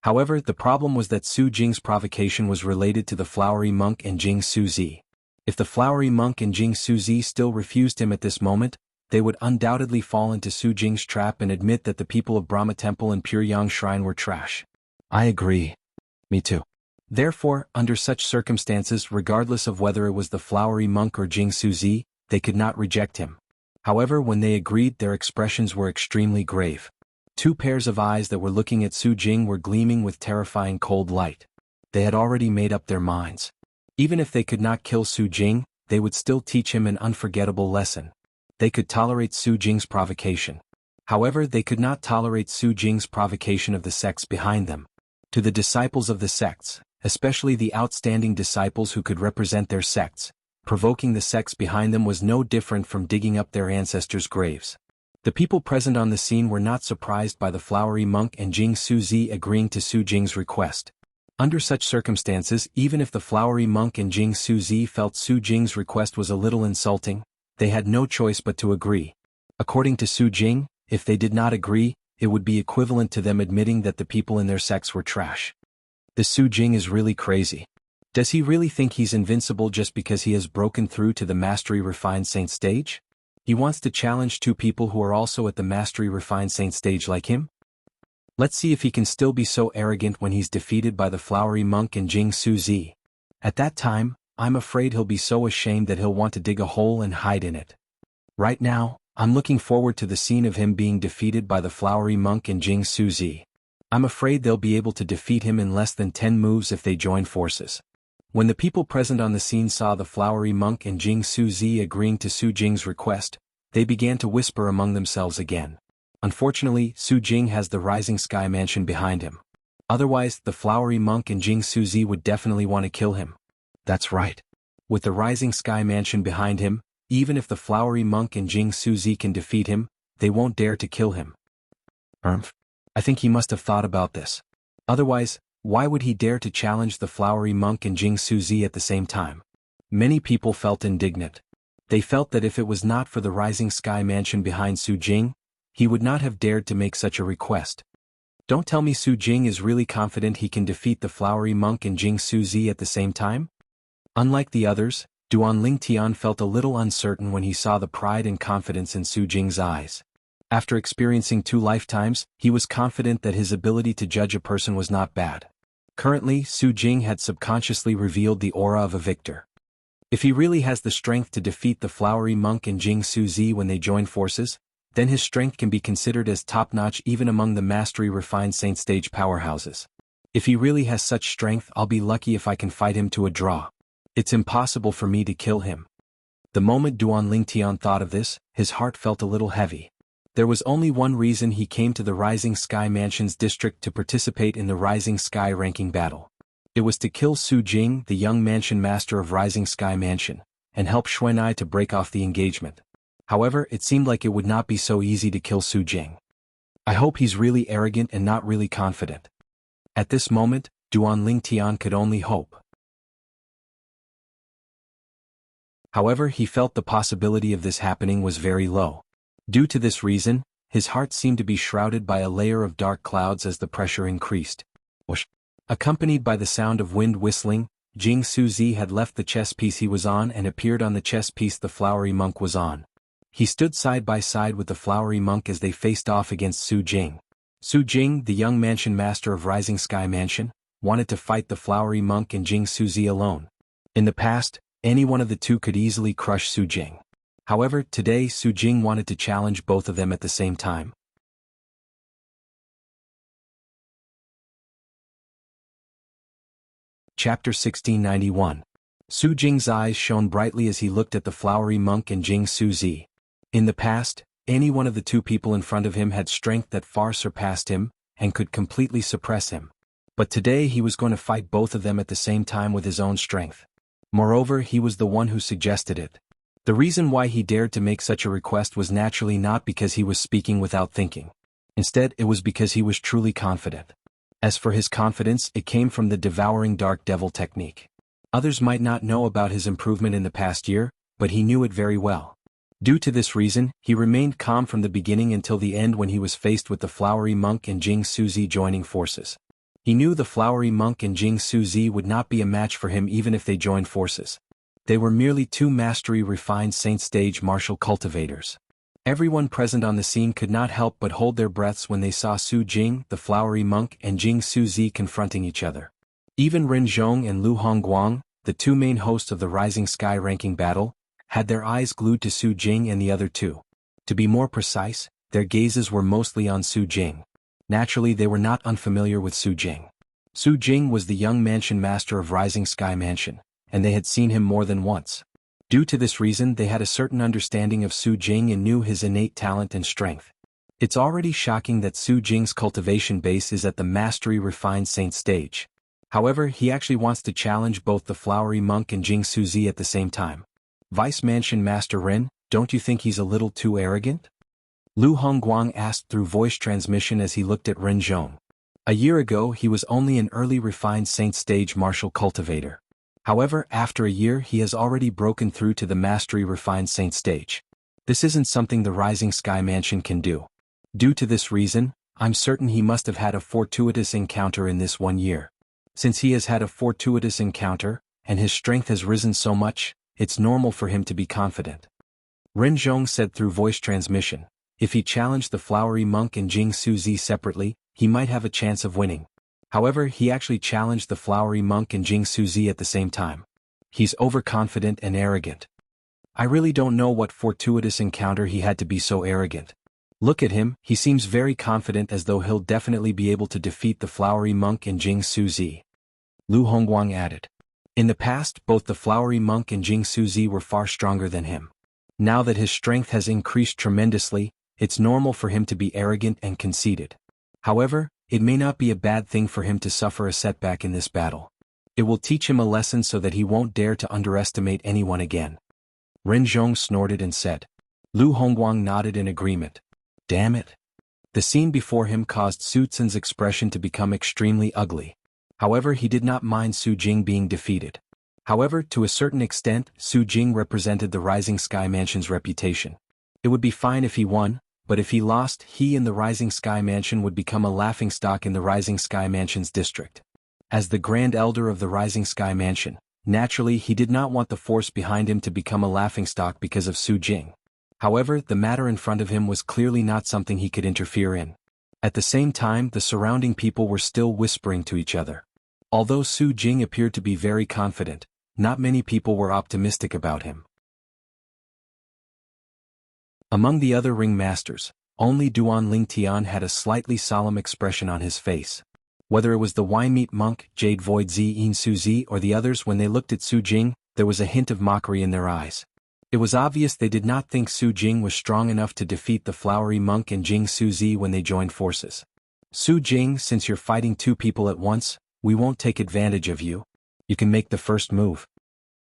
However, the problem was that Su Jing's provocation was related to the Flowery Monk and Jing Su Zi. If the Flowery Monk and Jing Su Zi still refused him at this moment, they would undoubtedly fall into Su Jing's trap and admit that the people of Brahma Temple and Pure Yang Shrine were trash. I agree. Me too. Therefore, under such circumstances, regardless of whether it was the Flowery Monk or Jing Su Zi, they could not reject him. However, when they agreed, their expressions were extremely grave. Two pairs of eyes that were looking at Su Jing were gleaming with terrifying cold light. They had already made up their minds. Even if they could not kill Su Jing, they would still teach him an unforgettable lesson. They could tolerate Su Jing's provocation. However, they could not tolerate Su Jing's provocation of the sects behind them. To the disciples of the sects, especially the outstanding disciples who could represent their sects, provoking the sects behind them was no different from digging up their ancestors' graves. The people present on the scene were not surprised by the Flowery Monk and Jing Su Zi agreeing to Su Jing's request. Under such circumstances, even if the Flowery Monk and Jing Su Zi felt Su Jing's request was a little insulting, they had no choice but to agree. According to Su Jing, if they did not agree, it would be equivalent to them admitting that the people in their sects were trash. This Su Jing is really crazy. Does he really think he's invincible just because he has broken through to the Mastery Refined Saint stage? He wants to challenge two people who are also at the Mastery Refined Saint stage like him? Let's see if he can still be so arrogant when he's defeated by the Flowery Monk and Jing Su Zi. At that time, I'm afraid he'll be so ashamed that he'll want to dig a hole and hide in it. Right now, I'm looking forward to the scene of him being defeated by the Flowery Monk and Jing Su Zi. I'm afraid they'll be able to defeat him in less than 10 moves if they join forces. When the people present on the scene saw the Flowery Monk and Jing Su Zi agreeing to Su Jing's request, they began to whisper among themselves again. Unfortunately, Su Jing has the Rising Sky Mansion behind him. Otherwise, the flowery monk and Jing Suzi would definitely want to kill him. That's right. With the rising sky mansion behind him, even if the flowery monk and Jing Suzi can defeat him, they won't dare to kill him. I think he must have thought about this. Otherwise, why would he dare to challenge the flowery monk and Jing Suzi at the same time? Many people felt indignant. They felt that if it was not for the rising sky mansion behind Su Jing, he would not have dared to make such a request. Don't tell me Su Jing is really confident he can defeat the flowery monk and Jing Suzi at the same time? Unlike the others, Duan Lingtian felt a little uncertain when he saw the pride and confidence in Su Jing's eyes. After experiencing 2 lifetimes, he was confident that his ability to judge a person was not bad. Currently, Su Jing had subconsciously revealed the aura of a victor. If he really has the strength to defeat the flowery monk and Jing Suzi when they join forces, then his strength can be considered as top-notch even among the mastery-refined Saint Stage powerhouses. If he really has such strength, I'll be lucky if I can fight him to a draw. It's impossible for me to kill him. The moment Duan Lingtian thought of this, his heart felt a little heavy. There was only one reason he came to the Rising Sky Mansion's district to participate in the Rising Sky ranking battle. It was to kill Su Jing, the young mansion master of Rising Sky Mansion, and help Xuanai to break off the engagement. However, it seemed like it would not be so easy to kill Su Jing. I hope he's really arrogant and not really confident. At this moment, Duan Lingtian could only hope. However, he felt the possibility of this happening was very low. Due to this reason, his heart seemed to be shrouded by a layer of dark clouds as the pressure increased. Whoosh. Accompanied by the sound of wind whistling, Jing Suzi had left the chess piece he was on and appeared on the chess piece the flowery monk was on. He stood side by side with the flowery monk as they faced off against Su Jing. Su Jing, the young mansion master of Rising Sky Mansion, wanted to fight the flowery monk and Jing Suzi alone. In the past, any one of the two could easily crush Su Jing. However, today Su Jing wanted to challenge both of them at the same time. Chapter 1691. Su Jing's eyes shone brightly as he looked at the flowery monk and Jing Suzi. In the past, any one of the two people in front of him had strength that far surpassed him, and could completely suppress him. But today he was going to fight both of them at the same time with his own strength. Moreover, he was the one who suggested it. The reason why he dared to make such a request was naturally not because he was speaking without thinking. Instead, it was because he was truly confident. As for his confidence, it came from the devouring dark devil technique. Others might not know about his improvement in the past year, but he knew it very well. Due to this reason, he remained calm from the beginning until the end when he was faced with the flowery monk and Jing Suzi joining forces. He knew the flowery monk and Jing Suzi would not be a match for him even if they joined forces. They were merely 2 mastery-refined Saint Stage martial cultivators. Everyone present on the scene could not help but hold their breaths when they saw Su Jing, the flowery monk, and Jing Suzi confronting each other. Even Ren Zhong and Lu Hongguang, the 2 main hosts of the Rising Sky ranking battle, had their eyes glued to Su Jing and the other 2. To be more precise, their gazes were mostly on Su Jing. Naturally, they were not unfamiliar with Su Jing. Su Jing was the young mansion master of Rising Sky Mansion, and they had seen him more than once. Due to this reason, they had a certain understanding of Su Jing and knew his innate talent and strength. It's already shocking that Su Jing's cultivation base is at the mastery-refined Saint Stage. However, he actually wants to challenge both the flowery monk and Jing Suzi at the same time. Vice Mansion Master Ren, don't you think he's a little too arrogant? Lu Hongguang asked through voice transmission as he looked at Ren Zhong. A year ago he was only an early refined Saint Stage martial cultivator. However, after a year he has already broken through to the mastery-refined Saint Stage. This isn't something the Rising Sky Mansion can do. Due to this reason, I'm certain he must have had a fortuitous encounter in this 1 year. Since he has had a fortuitous encounter, and his strength has risen so much, it's normal for him to be confident. Ren Zhong said through voice transmission, if he challenged the flowery monk and Jing Suzi separately, he might have a chance of winning. However, he actually challenged the flowery monk and Jing Suzi at the same time. He's overconfident and arrogant. I really don't know what fortuitous encounter he had to be so arrogant. Look at him, he seems very confident as though he'll definitely be able to defeat the flowery monk and Jing Suzi. Lu Hongguang added. In the past, both the flowery monk and Jing Suzi were far stronger than him. Now that his strength has increased tremendously, it's normal for him to be arrogant and conceited. However, it may not be a bad thing for him to suffer a setback in this battle. It will teach him a lesson so that he won't dare to underestimate anyone again. Ren Zhong snorted and said. Lu Hongguang nodded in agreement. Damn it. The scene before him caused Su Tsun's expression to become extremely ugly. However, he did not mind Su Jing being defeated. However, to a certain extent, Su Jing represented the Rising Sky Mansion's reputation. It would be fine if he won, but if he lost, he and the Rising Sky Mansion would become a laughingstock in the Rising Sky Mansion's district. As the Grand Elder of the Rising Sky Mansion, naturally he did not want the force behind him to become a laughingstock because of Su Jing. However, the matter in front of him was clearly not something he could interfere in. At the same time, the surrounding people were still whispering to each other. Although Su Jing appeared to be very confident, not many people were optimistic about him. Among the other ringmasters, only Duan Lingtian had a slightly solemn expression on his face. Whether it was the Wine-Meat Monk, Jade Void Yin Suzi or the others, when they looked at Su Jing, there was a hint of mockery in their eyes. It was obvious they did not think Su Jing was strong enough to defeat the Flowery Monk and Jing Suzi when they joined forces. Su Jing, since you're fighting two people at once, we won't take advantage of you. You can make the first move.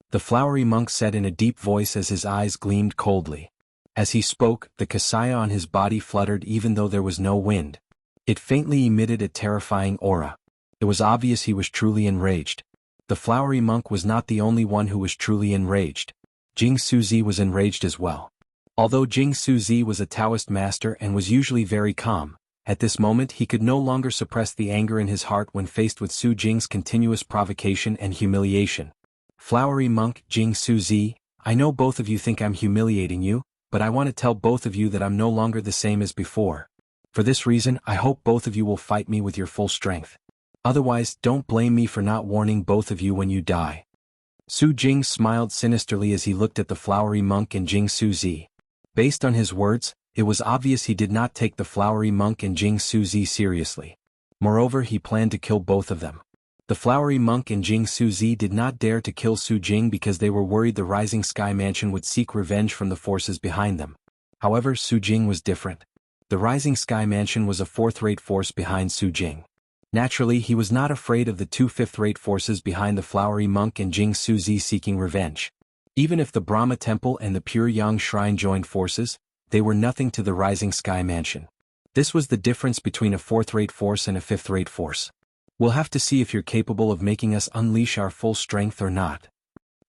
The Flowery Monk said in a deep voice as his eyes gleamed coldly. As he spoke, the kasaya on his body fluttered even though there was no wind. It faintly emitted a terrifying aura. It was obvious he was truly enraged. The Flowery Monk was not the only one who was truly enraged. Jing Suzi was enraged as well. Although Jing Suzi was a Taoist master and was usually very calm, at this moment he could no longer suppress the anger in his heart when faced with Su Jing's continuous provocation and humiliation. Flowery Monk, Jing Suzi, I know both of you think I'm humiliating you, but I want to tell both of you that I'm no longer the same as before. For this reason, I hope both of you will fight me with your full strength. Otherwise, don't blame me for not warning both of you when you die. Su Jing smiled sinisterly as he looked at the Flowery Monk and Jing Suzi. Based on his words, it was obvious he did not take the Flowery Monk and Jing Suzi seriously. Moreover, he planned to kill both of them. The Flowery Monk and Jing Suzi did not dare to kill Su Jing because they were worried the Rising Sky Mansion would seek revenge from the forces behind them. However, Su Jing was different. The Rising Sky Mansion was a fourth-rate force behind Su Jing. Naturally, he was not afraid of the two fifth-rate forces behind the Flowery Monk and Jing Suzi seeking revenge. Even if the Brahma Temple and the Pure Yang Shrine joined forces, they were nothing to the Rising Sky Mansion. This was the difference between a fourth-rate force and a fifth-rate force. We'll have to see if you're capable of making us unleash our full strength or not.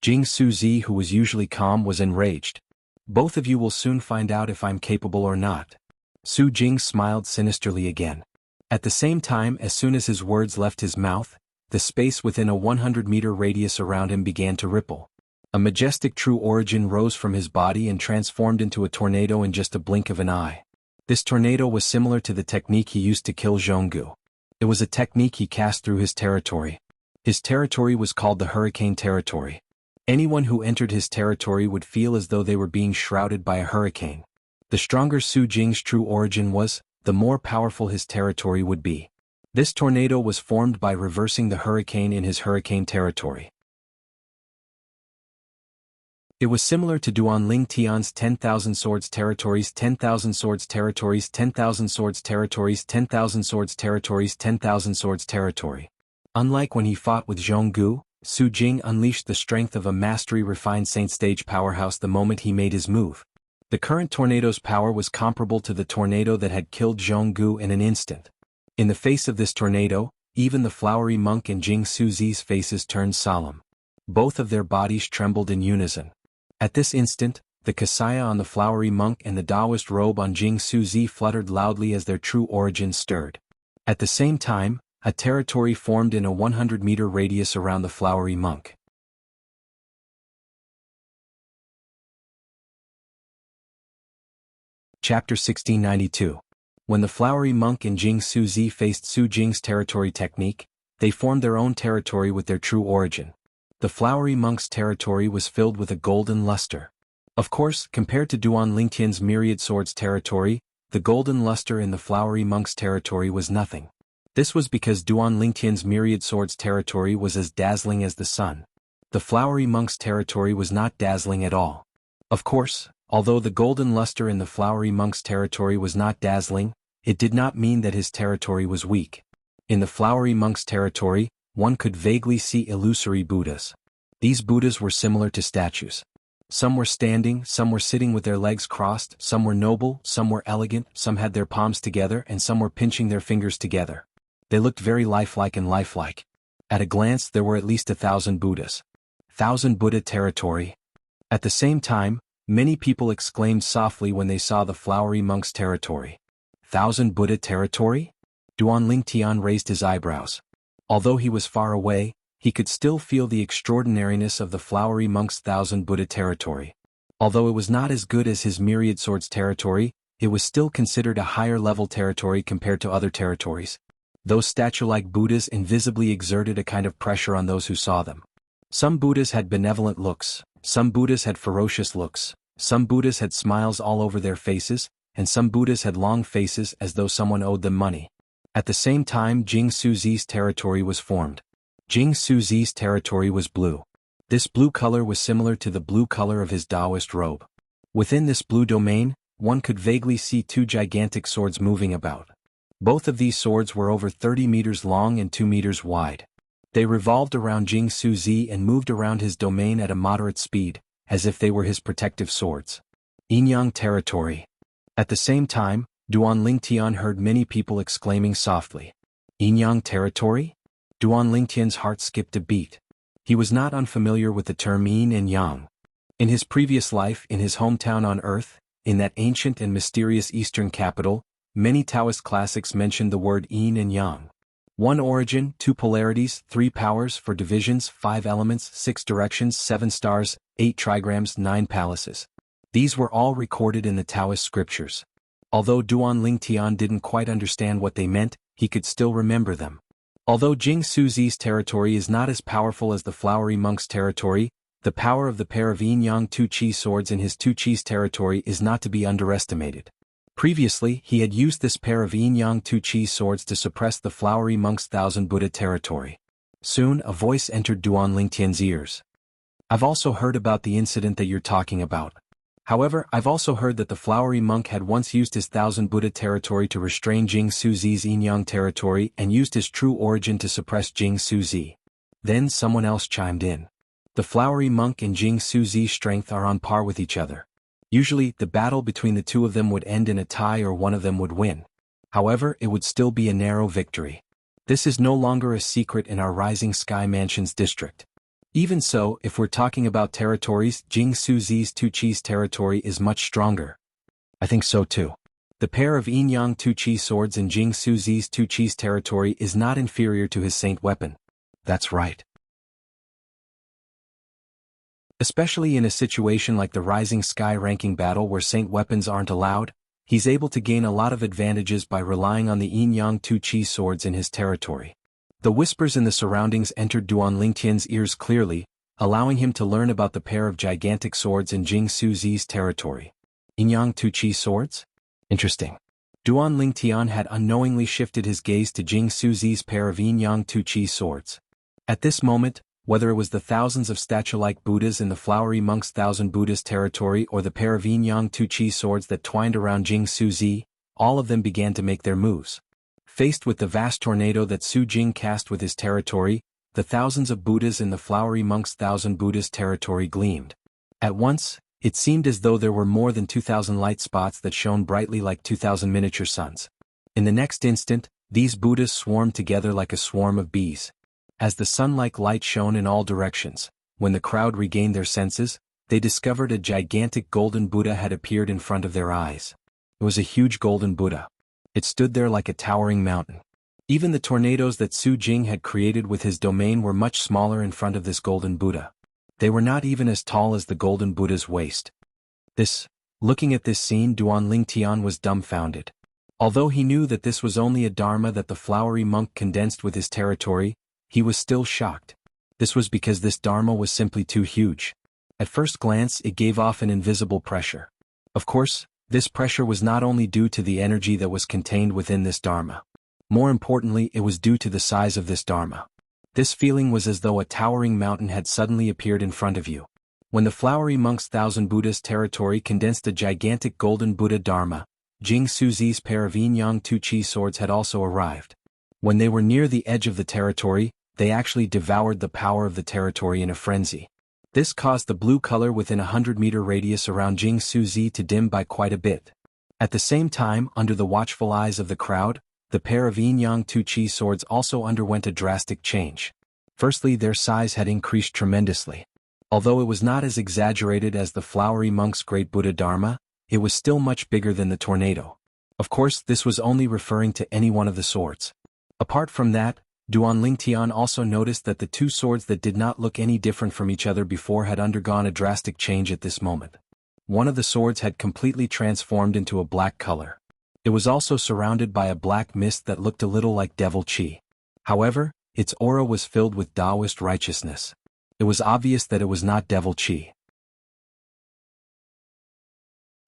Jing Suzi, who was usually calm, was enraged. Both of you will soon find out if I'm capable or not. Su Jing smiled sinisterly again. At the same time, as soon as his words left his mouth, the space within a 100-meter radius around him began to ripple. A majestic true origin rose from his body and transformed into a tornado in just a blink of an eye. This tornado was similar to the technique he used to kill Jianghu. It was a technique he cast through his territory. His territory was called the Hurricane Territory. Anyone who entered his territory would feel as though they were being shrouded by a hurricane. The stronger Su Jing's true origin was, the more powerful his territory would be. This tornado was formed by reversing the hurricane in his hurricane territory. It was similar to Duan Ling Tian's 10,000 Swords Territories, 10,000 Swords Territories, 10,000 Swords Territories, 10,000 Swords Territories, 10,000 Swords Territory. Unlike when he fought with Jianghu, Su Jing unleashed the strength of a mastery-refined Saint Stage powerhouse the moment he made his move. The current tornado's power was comparable to the tornado that had killed Jianghu in an instant. In the face of this tornado, even the Flowery Monk and Jing Suzi's faces turned solemn. Both of their bodies trembled in unison. At this instant, the kasaya on the Flowery Monk and the Taoist robe on Jing Suzi fluttered loudly as their true origin stirred. At the same time, a territory formed in a 100-meter radius around the Flowery Monk. Chapter 1692. When the Flowery Monk and Jing Suzi faced Su Jing's territory technique, they formed their own territory with their true origin. The Flowery Monk's territory was filled with a golden luster. Of course, compared to Duan Lingtian's myriad swords territory, the golden luster in the Flowery Monk's territory was nothing. This was because Duan Lingtian's myriad swords territory was as dazzling as the sun. The Flowery Monk's territory was not dazzling at all. Of course, although the golden luster in the Flowery Monk's territory was not dazzling, it did not mean that his territory was weak. In the flowery monk's territory, one could vaguely see illusory Buddhas. These Buddhas were similar to statues. Some were standing, some were sitting with their legs crossed, some were noble, some were elegant, some had their palms together and some were pinching their fingers together. They looked very lifelike and lifelike. At a glance there were at least 1,000 Buddhas. 1,000 Buddha territory. At the same time, many people exclaimed softly when they saw the flowery monk's territory. 1,000 Buddha territory? Duan Lingtian raised his eyebrows. Although he was far away, he could still feel the extraordinariness of the flowery monk's 1,000 Buddha territory. Although it was not as good as his myriad swords territory, it was still considered a higher level territory compared to other territories. Those statue-like Buddhas invisibly exerted a kind of pressure on those who saw them. Some Buddhas had benevolent looks, some Buddhas had ferocious looks, some Buddhas had smiles all over their faces, and some Buddhas had long faces as though someone owed them money. At the same time, Jianghu Zi's territory was formed. Jianghu Zi's territory was blue. This blue color was similar to the blue color of his Taoist robe. Within this blue domain, one could vaguely see two gigantic swords moving about. Both of these swords were over 30 meters long and 2 meters wide. They revolved around Jianghu Zi and moved around his domain at a moderate speed, as if they were his protective swords. Yinyang territory. At the same time, Duan Lingtian heard many people exclaiming softly. Yinyang territory? Duan Lingtian's heart skipped a beat. He was not unfamiliar with the term yin and yang. In his previous life, in his hometown on Earth, in that ancient and mysterious Eastern capital, many Taoist classics mentioned the word yin and yang. 1 origin, 2 polarities, 3 powers, 4 divisions, 5 elements, 6 directions, 7 stars, 8 trigrams, 9 palaces. These were all recorded in the Taoist scriptures. Although Duan Lingtian didn't quite understand what they meant, he could still remember them. Although Jianghu Zi's territory is not as powerful as the flowery monk's territory, the power of the pair of yin-yang Tu Chi swords in his Tu Chi's territory is not to be underestimated. Previously, he had used this pair of yin-yang Tu Chi swords to suppress the flowery monk's 1,000 Buddha territory. Soon, a voice entered Duan Lingtian's ears. I've also heard about the incident that you're talking about. However, I've also heard that the flowery monk had once used his 1,000 Buddha territory to restrain Jianghu Zi's yin-yang territory and used his true origin to suppress Jianghu Zi. Then someone else chimed in. The flowery monk and Jianghu Zi's strength are on par with each other. Usually, the battle between the two of them would end in a tie or one of them would win. However, it would still be a narrow victory. This is no longer a secret in our Rising Sky Mansions district. Even so, if we're talking about territories, Jianghu Zi's Tu Chi's territory is much stronger. I think so too. The pair of yin-yang Tu Chi swords in Jianghu Zi's Tu Chi's territory is not inferior to his saint weapon. That's right. Especially in a situation like the Rising Sky ranking battle where saint weapons aren't allowed, he's able to gain a lot of advantages by relying on the yin-yang Tu Chi swords in his territory. The whispers in the surroundings entered Duan Lingtian's ears clearly, allowing him to learn about the pair of gigantic swords in Jianghu Zi's territory. Yin-yang Tu Chi swords? Interesting. Duan Lingtian had unknowingly shifted his gaze to Jianghu Zi's pair of yin-yang Tu Chi swords. At this moment, whether it was the thousands of statue-like Buddhas in the flowery monk's 1,000 Buddhas territory or the pair of yin-yang Tu Chi swords that twined around Jianghu Zi, all of them began to make their moves. Faced with the vast tornado that Su Jing cast with his territory, the thousands of Buddhas in the flowery monk's 1,000 Buddhas territory gleamed. At once, it seemed as though there were more than 2,000 light spots that shone brightly like 2,000 miniature suns. In the next instant, these Buddhas swarmed together like a swarm of bees. As the sun-like light shone in all directions, when the crowd regained their senses, they discovered a gigantic golden Buddha had appeared in front of their eyes. It was a huge golden Buddha. It stood there like a towering mountain. Even the tornadoes that Su Jing had created with his domain were much smaller in front of this golden Buddha. They were not even as tall as the golden Buddha's waist. Looking at this scene, Duan Lingtian was dumbfounded. Although he knew that this was only a dharma that the flowery monk condensed with his territory, he was still shocked. This was because this dharma was simply too huge. At first glance, it gave off an invisible pressure. Of course, this pressure was not only due to the energy that was contained within this dharma. More importantly, it was due to the size of this dharma. This feeling was as though a towering mountain had suddenly appeared in front of you. When the flowery monk's 1,000 Buddhas territory condensed a gigantic golden Buddha dharma, Jianghu Zi's pair of yin-yang Tu Chi swords had also arrived. When they were near the edge of the territory, they actually devoured the power of the territory in a frenzy. This caused the blue color within a 100-meter radius around Jianghu to dim by quite a bit. At the same time, under the watchful eyes of the crowd, the pair of Yin-Yang Tu-Chi swords also underwent a drastic change. Firstly, their size had increased tremendously. Although it was not as exaggerated as the flowery monk's great Buddha Dharma, it was still much bigger than the tornado. Of course, this was only referring to any one of the swords. Apart from that, Duan Lingtian also noticed that the two swords that did not look any different from each other before had undergone a drastic change at this moment. One of the swords had completely transformed into a black color. It was also surrounded by a black mist that looked a little like devil chi. However, its aura was filled with Taoist righteousness. It was obvious that it was not devil chi.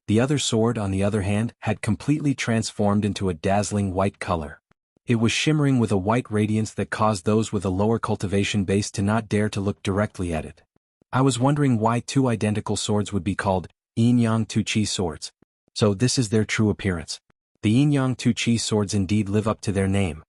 The other sword, on the other hand, had completely transformed into a dazzling white color. It was shimmering with a white radiance that caused those with a lower cultivation base to not dare to look directly at it. I was wondering why two identical swords would be called Yin-Yang Tu-Chi swords. So this is their true appearance. The Yin-Yang Tu-Chi swords indeed live up to their name.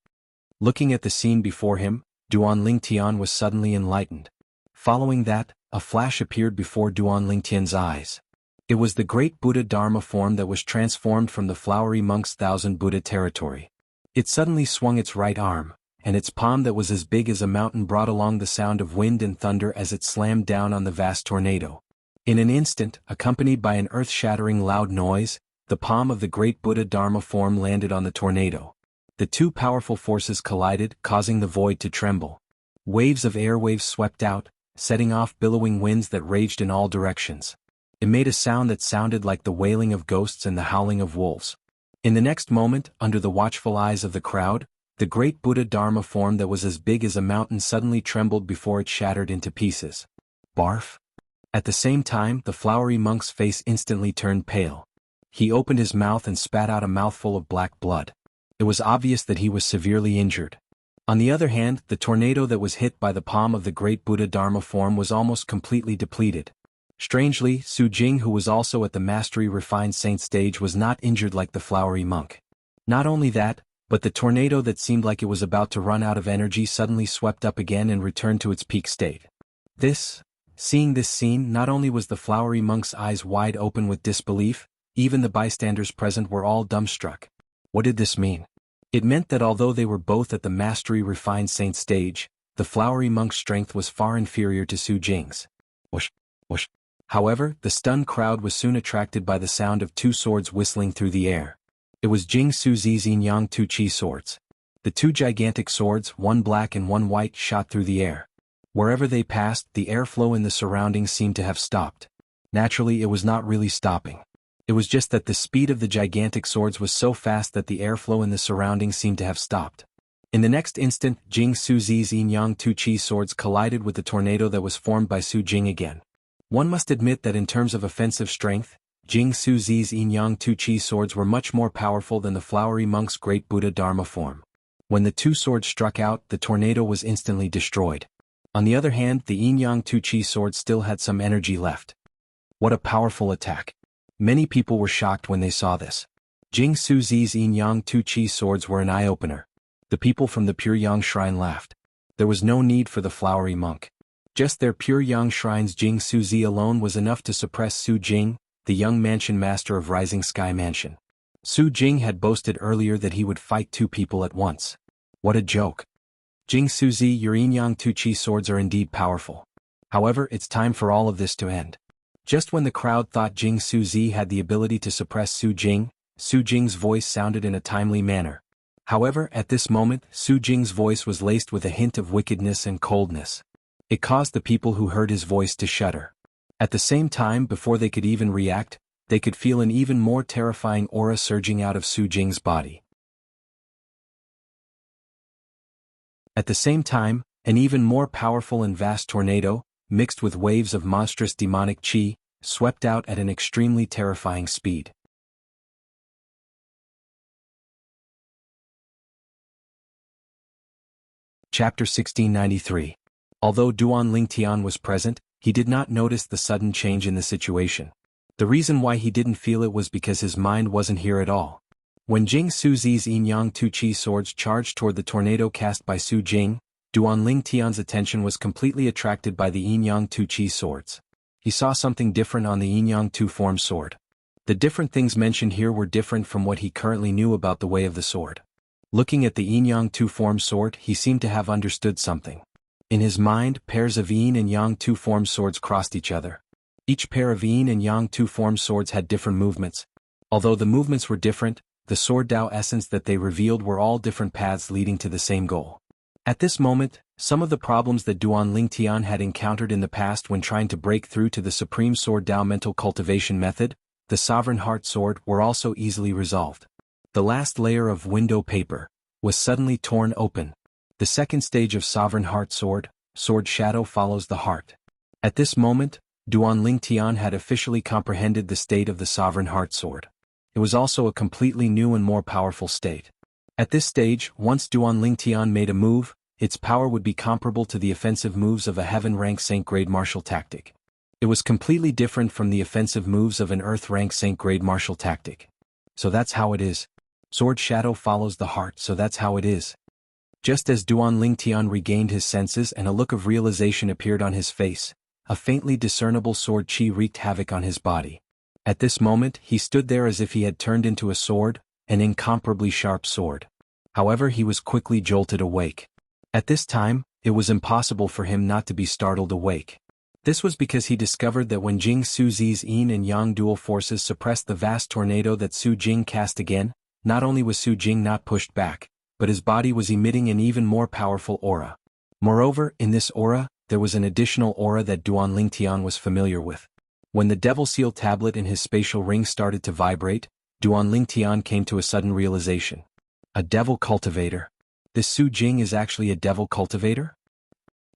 Looking at the scene before him, Duan Lingtian was suddenly enlightened. Following that, a flash appeared before Duan Lingtian's eyes. It was the great Buddha Dharma form that was transformed from the flowery monk's thousand Buddha territory. It suddenly swung its right arm, and its palm that was as big as a mountain brought along the sound of wind and thunder as it slammed down on the vast tornado. In an instant, accompanied by an earth-shattering loud noise, the palm of the great Buddha Dharma form landed on the tornado. The two powerful forces collided, causing the void to tremble. Waves of airwaves swept out, setting off billowing winds that raged in all directions. It made a sound that sounded like the wailing of ghosts and the howling of wolves. In the next moment, under the watchful eyes of the crowd, the great Buddha Dharma form that was as big as a mountain suddenly trembled before it shattered into pieces. Barf! At the same time, the flowery monk's face instantly turned pale. He opened his mouth and spat out a mouthful of black blood. It was obvious that he was severely injured. On the other hand, the tornado that was hit by the palm of the great Buddha Dharma form was almost completely depleted. Strangely, Su Jing, who was also at the Mastery Refined Saint stage, was not injured like the flowery monk. Not only that, but the tornado that seemed like it was about to run out of energy suddenly swept up again and returned to its peak state. Seeing this scene, not only was the flowery monk's eyes wide open with disbelief, even the bystanders present were all dumbstruck. What did this mean? It meant that although they were both at the Mastery Refined Saint stage, the flowery monk's strength was far inferior to Su Jing's. Whoosh, whoosh. However, the stunned crowd was soon attracted by the sound of two swords whistling through the air. It was Jianghu Zi's Yin-Yang Tu-Chi swords. The two gigantic swords, one black and one white, shot through the air. Wherever they passed, the airflow in the surroundings seemed to have stopped. Naturally, it was not really stopping. It was just that the speed of the gigantic swords was so fast that the airflow in the surroundings seemed to have stopped. In the next instant, Jianghu Zi's Yin-Yang Tu-Chi swords collided with the tornado that was formed by Su Jing again. One must admit that in terms of offensive strength, Jianghu Zi's Yin-Yang Tu-Chi swords were much more powerful than the flowery monk's great Buddha Dharma form. When the two swords struck out, the tornado was instantly destroyed. On the other hand, the Yin-Yang Tu-Chi sword still had some energy left. What a powerful attack! Many people were shocked when they saw this. Jianghu Zi's Yin-Yang Tu-Chi swords were an eye-opener. The people from the Pure Yang Shrine laughed. There was no need for the flowery monk. Just their Pure Yang Shrine's Jianghu Zi alone was enough to suppress Su Jing, the young mansion master of Rising Sky Mansion. Su Jing had boasted earlier that he would fight two people at once. What a joke. Jianghu Zi, your Yin-Yang Tu-Chi swords are indeed powerful. However, it's time for all of this to end. Just when the crowd thought Jianghu Zi had the ability to suppress Su Jing's voice sounded in a timely manner. However, at this moment, Su Jing's voice was laced with a hint of wickedness and coldness. It caused the people who heard his voice to shudder. At the same time, before they could even react, they could feel an even more terrifying aura surging out of Su Jing's body. At the same time, an even more powerful and vast tornado, mixed with waves of monstrous demonic chi, swept out at an extremely terrifying speed. Chapter 1693. Although Duan Lingtian was present, he did not notice the sudden change in the situation. The reason why he didn't feel it was because his mind wasn't here at all. When Jing Suzi's Yin-Yang Tu Chi swords charged toward the tornado cast by Su Jing, Duanling Tian's attention was completely attracted by the Yin-Yang Tu Chi swords. He saw something different on the Yin-Yang Tu form sword. The different things mentioned here were different from what he currently knew about the way of the sword. Looking at the Yin-Yang Tu form sword, he seemed to have understood something. In his mind, pairs of Yin and Yang Tu form swords crossed each other. Each pair of Yin and Yang Tu form swords had different movements. Although the movements were different, the sword Dao essence that they revealed were all different paths leading to the same goal. At this moment, some of the problems that Duanling Tian had encountered in the past when trying to break through to the Supreme Sword Dao mental cultivation method, the Sovereign Heart Sword, were also easily resolved. The last layer of window paper was suddenly torn open. The second stage of Sovereign Heart Sword, Sword Shadow follows the heart. At this moment, Duanling Tian had officially comprehended the state of the Sovereign Heart Sword. It was also a completely new and more powerful state. At this stage, once Duanling Tian made a move, its power would be comparable to the offensive moves of a heaven-rank Saint-grade martial tactic. It was completely different from the offensive moves of an earth-rank Saint-grade martial tactic. So that's how it is. Sword Shadow follows the heart, so that's how it is. Just as Duanling Tian regained his senses and a look of realization appeared on his face, a faintly discernible sword chi wreaked havoc on his body. At this moment, he stood there as if he had turned into a sword, an incomparably sharp sword. However, he was quickly jolted awake. At this time, it was impossible for him not to be startled awake. This was because he discovered that when Jing Suzi's Yin and Yang dual forces suppressed the vast tornado that Su Jing cast again, not only was Su Jing not pushed back, but his body was emitting an even more powerful aura. Moreover, in this aura, there was an additional aura that Duanling Tian was familiar with. When the Devil Seal tablet in his spatial ring started to vibrate, Duanling Tian came to a sudden realization. A devil cultivator. This Su Jing is actually a devil cultivator?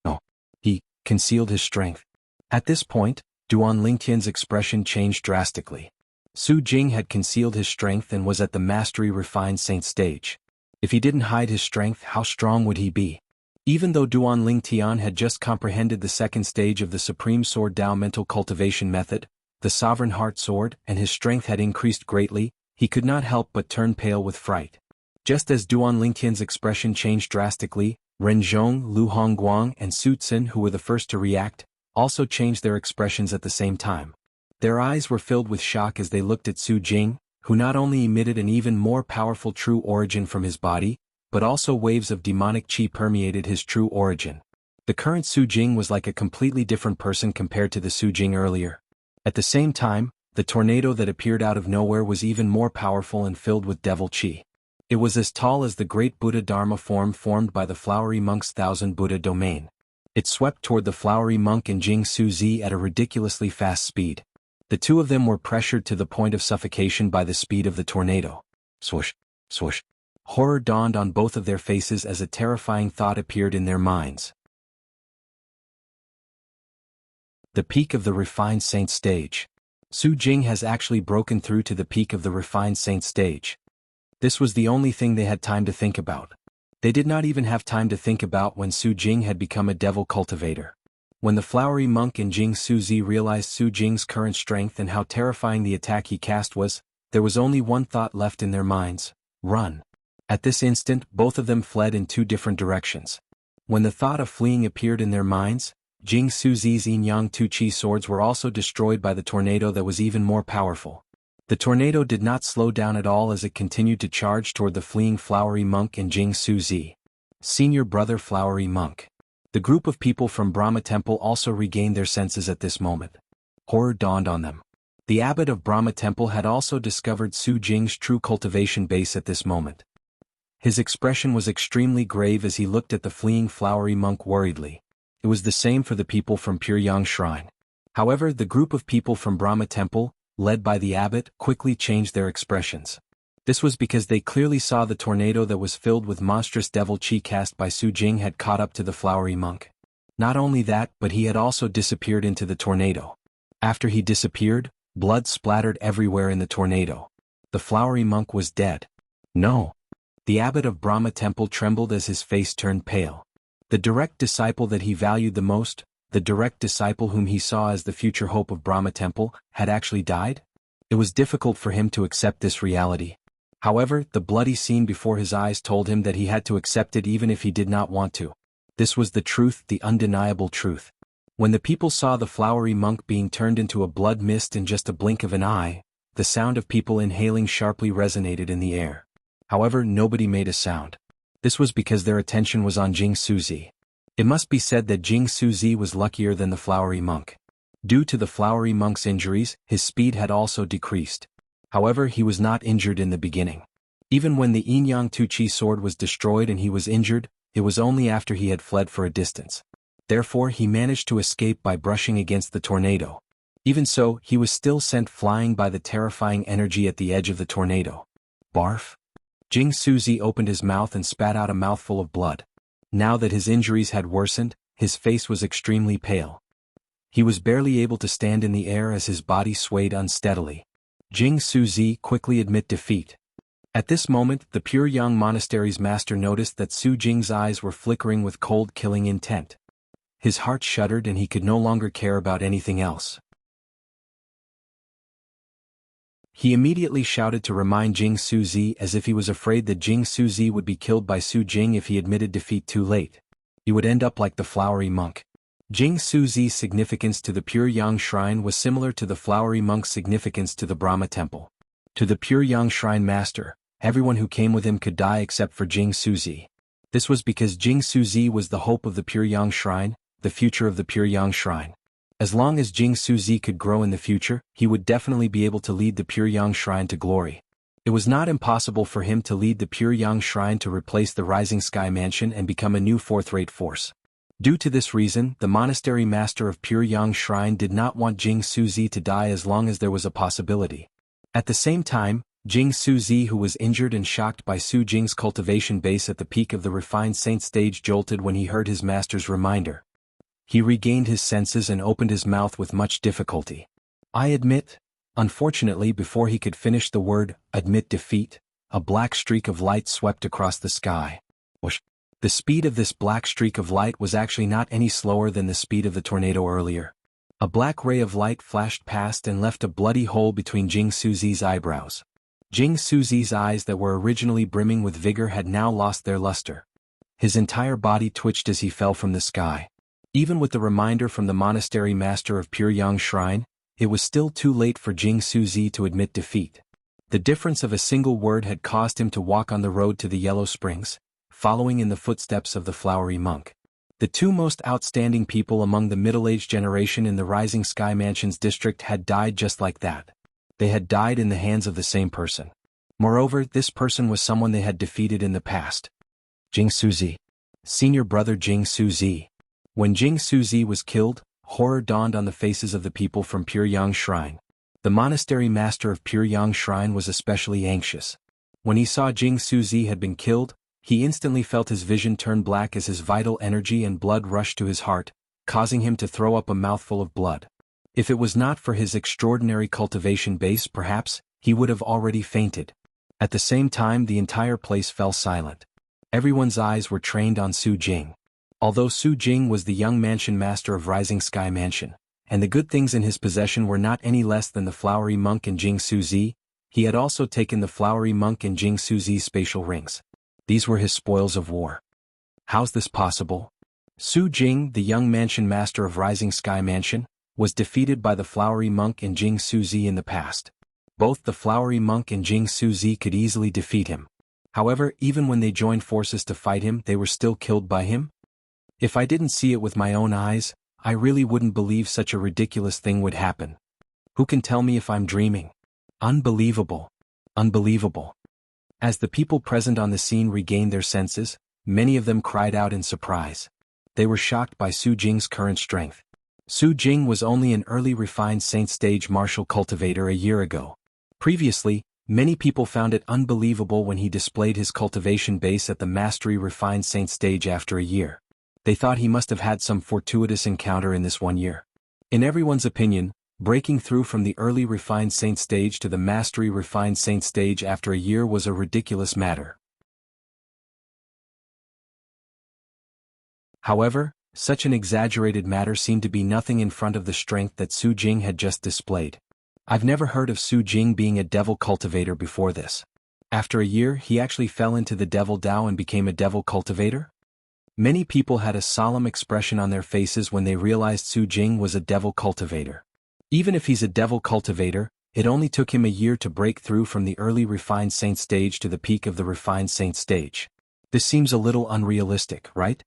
No. He concealed his strength. At this point, Duanling Tian's expression changed drastically. Su Jing had concealed his strength and was at the mastery refined saint stage. If he didn't hide his strength, how strong would he be? Even though Duanling Tian had just comprehended the second stage of the Supreme Sword Dao mental cultivation method, the Sovereign Heart Sword, and his strength had increased greatly, he could not help but turn pale with fright. Just as Duanling Tian's expression changed drastically, Ren Zhong, Lu Hongguang, and Su Tsin, who were the first to react, also changed their expressions at the same time. Their eyes were filled with shock as they looked at Su Jing, who not only emitted an even more powerful true origin from his body, but also waves of demonic chi permeated his true origin. The current Su Jing was like a completely different person compared to the Su Jing earlier. At the same time, the tornado that appeared out of nowhere was even more powerful and filled with devil chi. It was as tall as the great Buddha Dharma form formed by the flowery monk's thousand Buddha domain. It swept toward the flowery monk and Jing Suzi at a ridiculously fast speed. The two of them were pressured to the point of suffocation by the speed of the tornado. Swoosh, swoosh. Horror dawned on both of their faces as a terrifying thought appeared in their minds. The peak of the refined saint stage. Su Jing has actually broken through to the peak of the refined saint stage. This was the only thing they had time to think about. They did not even have time to think about when Su Jing had become a devil cultivator. When the flowery monk and Jing Suzi realized Su Jing's current strength and how terrifying the attack he cast was, there was only one thought left in their minds: run. At this instant, both of them fled in two different directions. When the thought of fleeing appeared in their minds, Jing Suzi's Yin-Yang Tu Chi swords were also destroyed by the tornado that was even more powerful. The tornado did not slow down at all as it continued to charge toward the fleeing flowery monk and Jing Suzi. Senior brother flowery monk. The group of people from Brahma Temple also regained their senses at this moment. Horror dawned on them. The abbot of Brahma Temple had also discovered Su Jing's true cultivation base at this moment. His expression was extremely grave as he looked at the fleeing flowery monk worriedly. It was the same for the people from Pure Yang Shrine. However, the group of people from Brahma Temple, led by the abbot, quickly changed their expressions. This was because they clearly saw the tornado that was filled with monstrous devil chi cast by Su Jing had caught up to the flowery monk. Not only that, but he had also disappeared into the tornado. After he disappeared, blood splattered everywhere in the tornado. The flowery monk was dead. No. The abbot of Brahma Temple trembled as his face turned pale. The direct disciple that he valued the most, the direct disciple whom he saw as the future hope of Brahma Temple, had actually died? It was difficult for him to accept this reality. However, the bloody scene before his eyes told him that he had to accept it even if he did not want to. This was the truth, the undeniable truth. When the people saw the flowery monk being turned into a blood mist in just a blink of an eye, the sound of people inhaling sharply resonated in the air. However, nobody made a sound. This was because their attention was on Jianghu. It must be said that Jianghu was luckier than the flowery monk. Due to the flowery monk's injuries, his speed had also decreased. However, he was not injured in the beginning. Even when the Yin-Yang Tu-Chi sword was destroyed and he was injured, it was only after he had fled for a distance. Therefore, he managed to escape by brushing against the tornado. Even so, he was still sent flying by the terrifying energy at the edge of the tornado. Barf? Jianghu opened his mouth and spat out a mouthful of blood. Now that his injuries had worsened, his face was extremely pale. He was barely able to stand in the air as his body swayed unsteadily. Jianghu quickly admit defeat. At this moment, the Pure Yang Monastery's master noticed that Su Jing's eyes were flickering with cold killing intent. His heart shuddered and he could no longer care about anything else. He immediately shouted to remind Jianghu as if he was afraid that Jianghu would be killed by Su Jing if he admitted defeat too late. He would end up like the flowery monk. Jianghu's significance to the Pure Yang Shrine was similar to the flowery monk's significance to the Brahma Temple. To the Pure Yang Shrine master, everyone who came with him could die except for Jianghu. This was because Jianghu was the hope of the Pure Yang Shrine, the future of the Pure Yang Shrine. As long as Jianghu could grow in the future, he would definitely be able to lead the Pure Yang Shrine to glory. It was not impossible for him to lead the Pure Yang Shrine to replace the Rising Sky Mansion and become a new fourth-rate force. Due to this reason, the monastery master of Pure Yang Shrine did not want Jianghu to die as long as there was a possibility. At the same time, Jianghu, who was injured and shocked by Su Jing's cultivation base at the peak of the refined saint stage, jolted when he heard his master's reminder. He regained his senses and opened his mouth with much difficulty. I admit. Unfortunately, before he could finish the word, admit defeat, a black streak of light swept across the sky. Whoosh. The speed of this black streak of light was actually not any slower than the speed of the tornado earlier. A black ray of light flashed past and left a bloody hole between Jianghu's eyebrows. Jianghu's eyes that were originally brimming with vigor had now lost their luster. His entire body twitched as he fell from the sky. Even with the reminder from the monastery master of Pure Yang Shrine, it was still too late for Jianghu to admit defeat. The difference of a single word had caused him to walk on the road to the Yellow Springs, following in the footsteps of the flowery monk. The two most outstanding people among the middle-aged generation in the Rising Sky Mansion's district had died just like that. They had died in the hands of the same person. Moreover, this person was someone they had defeated in the past. Jianghu. Senior brother Jianghu. When Jianghu was killed, horror dawned on the faces of the people from Pure Yang Shrine. The monastery master of Pure Yang Shrine was especially anxious. When he saw Jianghu had been killed, he instantly felt his vision turn black as his vital energy and blood rushed to his heart, causing him to throw up a mouthful of blood. If it was not for his extraordinary cultivation base, perhaps, he would have already fainted. At the same time, the entire place fell silent. Everyone's eyes were trained on Su Jing. Although Su Jing was the young mansion master of Rising Sky Mansion, and the good things in his possession were not any less than the flowery monk and Jianghu, he had also taken the flowery monk and Jianghu's spatial rings. These were his spoils of war. How's this possible? Su Jing, the young mansion master of Rising Sky Mansion, was defeated by the flowery monk and Jianghu in the past. Both the flowery monk and Jianghu could easily defeat him. However, even when they joined forces to fight him, they were still killed by him? If I didn't see it with my own eyes, I really wouldn't believe such a ridiculous thing would happen. Who can tell me if I'm dreaming? Unbelievable. Unbelievable. As the people present on the scene regained their senses, many of them cried out in surprise. They were shocked by Su Jing's current strength. Su Jing was only an early refined saint stage martial cultivator a year ago. Previously, many people found it unbelievable when he displayed his cultivation base at the mastery refined saint stage after a year. They thought he must have had some fortuitous encounter in this 1 year. In everyone's opinion, breaking through from the early refined saint stage to the mastery refined saint stage after a year was a ridiculous matter. However, such an exaggerated matter seemed to be nothing in front of the strength that Su Jing had just displayed. I've never heard of Su Jing being a devil cultivator before this. After a year, he actually fell into the devil Dao and became a devil cultivator? Many people had a solemn expression on their faces when they realized Su Jing was a devil cultivator. Even if he's a devil cultivator, it only took him a year to break through from the early refined saint stage to the peak of the refined saint stage. This seems a little unrealistic, right?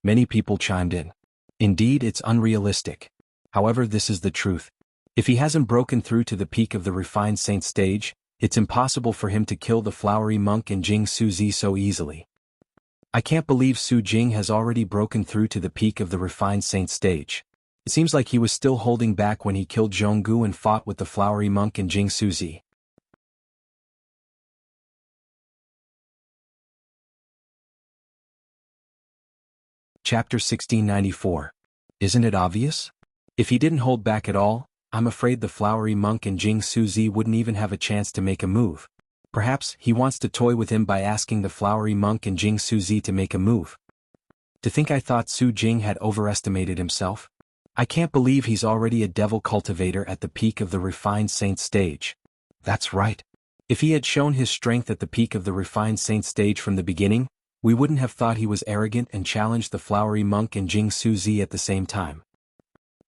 Many people chimed in. Indeed, it's unrealistic. However, this is the truth. If he hasn't broken through to the peak of the refined saint stage, it's impossible for him to kill the flowery monk and Jing Suzi so easily. I can't believe Su Jing has already broken through to the peak of the refined saint stage. It seems like he was still holding back when he killed Jianghu and fought with the flowery monk and Jing Suzi. Chapter 1694. Isn't it obvious? If he didn't hold back at all, I'm afraid the flowery monk and Jing Suzi wouldn't even have a chance to make a move. Perhaps he wants to toy with him by asking the flowery monk and Jing Suzi to make a move. To think I thought Su Jing had overestimated himself? I can't believe he's already a devil cultivator at the peak of the refined saint stage. That's right. If he had shown his strength at the peak of the refined saint stage from the beginning, we wouldn't have thought he was arrogant and challenged the flowery monk and Jing Suzi at the same time.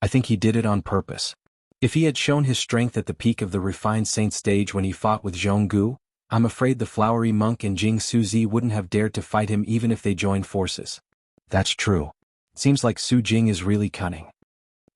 I think he did it on purpose. If he had shown his strength at the peak of the refined saint stage when he fought with Jianghu, I'm afraid the flowery monk and Jing Suzi wouldn't have dared to fight him even if they joined forces. That's true. Seems like Su Jing is really cunning.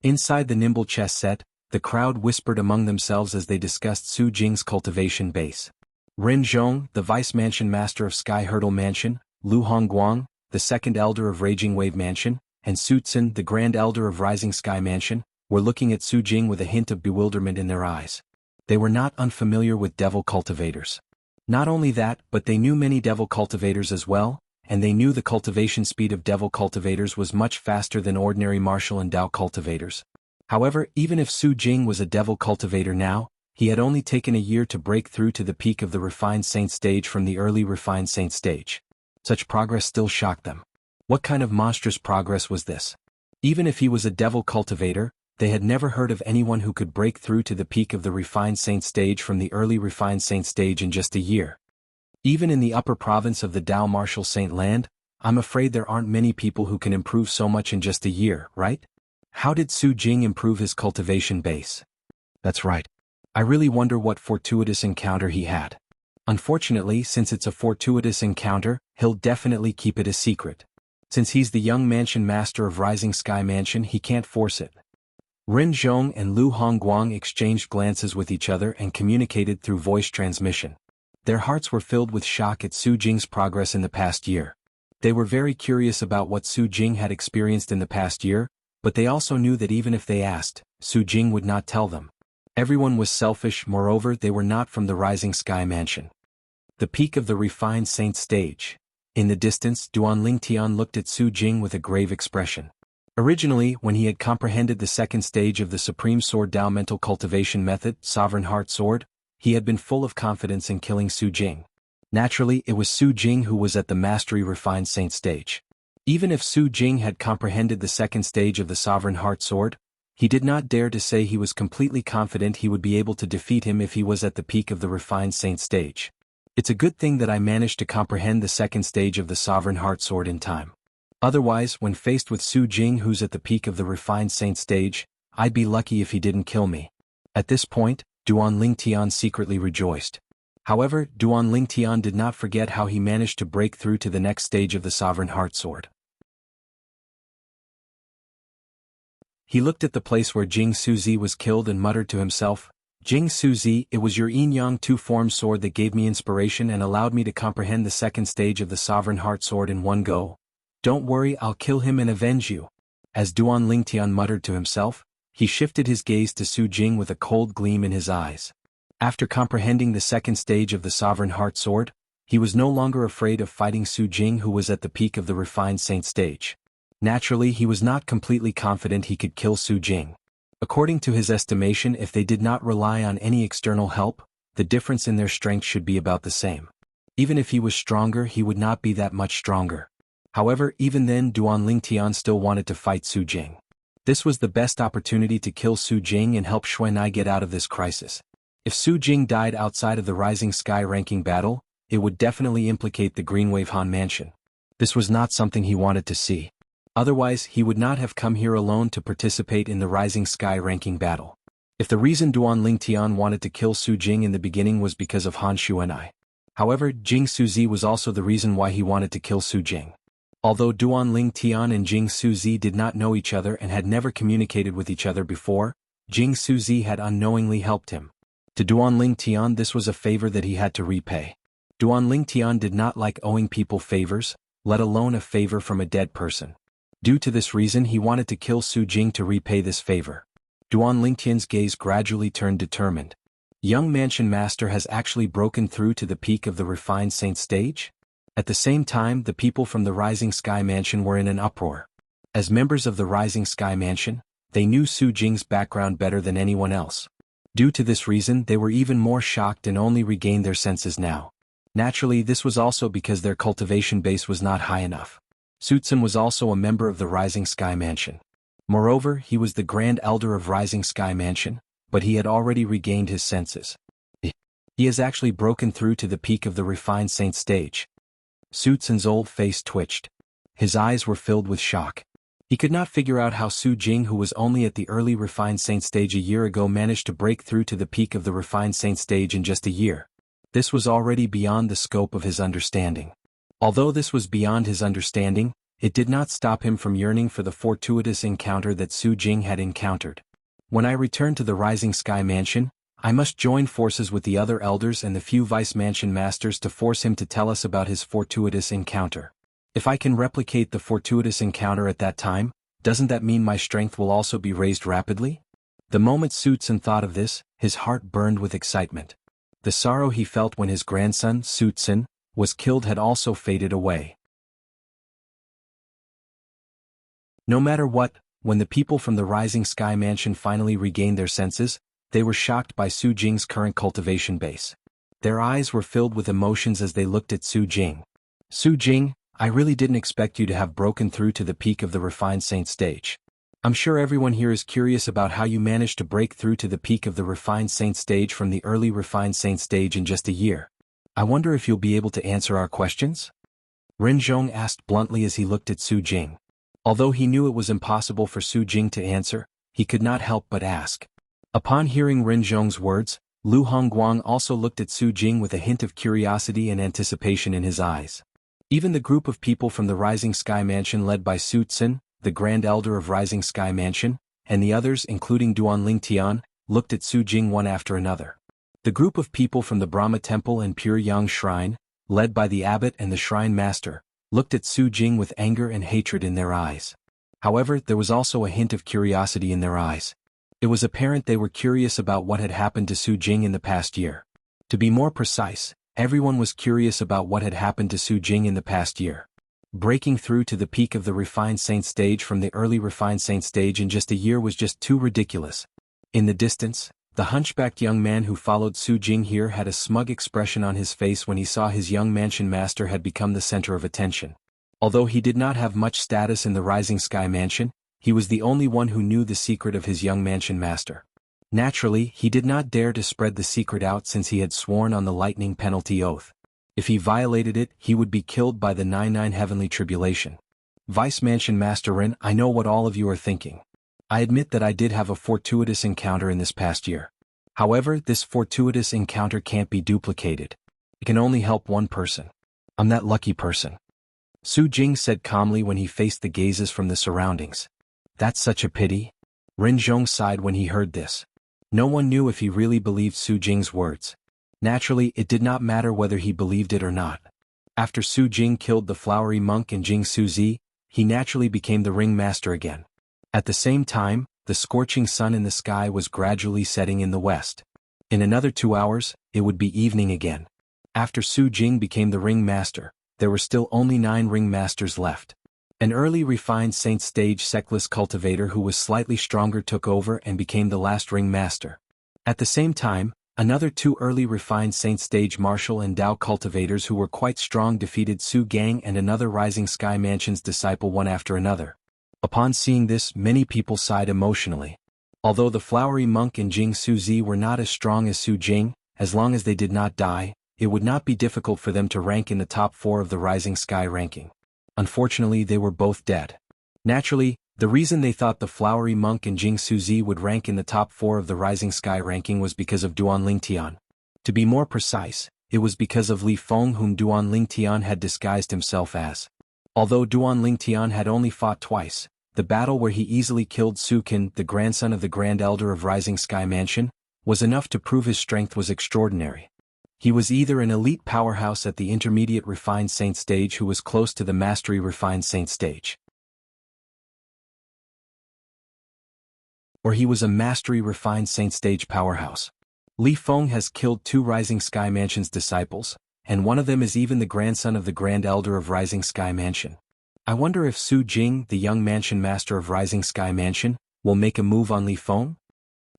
Inside the nimble chess set, the crowd whispered among themselves as they discussed Su Jing's cultivation base. Ren Zhong, the vice mansion master of Sky Hurdle Mansion, Lu Hongguang, the second elder of Raging Wave Mansion, and Su Tsin, the grand elder of Rising Sky Mansion, were looking at Su Jing with a hint of bewilderment in their eyes. They were not unfamiliar with devil cultivators. Not only that, but they knew many devil cultivators as well, and they knew the cultivation speed of devil cultivators was much faster than ordinary martial and Dao cultivators. However, even if Su Jing was a devil cultivator now, he had only taken a year to break through to the peak of the refined saint stage from the early refined saint stage. Such progress still shocked them. What kind of monstrous progress was this? Even if he was a devil cultivator, they had never heard of anyone who could break through to the peak of the refined saint stage from the early refined saint stage in just a year. Even in the upper province of the Dao Martial Saint Land, I'm afraid there aren't many people who can improve so much in just a year, right? How did Su Jing improve his cultivation base? That's right. I really wonder what fortuitous encounter he had. Unfortunately, since it's a fortuitous encounter, he'll definitely keep it a secret. Since he's the young mansion master of Rising Sky Mansion, he can't force it. Ren Zhong and Lu Hongguang exchanged glances with each other and communicated through voice transmission. Their hearts were filled with shock at Su Jing's progress in the past year. They were very curious about what Su Jing had experienced in the past year, but they also knew that even if they asked, Su Jing would not tell them. Everyone was selfish, moreover they were not from the Rising Sky Mansion. The peak of the refined saint stage. In the distance, Duan Lingtian looked at Su Jing with a grave expression. Originally, when he had comprehended the second stage of the Supreme Sword Dao mental cultivation method, Sovereign Heart Sword, he had been full of confidence in killing Su Jing. Naturally, it was Su Jing who was at the Mastery Refined Saint stage. Even if Su Jing had comprehended the second stage of the Sovereign Heart Sword, he did not dare to say he was completely confident he would be able to defeat him if he was at the peak of the Refined Saint stage. It's a good thing that I managed to comprehend the second stage of the Sovereign Heart Sword in time. Otherwise, when faced with Su Jing who's at the peak of the Refined Saint stage, I'd be lucky if he didn't kill me. At this point, Duan Lingtian secretly rejoiced. However, Duan Lingtian did not forget how he managed to break through to the next stage of the Sovereign Heart Sword. He looked at the place where Jing Suzi was killed and muttered to himself, Jing Suzi, it was your yin-yang two-formed sword that gave me inspiration and allowed me to comprehend the second stage of the Sovereign Heart Sword in one go. Don't worry, I'll kill him and avenge you. As Duan Lingtian muttered to himself, he shifted his gaze to Su Jing with a cold gleam in his eyes. After comprehending the second stage of the Sovereign Heart Sword, he was no longer afraid of fighting Su Jing who was at the peak of the Refined Saint stage. Naturally, he was not completely confident he could kill Su Jing. According to his estimation, if they did not rely on any external help, the difference in their strength should be about the same. Even if he was stronger, he would not be that much stronger. However, even then Duan Lingtian still wanted to fight Su Jing. This was the best opportunity to kill Su Jing and help Xuanai get out of this crisis. If Su Jing died outside of the Rising Sky ranking battle, it would definitely implicate the Greenwave Han Mansion. This was not something he wanted to see. Otherwise, he would not have come here alone to participate in the Rising Sky ranking battle. If the reason Duan Lingtian wanted to kill Su Jing in the beginning was because of Han Xuanai. However, Jing Suzi was also the reason why he wanted to kill Su Jing. Although Duan Lingtian and Jing Suzi did not know each other and had never communicated with each other before, Jing Suzi had unknowingly helped him. To Duan Lingtian, this was a favor that he had to repay. Duan Lingtian did not like owing people favors, let alone a favor from a dead person. Due to this reason, he wanted to kill Su Jing to repay this favor. Duan Lingtian's gaze gradually turned determined. Young Mansion Master has actually broken through to the peak of the refined saint stage? At the same time, the people from the Rising Sky Mansion were in an uproar. As members of the Rising Sky Mansion, they knew Su Jing's background better than anyone else. Due to this reason, they were even more shocked and only regained their senses now. Naturally, this was also because their cultivation base was not high enough. Sutsun was also a member of the Rising Sky Mansion. Moreover, he was the Grand Elder of Rising Sky Mansion, but he had already regained his senses. He has actually broken through to the peak of the refined saint stage. Sutsun's old face twitched. His eyes were filled with shock. He could not figure out how Su Jing, who was only at the early refined saint stage a year ago, managed to break through to the peak of the refined saint stage in just a year. This was already beyond the scope of his understanding. Although this was beyond his understanding, it did not stop him from yearning for the fortuitous encounter that Su Jing had encountered. When I return to the Rising Sky Mansion, I must join forces with the other elders and the few Vice Mansion Masters to force him to tell us about his fortuitous encounter. If I can replicate the fortuitous encounter at that time, doesn't that mean my strength will also be raised rapidly? The moment Sutsun thought of this, his heart burned with excitement. The sorrow he felt when his grandson, Sutsun, was killed had also faded away. No matter what, when the people from the Rising Sky Mansion finally regained their senses, they were shocked by Su Jing's current cultivation base. Their eyes were filled with emotions as they looked at Su Jing. Su Jing, I really didn't expect you to have broken through to the peak of the refined saint stage. I'm sure everyone here is curious about how you managed to break through to the peak of the refined saint stage from the early refined saint stage in just a year. I wonder if you'll be able to answer our questions? Renzhong asked bluntly as he looked at Su Jing. Although he knew it was impossible for Su Jing to answer, he could not help but ask. Upon hearing Renzhong's words, Lu Hongguang also looked at Su Jing with a hint of curiosity and anticipation in his eyes. Even the group of people from the Rising Sky Mansion led by Sutsun, the Grand Elder of Rising Sky Mansion, and the others including Duan Lingtian, looked at Su Jing one after another. The group of people from the Brahma Temple and Pure Yang Shrine, led by the abbot and the shrine master, looked at Su Jing with anger and hatred in their eyes. However, there was also a hint of curiosity in their eyes. It was apparent they were curious about what had happened to Su Jing in the past year. To be more precise, everyone was curious about what had happened to Su Jing in the past year. Breaking through to the peak of the refined saint stage from the early refined saint stage in just a year was just too ridiculous. In the distance, the hunchbacked young man who followed Su Jing here had a smug expression on his face when he saw his young mansion master had become the center of attention. Although he did not have much status in the Rising Sky Mansion, he was the only one who knew the secret of his young mansion master. Naturally, he did not dare to spread the secret out since he had sworn on the lightning penalty oath. If he violated it, he would be killed by the 99 heavenly tribulation. Vice Mansion Master Ren, I know what all of you are thinking. I admit that I did have a fortuitous encounter in this past year. However, this fortuitous encounter can't be duplicated. It can only help one person. I'm that lucky person. Su Jing said calmly when he faced the gazes from the surroundings. That's such a pity. Renzhong sighed when he heard this. No one knew if he really believed Su Jing's words. Naturally, it did not matter whether he believed it or not. After Su Jing killed the flowery monk and Jing Suzi, he naturally became the ring master again. At the same time, the scorching sun in the sky was gradually setting in the west. In another 2 hours, it would be evening again. After Su Jing became the ring master, there were still only 9 ring masters left. An early refined saint stage sectless cultivator who was slightly stronger took over and became the last ring master. At the same time, another 2 early refined saint stage martial and Dao cultivators who were quite strong defeated Su Gang and another Rising Sky Mansion's disciple one after another. Upon seeing this, many people sighed emotionally. Although the flowery monk and Jing Suzi were not as strong as Su Jing, as long as they did not die, it would not be difficult for them to rank in the top 4 of the Rising Sky ranking. Unfortunately, they were both dead. Naturally, the reason they thought the Flowery Monk and Jianghu would rank in the top 4 of the Rising Sky ranking was because of Duan Lingtian. To be more precise, it was because of Li Feng, whom Duan Lingtian had disguised himself as. Although Duan Lingtian had only fought twice, the battle where he easily killed Su Qin, the grandson of the Grand Elder of Rising Sky Mansion, was enough to prove his strength was extraordinary. He was either an elite powerhouse at the intermediate refined saint stage who was close to the mastery refined saint stage, or he was a mastery refined saint stage powerhouse. Li Feng has killed 2 Rising Sky Mansion's disciples, and one of them is even the grandson of the Grand Elder of Rising Sky Mansion. I wonder if Su Jing, the young mansion master of Rising Sky Mansion, will make a move on Li Feng?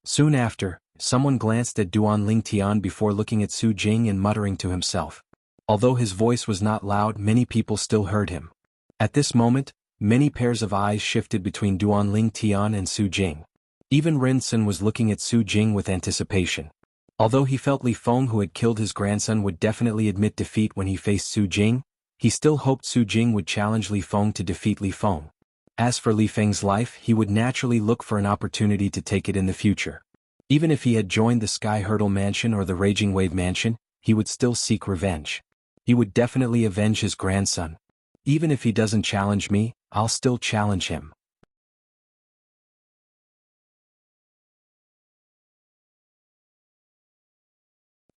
Soon after, someone glanced at Duan Lingtian before looking at Su Jing and muttering to himself. Although his voice was not loud, many people still heard him. At this moment, many pairs of eyes shifted between Duan Lingtian and Su Jing. Even Rinsen was looking at Su Jing with anticipation. Although he felt Li Feng, who had killed his grandson, would definitely admit defeat when he faced Su Jing, he still hoped Su Jing would challenge Li Feng to defeat Li Feng. As for Li Feng's life, he would naturally look for an opportunity to take it in the future. Even if he had joined the Sky Hurdle Mansion or the Raging Wave Mansion, he would still seek revenge. He would definitely avenge his grandson. Even if he doesn't challenge me, I'll still challenge him.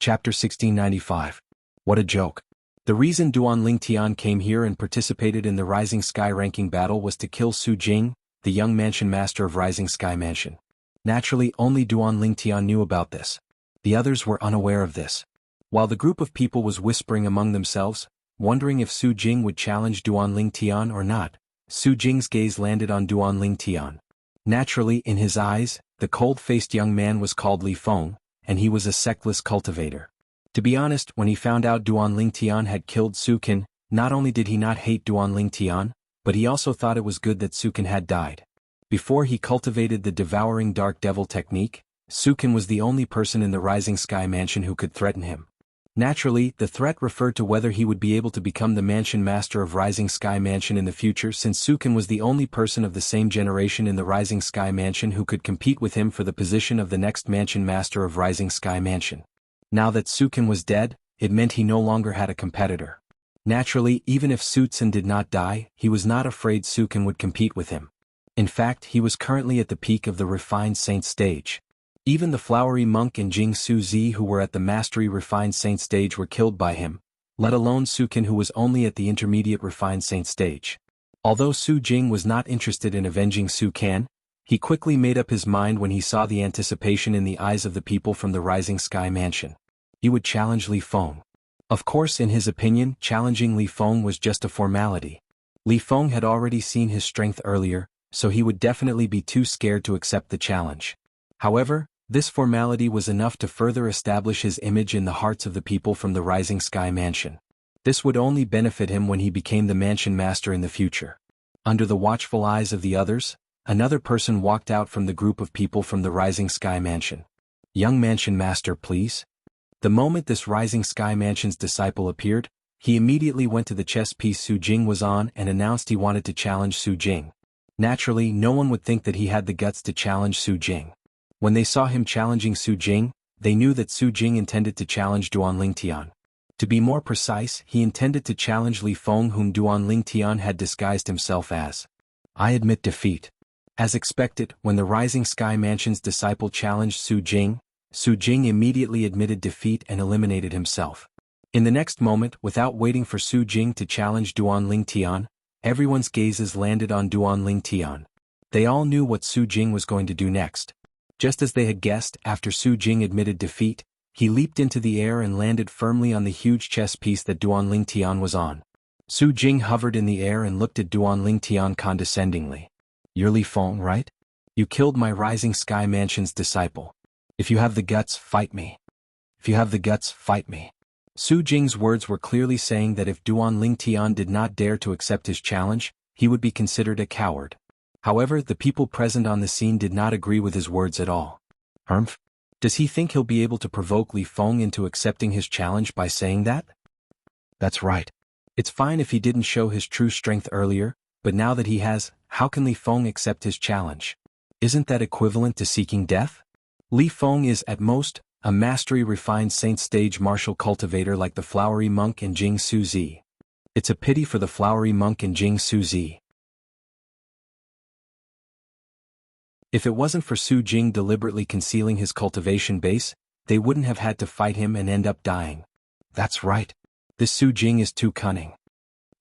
Chapter 1695. What a joke. The reason Duan Lingtian came here and participated in the Rising Sky ranking battle was to kill Su Jing, the young mansion master of Rising Sky Mansion. Naturally, only Duan Lingtian knew about this. The others were unaware of this. While the group of people was whispering among themselves, wondering if Su Jing would challenge Duan Lingtian or not, Su Jing's gaze landed on Duan Lingtian. Naturally, in his eyes, the cold-faced young man was called Li Feng, and he was a sectless cultivator. To be honest, when he found out Duan Lingtian had killed Su Qin, not only did he not hate Duan Lingtian, but he also thought it was good that Su Qin had died. Before he cultivated the Devouring Dark Devil technique, Su Qin was the only person in the Rising Sky Mansion who could threaten him. Naturally, the threat referred to whether he would be able to become the Mansion Master of Rising Sky Mansion in the future, since Su Qin was the only person of the same generation in the Rising Sky Mansion who could compete with him for the position of the next Mansion Master of Rising Sky Mansion. Now that Su Qin was dead, it meant he no longer had a competitor. Naturally, even if Su Qin did not die, he was not afraid Su Qin would compete with him. In fact, he was currently at the peak of the Refined Saint stage. Even the Flowery Monk and Jianghu who were at the Mastery Refined Saint stage were killed by him, let alone Su Qin, who was only at the Intermediate Refined Saint stage. Although Su Jing was not interested in avenging Su Qin, he quickly made up his mind when he saw the anticipation in the eyes of the people from the Rising Sky Mansion. He would challenge Li Feng. Of course, in his opinion, challenging Li Feng was just a formality. Li Feng had already seen his strength earlier, so he would definitely be too scared to accept the challenge. However, this formality was enough to further establish his image in the hearts of the people from the Rising Sky Mansion. This would only benefit him when he became the Mansion Master in the future. Under the watchful eyes of the others, another person walked out from the group of people from the Rising Sky Mansion. "Young Mansion Master, please." The moment this Rising Sky Mansion's disciple appeared, he immediately went to the chess piece Su Jing was on and announced he wanted to challenge Su Jing. Naturally, no one would think that he had the guts to challenge Su Jing. When they saw him challenging Su Jing, they knew that Su Jing intended to challenge Duan Lingtian. To be more precise, he intended to challenge Li Feng, whom Duan Lingtian had disguised himself as. I admit defeat. As expected, when the Rising Sky Mansion's disciple challenged Su Jing immediately admitted defeat and eliminated himself. In the next moment, without waiting for Su Jing to challenge Duan Lingtian, everyone's gazes landed on Duan Lingtian. They all knew what Su Jing was going to do next. Just as they had guessed, after Su Jing admitted defeat, he leaped into the air and landed firmly on the huge chess piece that Duan Lingtian was on. Su Jing hovered in the air and looked at Duan Lingtian condescendingly. "You're Li Feng, right? You killed my Rising Sky Mansion's disciple. If you have the guts, fight me. If you have the guts, fight me." Su Jing's words were clearly saying that if Duan Lingtian did not dare to accept his challenge, he would be considered a coward. However, the people present on the scene did not agree with his words at all. "Humph? Does he think he'll be able to provoke Li Feng into accepting his challenge by saying that? That's right. It's fine if he didn't show his true strength earlier, but now that he has, how can Li Feng accept his challenge? Isn't that equivalent to seeking death? Li Feng is, at most, a mastery-refined saint stage martial cultivator like the flowery monk in Jianghu Zi. It's a pity for the flowery monk in Jianghu Zi. If it wasn't for Su Jing deliberately concealing his cultivation base, they wouldn't have had to fight him and end up dying. That's right. This Su Jing is too cunning.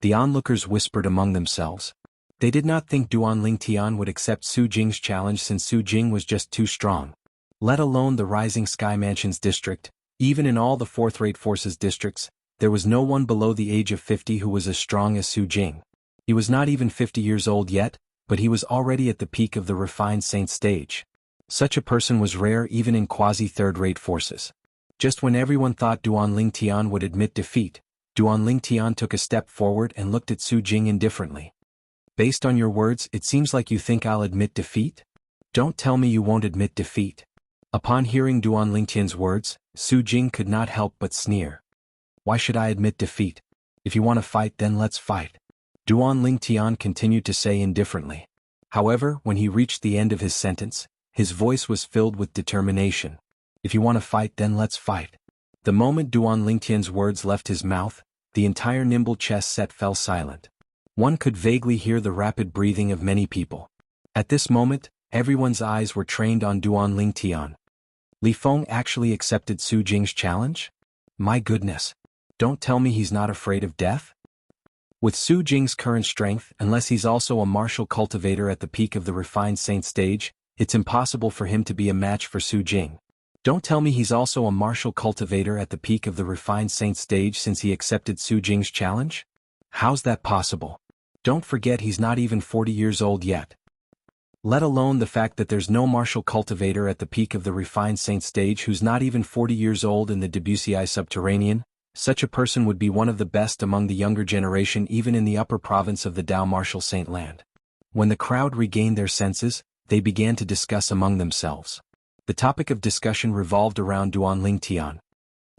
The onlookers whispered among themselves. They did not think Duan Lingtian would accept Su Jing's challenge since Su Jing was just too strong. Let alone the Rising Sky Mansions district, even in all the fourth-rate forces districts, there was no one below the age of 50 who was as strong as Su Jing. He was not even 50 years old yet, but he was already at the peak of the refined saint stage. Such a person was rare even in quasi-third-rate forces. Just when everyone thought Duan Lingtian would admit defeat, Duan Lingtian took a step forward and looked at Su Jing indifferently. Based on your words, it seems like you think I'll admit defeat? Don't tell me you won't admit defeat. Upon hearing Duan Lingtian's words, Su Jing could not help but sneer. Why should I admit defeat? If you want to fight, then let's fight. Duan Lingtian continued to say indifferently. However, when he reached the end of his sentence, his voice was filled with determination. If you want to fight, then let's fight. The moment Duan Lingtian's words left his mouth, the entire nimble chess set fell silent. One could vaguely hear the rapid breathing of many people. At this moment, everyone's eyes were trained on Duan Lingtian. Li Feng actually accepted Su Jing's challenge? My goodness. Don't tell me he's not afraid of death? With Su Jing's current strength, unless he's also a martial cultivator at the peak of the refined saint stage, it's impossible for him to be a match for Su Jing. Don't tell me he's also a martial cultivator at the peak of the refined saint stage since he accepted Su Jing's challenge? How's that possible? Don't forget he's not even 40 years old yet. Let alone the fact that there's no martial cultivator at the peak of the refined saint stage who's not even 40 years old in the Debussyi subterranean. Such a person would be one of the best among the younger generation even in the upper province of the Dao martial saint land. When the crowd regained their senses, they began to discuss among themselves. The topic of discussion revolved around Duan Lingtian.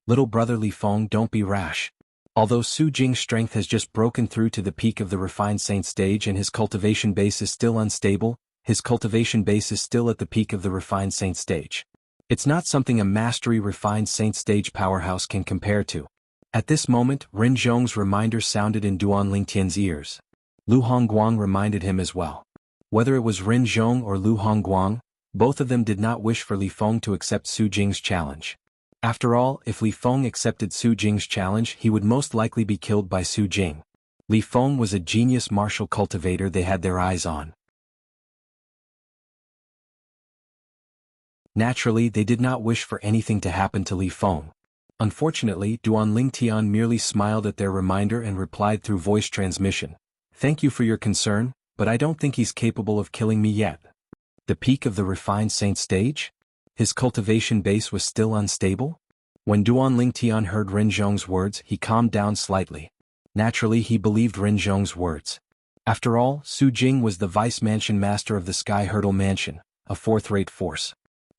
Little brother Li Feng, don't be rash. Although Su Jing's strength has just broken through to the peak of the refined saint stage and his cultivation base is still unstable, his cultivation base is still at the peak of the refined saint stage. It's not something a mastery refined saint stage powerhouse can compare to. At this moment, Ren Zhong's reminder sounded in Duan Lingtian's ears. Lu Hongguang reminded him as well. Whether it was Ren Zhong or Lu Hongguang, both of them did not wish for Li Feng to accept Su Jing's challenge. After all, if Li Feng accepted Su Jing's challenge, he would most likely be killed by Su Jing. Li Feng was a genius martial cultivator they had their eyes on. Naturally, they did not wish for anything to happen to Li Feng. Unfortunately, Duan Lingtian merely smiled at their reminder and replied through voice transmission. Thank you for your concern, but I don't think he's capable of killing me yet. The peak of the refined saint stage? His cultivation base was still unstable? When Duan Lingtian heard Ren Zhong's words, he calmed down slightly. Naturally, he believed Ren Zhong's words. After all, Su Jing was the vice mansion master of the Sky Hurdle Mansion, a fourth-rate force.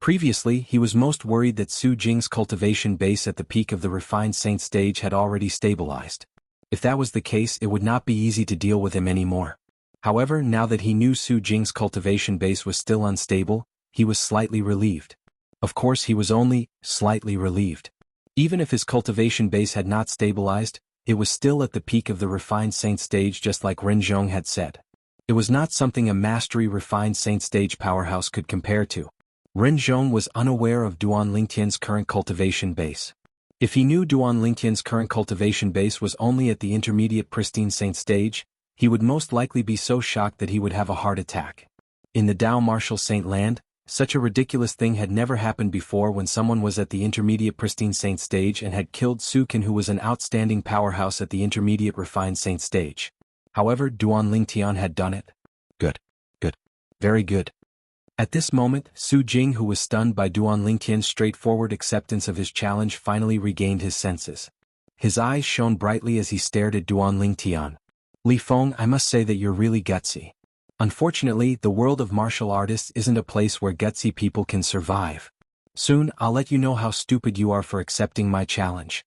Previously, he was most worried that Su Jing's cultivation base at the peak of the refined saint stage had already stabilized. If that was the case, it would not be easy to deal with him anymore. However, now that he knew Su Jing's cultivation base was still unstable, he was slightly relieved. Of course, he was only slightly relieved. Even if his cultivation base had not stabilized, it was still at the peak of the refined saint stage just like Ren Zhong had said. It was not something a mastery refined saint stage powerhouse could compare to. Ren Zhong was unaware of Duan Lingtian's current cultivation base. If he knew Duan Lingtian's current cultivation base was only at the intermediate pristine saint stage, he would most likely be so shocked that he would have a heart attack. In the Dao martial saint land, such a ridiculous thing had never happened before when someone was at the intermediate pristine saint stage and had killed Su Qin, who was an outstanding powerhouse at the intermediate refined saint stage. However, Duan Lingtian had done it. Good. Good. Very good. At this moment, Su Jing, who was stunned by Duan Lingtian's straightforward acceptance of his challenge, finally regained his senses. His eyes shone brightly as he stared at Duan Lingtian. Li Feng, I must say that you're really gutsy. Unfortunately, the world of martial artists isn't a place where gutsy people can survive. Soon, I'll let you know how stupid you are for accepting my challenge.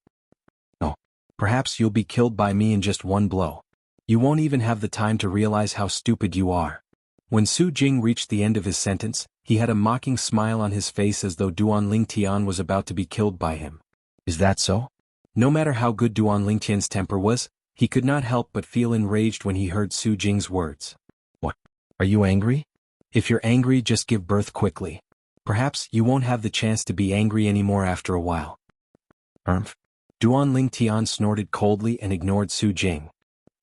Oh. Perhaps you'll be killed by me in just one blow. You won't even have the time to realize how stupid you are. When Su Jing reached the end of his sentence, he had a mocking smile on his face as though Duan Lingtian was about to be killed by him. Is that so? No matter how good Duan Lingtian's temper was, he could not help but feel enraged when he heard Su Jing's words. What? Are you angry? If you're angry, just give birth quickly. Perhaps you won't have the chance to be angry anymore after a while. Duan Lingtian snorted coldly and ignored Su Jing.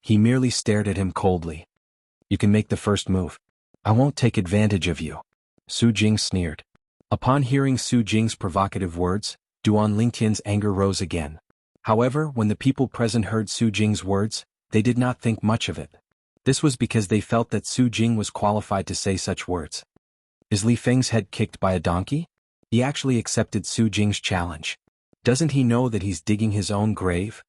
He merely stared at him coldly. You can make the first move. I won't take advantage of you. Su Jing sneered. Upon hearing Su Jing's provocative words, Duan Lingtian's anger rose again. However, when the people present heard Su Jing's words, they did not think much of it. This was because they felt that Su Jing was qualified to say such words. Is Li Feng's head kicked by a donkey? He actually accepted Su Jing's challenge. Doesn't he know that he's digging his own grave?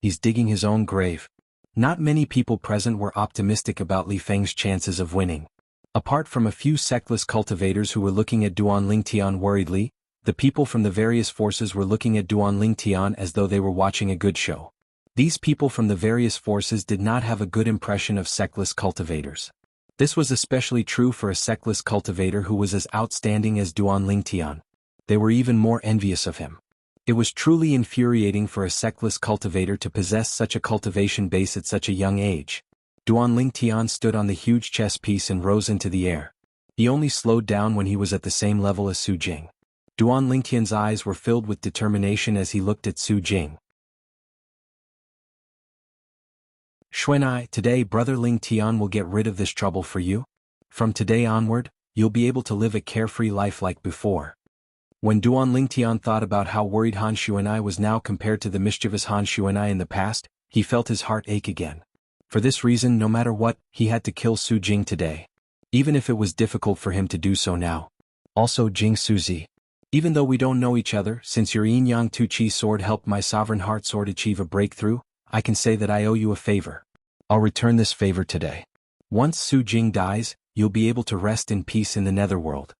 He's digging his own grave. Not many people present were optimistic about Li Feng's chances of winning. Apart from a few sectless cultivators who were looking at Duan Lingtian worriedly, the people from the various forces were looking at Duan Lingtian as though they were watching a good show. These people from the various forces did not have a good impression of sectless cultivators. This was especially true for a sectless cultivator who was as outstanding as Duan Lingtian. They were even more envious of him. It was truly infuriating for a sectless cultivator to possess such a cultivation base at such a young age. Duan Lingtian stood on the huge chess piece and rose into the air. He only slowed down when he was at the same level as Su Jing. Duan Lingtian's eyes were filled with determination as he looked at Su Jing. Xuanai, today Brother Lingtian will get rid of this trouble for you. From today onward, you'll be able to live a carefree life like before. When Duan Lingtian thought about how worried Han Xuanai was now compared to the mischievous Han Xuanai in the past, he felt his heart ache again. For this reason, no matter what, he had to kill Su Jing today. Even if it was difficult for him to do so now. Also Jing Suzi. Even though we don't know each other, since your Yin Yang Tu Chi sword helped my Sovereign Heart sword achieve a breakthrough, I can say that I owe you a favor. I'll return this favor today. Once Su Jing dies, you'll be able to rest in peace in the netherworld.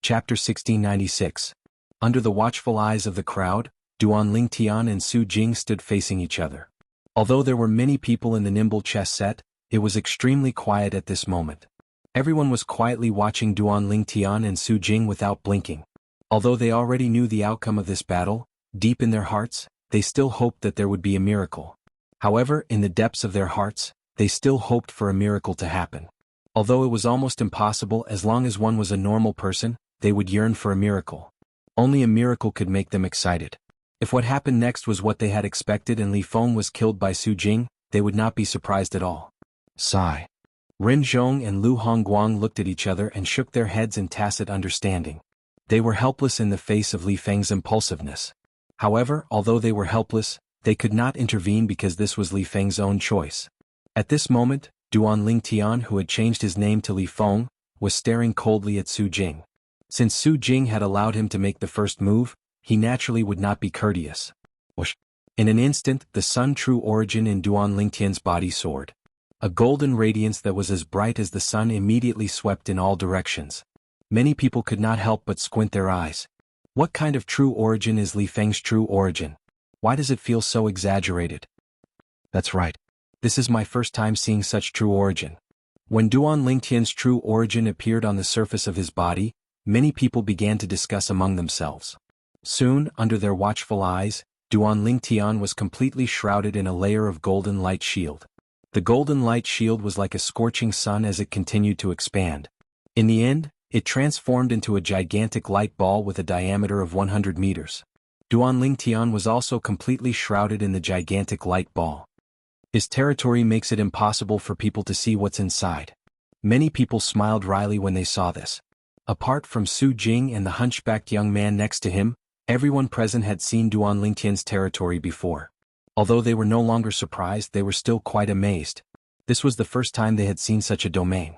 Chapter 1696. Under the watchful eyes of the crowd, Duan Lingtian and Su Jing stood facing each other. Although there were many people in the nimble chess set, it was extremely quiet at this moment. Everyone was quietly watching Duan Lingtian and Su Jing without blinking. Although they already knew the outcome of this battle, deep in their hearts, they still hoped that there would be a miracle. However, in the depths of their hearts, they still hoped for a miracle to happen. Although it was almost impossible, as long as one was a normal person, they would yearn for a miracle. Only a miracle could make them excited. If what happened next was what they had expected and Li Feng was killed by Su Jing, they would not be surprised at all. Sigh. Ren Zhong and Lu Hongguang looked at each other and shook their heads in tacit understanding. They were helpless in the face of Li Feng's impulsiveness. However, although they were helpless, they could not intervene because this was Li Feng's own choice. At this moment, Duan Lingtian, who had changed his name to Li Feng, was staring coldly at Su Jing. Since Su Jing had allowed him to make the first move, he naturally would not be courteous. Whoosh. In an instant, the sun true origin in Duan Lingtian's body soared. A golden radiance that was as bright as the sun immediately swept in all directions. Many people could not help but squint their eyes. What kind of true origin is Li Feng's true origin? Why does it feel so exaggerated? That's right. This is my first time seeing such true origin. When Duan Lingtian's true origin appeared on the surface of his body, many people began to discuss among themselves. Soon, under their watchful eyes, Duan Lingtian was completely shrouded in a layer of golden light shield. The golden light shield was like a scorching sun as it continued to expand. In the end, it transformed into a gigantic light ball with a diameter of 100 meters. Duan Lingtian was also completely shrouded in the gigantic light ball. His territory makes it impossible for people to see what's inside. Many people smiled wryly when they saw this. Apart from Su Jing and the hunchbacked young man next to him, everyone present had seen Duan Lingtian's territory before. Although they were no longer surprised, they were still quite amazed. This was the first time they had seen such a domain.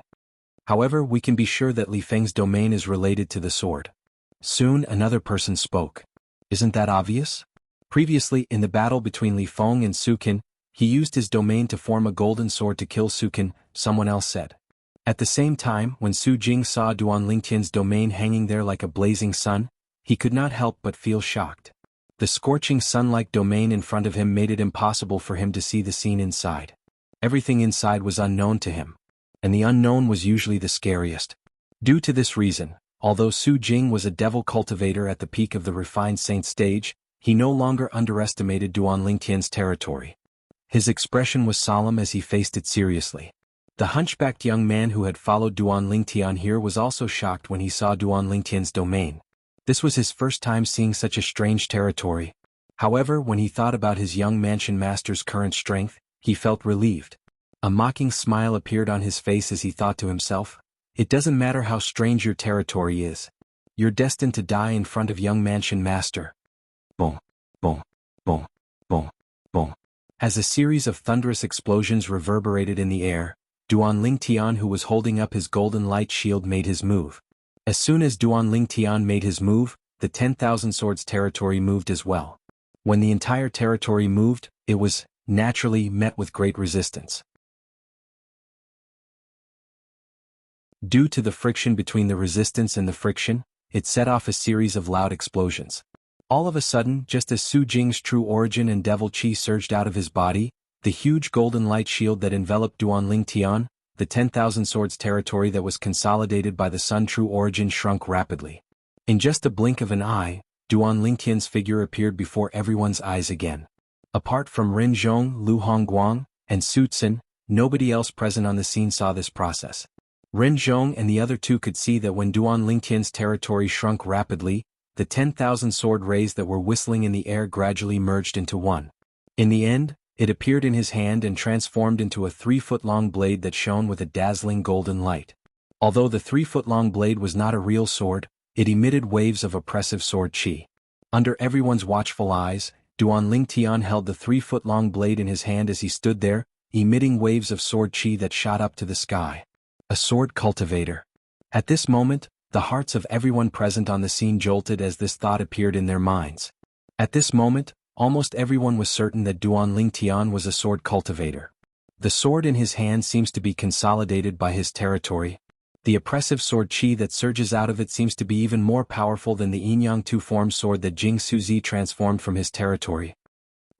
However, we can be sure that Li Feng's domain is related to the sword. Soon another person spoke. Isn't that obvious? Previously, in the battle between Li Feng and Su Qin, He used his domain to form a golden sword to kill Sukin, someone else said. At the same time, when Su Jing saw Duan Lingtian's domain hanging there like a blazing sun, he could not help but feel shocked. The scorching sun-like domain in front of him made it impossible for him to see the scene inside. Everything inside was unknown to him. And the unknown was usually the scariest. Due to this reason, although Su Jing was a devil cultivator at the peak of the refined saint stage, he no longer underestimated Duan Lingtian's territory. His expression was solemn as he faced it seriously. The hunchbacked young man who had followed Duan Lingtian here was also shocked when he saw Duan Lingtian's domain. This was his first time seeing such a strange territory. However, when he thought about his young mansion master's current strength, he felt relieved. A mocking smile appeared on his face as he thought to himself, "It doesn't matter how strange your territory is. You're destined to die in front of young mansion master." Boom, boom, boom, boom, boom. As a series of thunderous explosions reverberated in the air, Duan Lingtian, who was holding up his golden light shield, made his move. As soon as Duan Lingtian made his move, the 10,000 Swords territory moved as well. When the entire territory moved, it was, naturally, met with great resistance. Due to the friction between the resistance and the friction, it set off a series of loud explosions. All of a sudden, just as Su Jing's true origin and devil chi surged out of his body, the huge golden light shield that enveloped Duan Lingtian, the 10,000 Swords territory that was consolidated by the sun true origin, shrunk rapidly. In just a blink of an eye, Duan Lingtian's figure appeared before everyone's eyes again. Apart from Ren Zhong, Lu Hongguang, and Su Tsin, nobody else present on the scene saw this process. Ren Zhong and the other two could see that when Duan Lingtian's territory shrunk rapidly, the 10,000 sword rays that were whistling in the air gradually merged into one. In the end, it appeared in his hand and transformed into a 3-foot-long blade that shone with a dazzling golden light. Although the 3-foot-long blade was not a real sword, it emitted waves of oppressive sword chi. Under everyone's watchful eyes, Duan Lingtian held the 3-foot-long blade in his hand as he stood there, emitting waves of sword chi that shot up to the sky. A sword cultivator. At this moment, the hearts of everyone present on the scene jolted as this thought appeared in their minds. At this moment, almost everyone was certain that Duan Lingtian was a sword cultivator. The sword in his hand seems to be consolidated by his territory. The oppressive sword chi that surges out of it seems to be even more powerful than the Yin-Yang two-form sword that Jing Suzi transformed from his territory.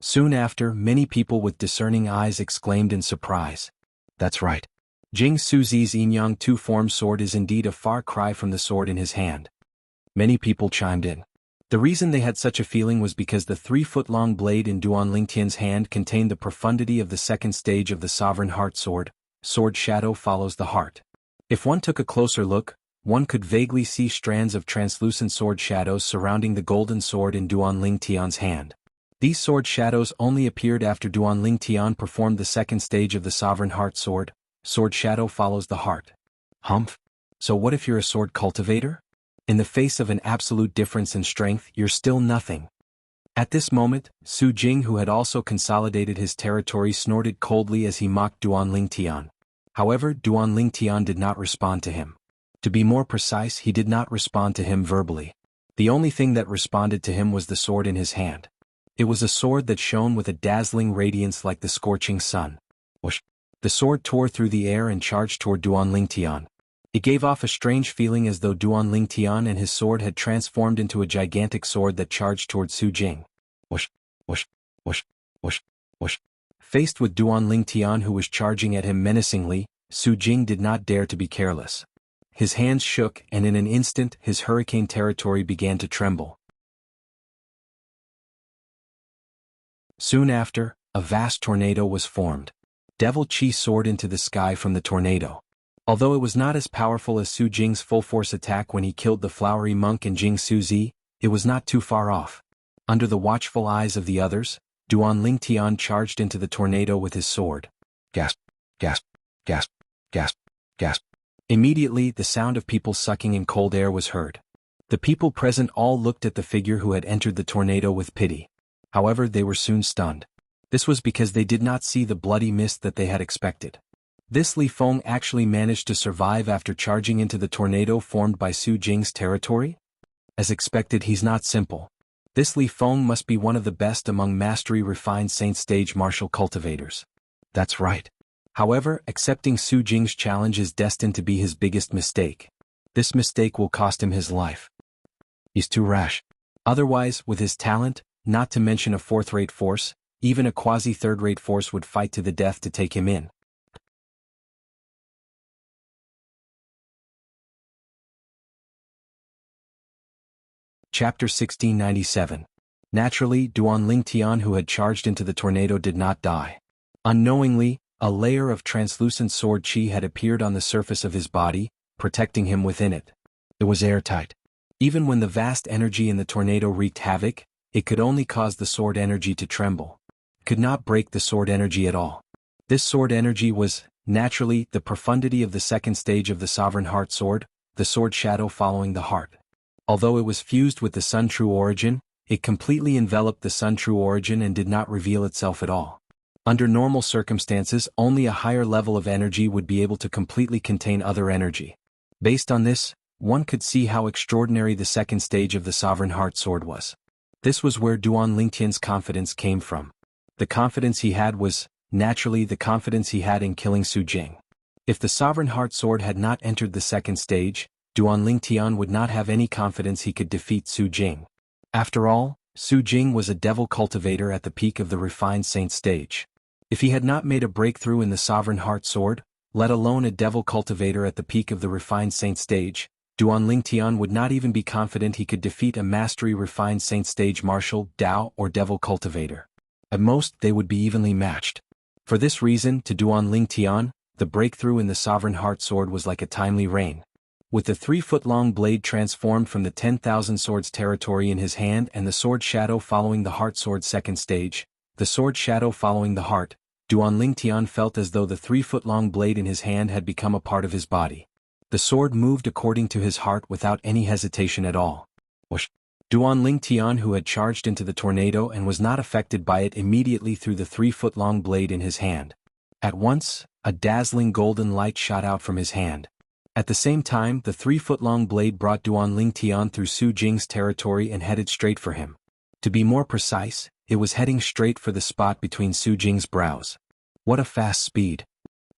Soon after, many people with discerning eyes exclaimed in surprise. That's right. Jing Suzi's Yin-Yang two-form sword is indeed a far cry from the sword in his hand. Many people chimed in. The reason they had such a feeling was because the 3-foot-long blade in Duan Lingtian's hand contained the profundity of the second stage of the Sovereign Heart Sword. Sword shadow follows the heart. If one took a closer look, one could vaguely see strands of translucent sword shadows surrounding the golden sword in Duan Lingtian's hand. These sword shadows only appeared after Duan Lingtian performed the second stage of the Sovereign Heart Sword. Sword shadow follows the heart. Humph. So what if you're a sword cultivator? In the face of an absolute difference in strength, you're still nothing. At this moment, Su Jing, who had also consolidated his territory, snorted coldly as he mocked Duan Lingtian. However, Duan Lingtian did not respond to him. To be more precise, he did not respond to him verbally. The only thing that responded to him was the sword in his hand. It was a sword that shone with a dazzling radiance like the scorching sun. Whoosh! The sword tore through the air and charged toward Duan Lingtian. It gave off a strange feeling as though Duan Lingtian and his sword had transformed into a gigantic sword that charged toward Su Jing. Whoosh, whoosh, whoosh, whoosh, whoosh. Faced with Duan Lingtian, who was charging at him menacingly, Su Jing did not dare to be careless. His hands shook, and in an instant his hurricane territory began to tremble. Soon after, a vast tornado was formed. Devil Chi soared into the sky from the tornado. Although it was not as powerful as Su Jing's full-force attack when he killed the flowery monk and Jing Suzi, it was not too far off. Under the watchful eyes of the others, Duan Lingtian charged into the tornado with his sword. Gasp, gasp, gasp, gasp, gasp. Immediately, the sound of people sucking in cold air was heard. The people present all looked at the figure who had entered the tornado with pity. However, they were soon stunned. This was because they did not see the bloody mist that they had expected. This Li Feng actually managed to survive after charging into the tornado formed by Su Jing's territory? As expected, he's not simple. This Li Feng must be one of the best among mastery-refined saint stage martial cultivators. That's right. However, accepting Su Jing's challenge is destined to be his biggest mistake. This mistake will cost him his life. He's too rash. Otherwise, with his talent, not to mention a fourth-rate force, even a quasi-third-rate force would fight to the death to take him in. Chapter 1697. Naturally, Duan Lingtian, who had charged into the tornado, did not die. Unknowingly, a layer of translucent sword qi had appeared on the surface of his body, protecting him within it. It was airtight. Even when the vast energy in the tornado wreaked havoc, it could only cause the sword energy to tremble. It could not break the sword energy at all. This sword energy was, naturally, the profundity of the second stage of the Sovereign Heart Sword, the sword shadow following the heart. Although it was fused with the Sun True Origin, it completely enveloped the Sun True Origin and did not reveal itself at all. Under normal circumstances, only a higher level of energy would be able to completely contain other energy. Based on this, one could see how extraordinary the second stage of the Sovereign Heart Sword was. This was where Duan Lingtian's confidence came from. The confidence he had was, naturally, the confidence he had in killing Su Jing. If the Sovereign Heart Sword had not entered the second stage, Duan Lingtian would not have any confidence he could defeat Su Jing. After all, Su Jing was a devil cultivator at the peak of the refined saint stage. If he had not made a breakthrough in the Sovereign Heart Sword, let alone a devil cultivator at the peak of the refined saint stage, Duan Lingtian would not even be confident he could defeat a mastery-refined saint stage martial, Dao, or devil cultivator. At most, they would be evenly matched. For this reason, to Duan Lingtian, the breakthrough in the Sovereign Heart Sword was like a timely rain. With the 3-foot-long blade transformed from the 10,000 swords territory in his hand and the sword shadow following the heart sword second stage, the sword shadow following the heart, Duan Lingtian felt as though the 3-foot-long blade in his hand had become a part of his body. The sword moved according to his heart without any hesitation at all. Whoosh! Duan Lingtian, who had charged into the tornado and was not affected by it, immediately threw the 3-foot-long blade in his hand. At once, a dazzling golden light shot out from his hand. At the same time, the 3-foot-long blade brought Duan Lingtian through Su Jing's territory and headed straight for him. To be more precise, it was heading straight for the spot between Su Jing's brows. What a fast speed!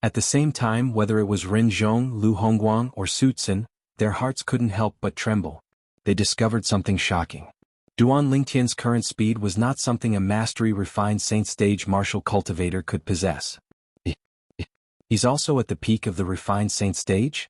At the same time, whether it was Ren Zhong, Lu Hongguang, or Su Tsun, their hearts couldn't help but tremble. They discovered something shocking. Duan Lingtian's current speed was not something a mastery-refined saint stage martial cultivator could possess. He's also at the peak of the refined saint stage?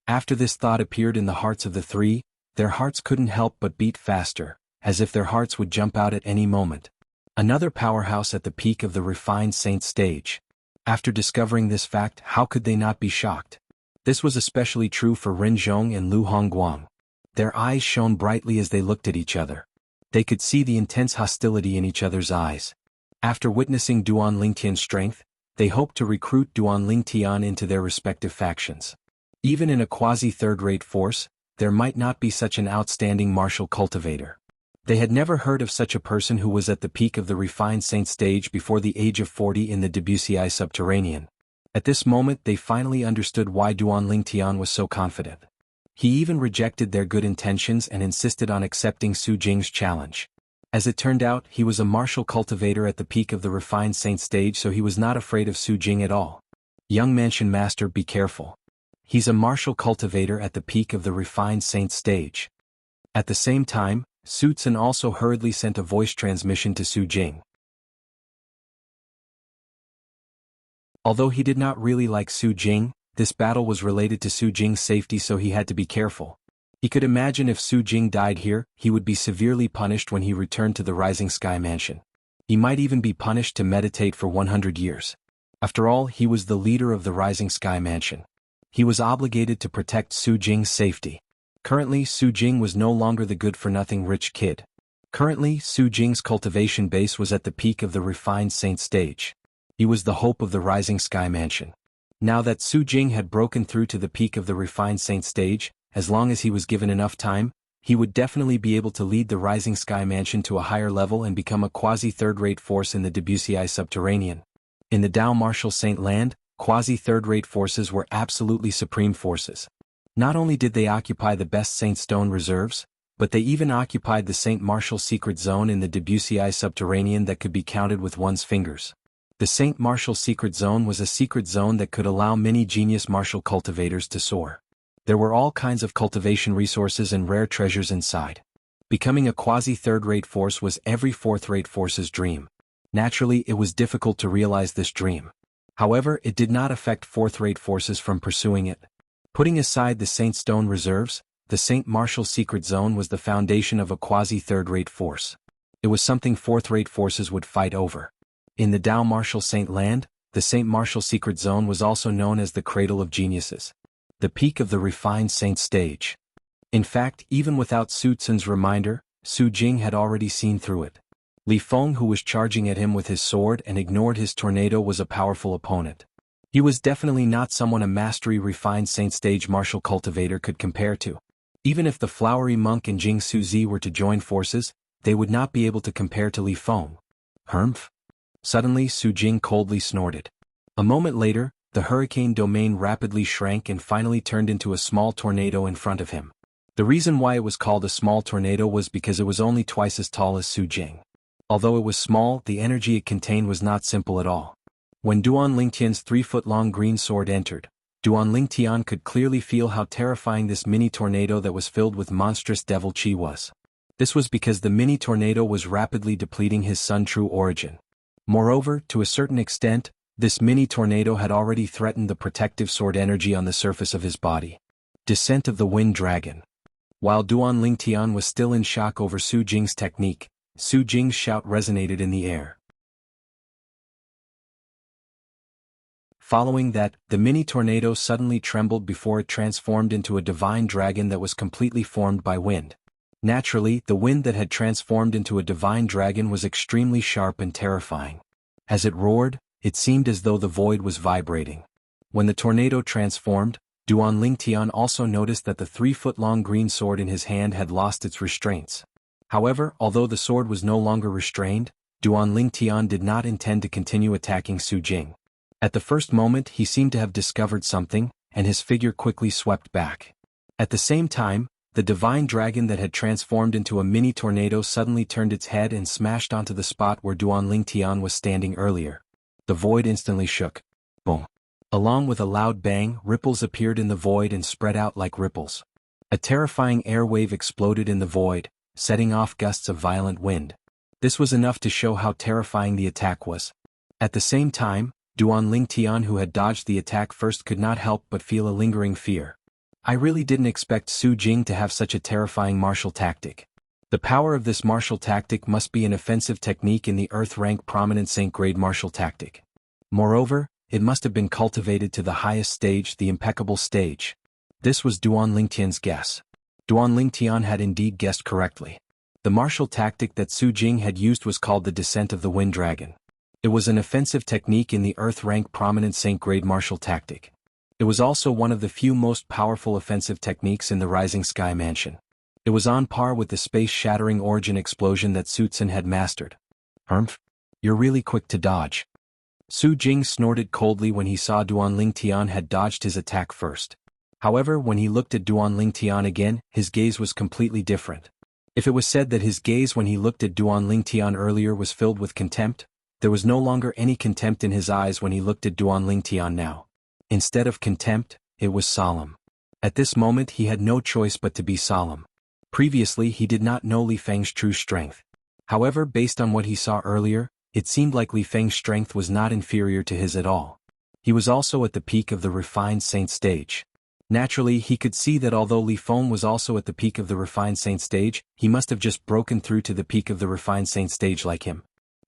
After this thought appeared in the hearts of the three, their hearts couldn't help but beat faster, as if their hearts would jump out at any moment. Another powerhouse at the peak of the refined saint stage. After discovering this fact, how could they not be shocked? This was especially true for Ren Zhong and Lu Hongguang. Their eyes shone brightly as they looked at each other. They could see the intense hostility in each other's eyes. After witnessing Duan Lingtian's strength, they hoped to recruit Duan Lingtian into their respective factions. Even in a quasi-third-rate force, there might not be such an outstanding martial cultivator. They had never heard of such a person who was at the peak of the refined saint stage before the age of 40 in the Debussy subterranean. At this moment they finally understood why Duan Lingtian was so confident. He even rejected their good intentions and insisted on accepting Su Jing's challenge. As it turned out, he was a martial cultivator at the peak of the refined saint stage, so he was not afraid of Su Jing at all. Young Mansion Master, be careful. He's a martial cultivator at the peak of the refined saint stage. At the same time, Su Tsun also hurriedly sent a voice transmission to Su Jing. Although he did not really like Su Jing, this battle was related to Su Jing's safety, so he had to be careful. He could imagine if Su Jing died here, he would be severely punished when he returned to the Rising Sky Mansion. He might even be punished to meditate for 100 years. After all, he was the leader of the Rising Sky Mansion. He was obligated to protect Su Jing's safety. Currently, Su Jing was no longer the good-for-nothing rich kid. Currently, Su Jing's cultivation base was at the peak of the refined saint stage. He was the hope of the Rising Sky Mansion. Now that Su Jing had broken through to the peak of the refined saint stage, as long as he was given enough time, he would definitely be able to lead the Rising Sky Mansion to a higher level and become a quasi-third-rate force in the Debussy subterranean. In the Dao Martial Saint Land, quasi-third-rate forces were absolutely supreme forces. Not only did they occupy the best Saint Stone reserves, But they even occupied the Saint Martial secret zone in the Debussy subterranean that could be counted with one's fingers. The Saint Martial secret zone was a secret zone that could allow many genius martial cultivators to soar. There were all kinds of cultivation resources and rare treasures inside. Becoming a quasi-third-rate force was every fourth-rate force's dream. Naturally, it was difficult to realize this dream. However, it did not affect fourth-rate forces from pursuing it. Putting aside the Saint Stone reserves, the Saint Martial secret zone was the foundation of a quasi-third-rate force. It was something fourth-rate forces would fight over. In the Tao Martial Saint Land, the Saint Martial secret zone was also known as the Cradle of Geniuses, the peak of the refined saint stage. In fact, even without Su Tsun's reminder, Su Jing had already seen through it. Li Feng, who was charging at him with his sword and ignored his tornado, was a powerful opponent. He was definitely not someone a mastery refined saint stage martial cultivator could compare to. Even if the flowery monk and Jing Suzi were to join forces, they would not be able to compare to Li Feng. Humph? Suddenly Su Jing coldly snorted. A moment later, the hurricane domain rapidly shrank and finally turned into a small tornado in front of him. The reason why it was called a small tornado was because it was only twice as tall as Su Jing. Although it was small, the energy it contained was not simple at all. When Duan Lingtian's 3-foot-long green sword entered, Duan Lingtian could clearly feel how terrifying this mini tornado that was filled with monstrous devil chi was. This was because the mini tornado was rapidly depleting his Sun true origin. Moreover, to a certain extent, this mini tornado had already threatened the protective sword energy on the surface of his body. Descent of the Wind Dragon. While Duan Lingtian was still in shock over Su Jing's technique, Su Jing's shout resonated in the air. Following that, the mini tornado suddenly trembled before it transformed into a divine dragon that was completely formed by wind. Naturally, the wind that had transformed into a divine dragon was extremely sharp and terrifying. As it roared, it seemed as though the void was vibrating. When the tornado transformed, Duan Lingtian also noticed that the 3-foot-long green sword in his hand had lost its restraints. However, although the sword was no longer restrained, Duan Lingtian did not intend to continue attacking Su Jing. At the first moment he seemed to have discovered something, and his figure quickly swept back. At the same time, the divine dragon that had transformed into a mini tornado suddenly turned its head and smashed onto the spot where Duan Lingtian was standing earlier. The void instantly shook. Boom. Along with a loud bang, ripples appeared in the void and spread out like ripples. A terrifying air wave exploded in the void, setting off gusts of violent wind. This was enough to show how terrifying the attack was. At the same time, Duan Lingtian, who had dodged the attack first, could not help but feel a lingering fear. I really didn't expect Su Jing to have such a terrifying martial tactic. The power of this martial tactic must be an offensive technique in the Earth-rank prominent Saint-grade martial tactic. Moreover, it must have been cultivated to the highest stage, the impeccable stage. This was Duan Lingtian's guess. Duan Lingtian had indeed guessed correctly. The martial tactic that Su Jing had used was called the Descent of the Wind Dragon. It was an offensive technique in the Earth-rank prominent Saint-grade martial tactic. It was also one of the few most powerful offensive techniques in the Rising Sky Mansion. It was on par with the space-shattering origin explosion that Su Tsun had mastered. Humph? You're really quick to dodge. Su Jing snorted coldly when he saw Duan Lingtian had dodged his attack first. However, when he looked at Duan Lingtian again, his gaze was completely different. If it was said that his gaze when he looked at Duan Lingtian earlier was filled with contempt, there was no longer any contempt in his eyes when he looked at Duan Lingtian now. Instead of contempt, it was solemn. At this moment he had no choice but to be solemn. Previously he did not know Li Feng's true strength. However, based on what he saw earlier, it seemed like Li Feng's strength was not inferior to his at all. He was also at the peak of the refined saint stage. Naturally, he could see that although Li Feng was also at the peak of the refined saint stage, he must have just broken through to the peak of the refined saint stage like him.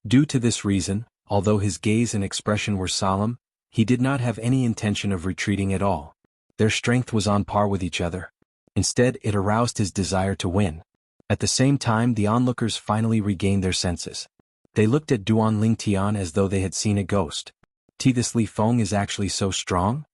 Due to this reason, although his gaze and expression were solemn, he did not have any intention of retreating at all. Their strength was on par with each other. Instead, it aroused his desire to win. At the same time, the onlookers finally regained their senses. They looked at Duan Lingtian as though they had seen a ghost. This Li Feng is actually so strong?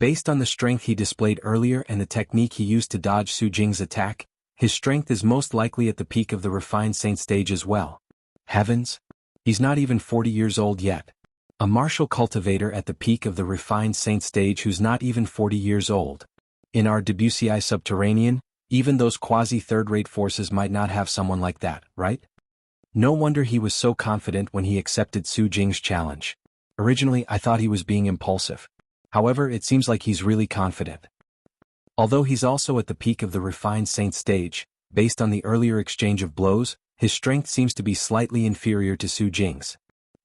Based on the strength he displayed earlier and the technique he used to dodge Su Jing's attack, his strength is most likely at the peak of the refined saint stage as well. Heavens! He's not even 40 years old yet. A martial cultivator at the peak of the refined saint stage who's not even 40 years old. In our Debussy subterranean, Even those quasi-third-rate forces might not have someone like that, right? No wonder he was so confident when he accepted Su Jing's challenge. Originally, I thought he was being impulsive. However, it seems like he's really confident. Although he's also at the peak of the refined saint stage, based on the earlier exchange of blows, his strength seems to be slightly inferior to Su Jing's.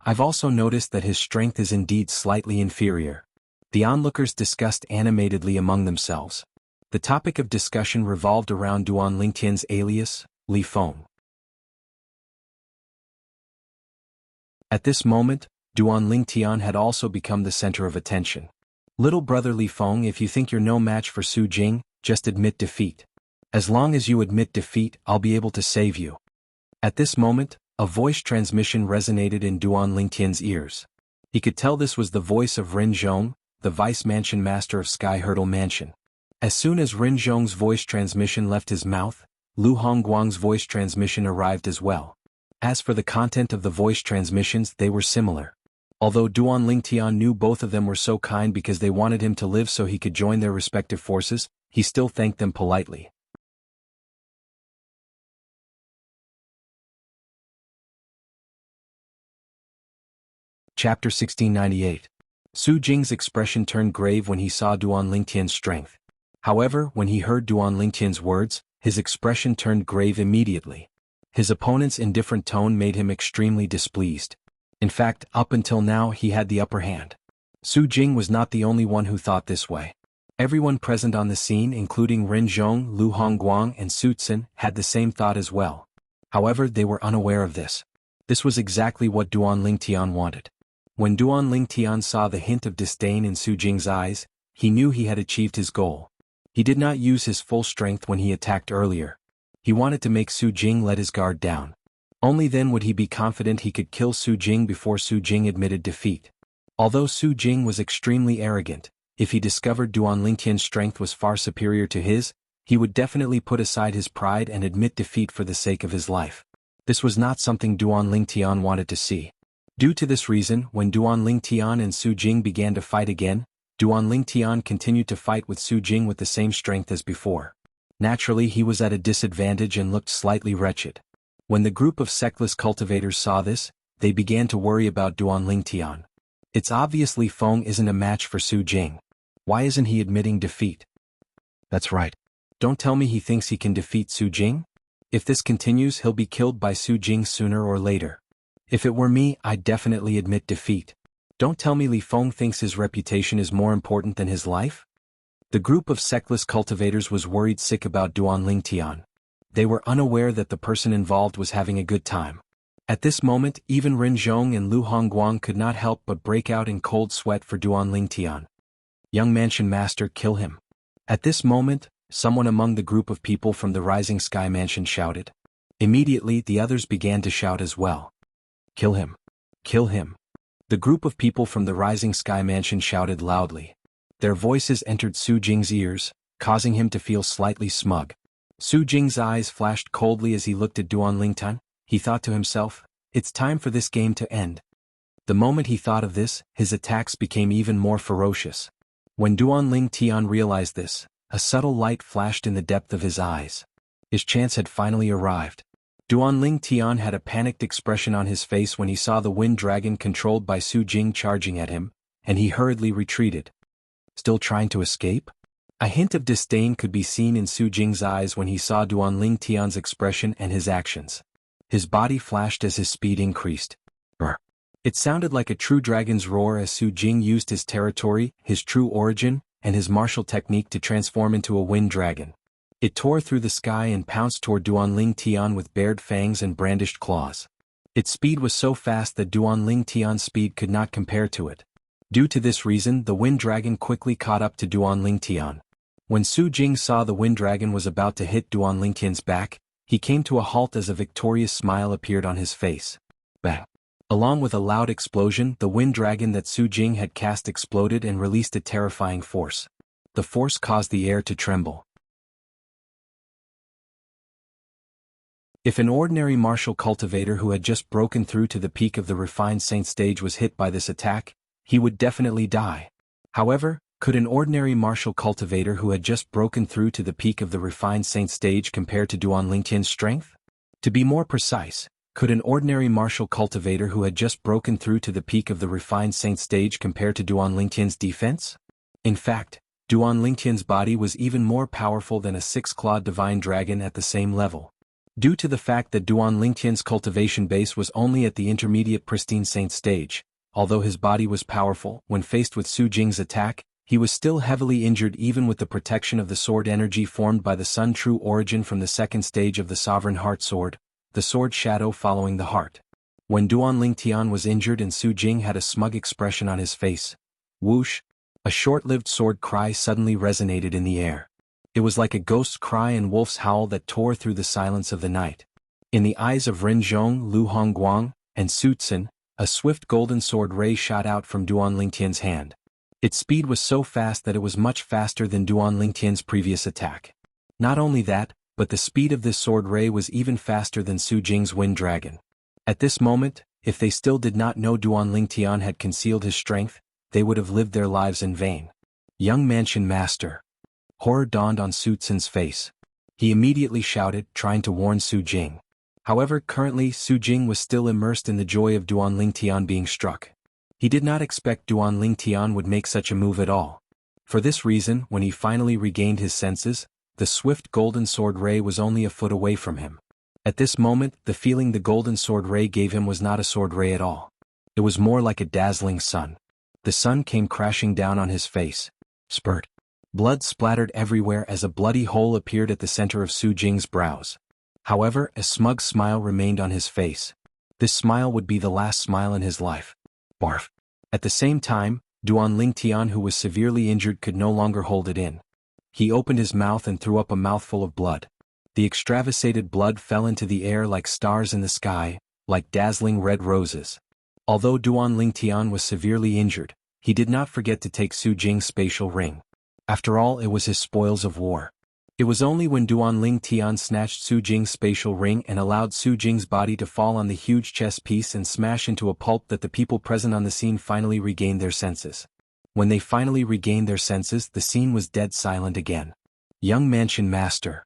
I've also noticed that his strength is indeed slightly inferior. The onlookers discussed animatedly among themselves. The topic of discussion revolved around Duan Lingtian's alias, Li Feng. At this moment, Duan Lingtian had also become the center of attention. Little brother Li Feng, if you think you're no match for Su Jing, just admit defeat. As long as you admit defeat, I'll be able to save you. At this moment, a voice transmission resonated in Duan Lingtian's ears. He could tell this was the voice of Ren Zhong, the vice mansion master of Sky Hurdle Mansion. As soon as Ren Zhong's voice transmission left his mouth, Lu Hongguang's voice transmission arrived as well. As for the content of the voice transmissions, they were similar. Although Duan Lingtian knew both of them were so kind because they wanted him to live so he could join their respective forces, he still thanked them politely. Chapter 1698. Su Jing's expression turned grave when he saw Duan Lingtian's strength. However, when he heard Duan Lingtian's words, his expression turned grave immediately. His opponent's indifferent tone made him extremely displeased. In fact, up until now he had the upper hand. Su Jing was not the only one who thought this way. Everyone present on the scene, including Ren Zhong, Lu Hongguang and Su Tsin, had the same thought as well. However, they were unaware of this. This was exactly what Duan Lingtian wanted. When Duan Lingtian saw the hint of disdain in Su Jing's eyes, he knew he had achieved his goal. He did not use his full strength when he attacked earlier. He wanted to make Su Jing let his guard down. Only then would he be confident he could kill Su Jing before Su Jing admitted defeat. Although Su Jing was extremely arrogant, if he discovered Duan Lingtian's strength was far superior to his, he would definitely put aside his pride and admit defeat for the sake of his life. This was not something Duan Lingtian wanted to see. Due to this reason, when Duan Lingtian and Su Jing began to fight again, Duan Lingtian continued to fight with Su Jing with the same strength as before. Naturally, he was at a disadvantage and looked slightly wretched. When the group of sectless cultivators saw this, they began to worry about Duan Lingtian. It's obvious Li Feng isn't a match for Su Jing. Why isn't he admitting defeat? That's right. Don't tell me he thinks he can defeat Su Jing? If this continues, he'll be killed by Su Jing sooner or later. If it were me, I'd definitely admit defeat. Don't tell me Li Feng thinks his reputation is more important than his life? The group of sectless cultivators was worried sick about Duan Lingtian. They were unaware that the person involved was having a good time. At this moment, even Ren Zhong and Lu Hongguang could not help but break out in cold sweat for Duan Lingtian. Young Mansion Master, kill him. At this moment, someone among the group of people from the Rising Sky Mansion shouted. Immediately, the others began to shout as well. Kill him. Kill him. The group of people from the Rising Sky Mansion shouted loudly. Their voices entered Su Jing's ears, causing him to feel slightly smug. Su Jing's eyes flashed coldly as he looked at Duan Lingtian. He thought to himself, it's time for this game to end. The moment he thought of this, his attacks became even more ferocious. When Duan Lingtian realized this, a subtle light flashed in the depth of his eyes. His chance had finally arrived. Duan Lingtian had a panicked expression on his face when he saw the wind dragon controlled by Su Jing charging at him, and he hurriedly retreated. Still trying to escape? A hint of disdain could be seen in Su Jing's eyes when he saw Duan Lingtian's expression and his actions. His body flashed as his speed increased. Brr. It sounded like a true dragon's roar as Su Jing used his territory, his true origin, and his martial technique to transform into a wind dragon. It tore through the sky and pounced toward Duan Lingtian with bared fangs and brandished claws. Its speed was so fast that Duan Lingtian's speed could not compare to it. Due to this reason, the wind dragon quickly caught up to Duan Lingtian. When Su Jing saw the wind dragon was about to hit Duan Lingtian's back, he came to a halt as a victorious smile appeared on his face. Bang! Along with a loud explosion, the wind dragon that Su Jing had cast exploded and released a terrifying force. The force caused the air to tremble. If an ordinary martial cultivator who had just broken through to the peak of the refined saint stage was hit by this attack, he would definitely die. However, Could an ordinary martial cultivator who had just broken through to the peak of the refined saint stage compare to Duan Lingtian's strength? To be more precise, could an ordinary martial cultivator who had just broken through to the peak of the refined saint stage compare to Duan Lingtian's defense? In fact, Duan Lingtian's body was even more powerful than a six-clawed divine dragon at the same level. Due to the fact that Duan Lingtian's cultivation base was only at the intermediate pristine saint stage, although his body was powerful, when faced with Su Jing's attack, he was still heavily injured even with the protection of the sword energy formed by the Sun True Origin from the second stage of the Sovereign Heart Sword, the sword shadow following the heart. When Duan Lingtian was injured and Su Jing had a smug expression on his face, whoosh, a short-lived sword cry suddenly resonated in the air. It was like a ghost's cry and wolf's howl that tore through the silence of the night. In the eyes of Rending, Lu Hongguang, and Su Tsun, a swift golden sword ray shot out from Duan Lingtian's hand. Its speed was so fast that it was much faster than Duan Lingtian's previous attack. Not only that, but the speed of this sword ray was even faster than Su Jing's wind dragon. At this moment, if they still did not know Duan Lingtian had concealed his strength, they would have lived their lives in vain. Young Mansion Master. Horror dawned on Su Tsun's face. He immediately shouted, trying to warn Su Jing. However, currently Su Jing was still immersed in the joy of Duan Lingtian being struck. He did not expect Duan Lingtian would make such a move at all. For this reason, when he finally regained his senses, the swift golden sword ray was only a foot away from him. At this moment, the feeling the golden sword ray gave him was not a sword ray at all. It was more like a dazzling sun. The sun came crashing down on his face. Spurt. Blood splattered everywhere as a bloody hole appeared at the center of Su Jing's brows. However, a smug smile remained on his face. This smile would be the last smile in his life. Barf. At the same time, Duan Lingtian, who was severely injured, could no longer hold it in. He opened his mouth and threw up a mouthful of blood. The extravasated blood fell into the air like stars in the sky, like dazzling red roses. Although Duan Lingtian was severely injured, he did not forget to take Su Jing's spatial ring. After all, it was his spoils of war. It was only when Duan Lingtian snatched Su Jing's spatial ring and allowed Su Jing's body to fall on the huge chess piece and smash into a pulp that the people present on the scene finally regained their senses. When they finally regained their senses, the scene was dead silent again. Young Mansion Master.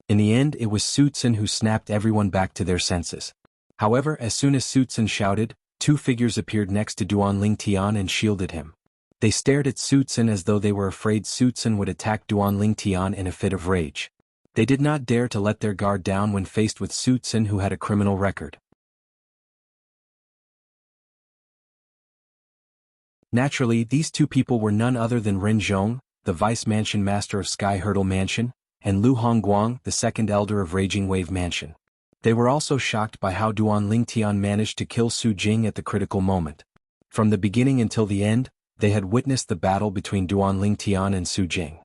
In the end, it was Su Tsun who snapped everyone back to their senses. However, as soon as Su Tsun shouted, two figures appeared next to Duan Lingtian and shielded him. They stared at Su Tsun as though they were afraid Su Tsun would attack Duan Lingtian in a fit of rage. They did not dare to let their guard down when faced with Su Tsun, who had a criminal record. Naturally, these two people were none other than Rending, the Vice Mansion Master of Sky Hurdle Mansion, and Lu Hongguang, the second elder of Raging Wave Mansion. They were also shocked by how Duan Lingtian managed to kill Su Jing at the critical moment. From the beginning until the end, they had witnessed the battle between Duan Lingtian and Su Jing.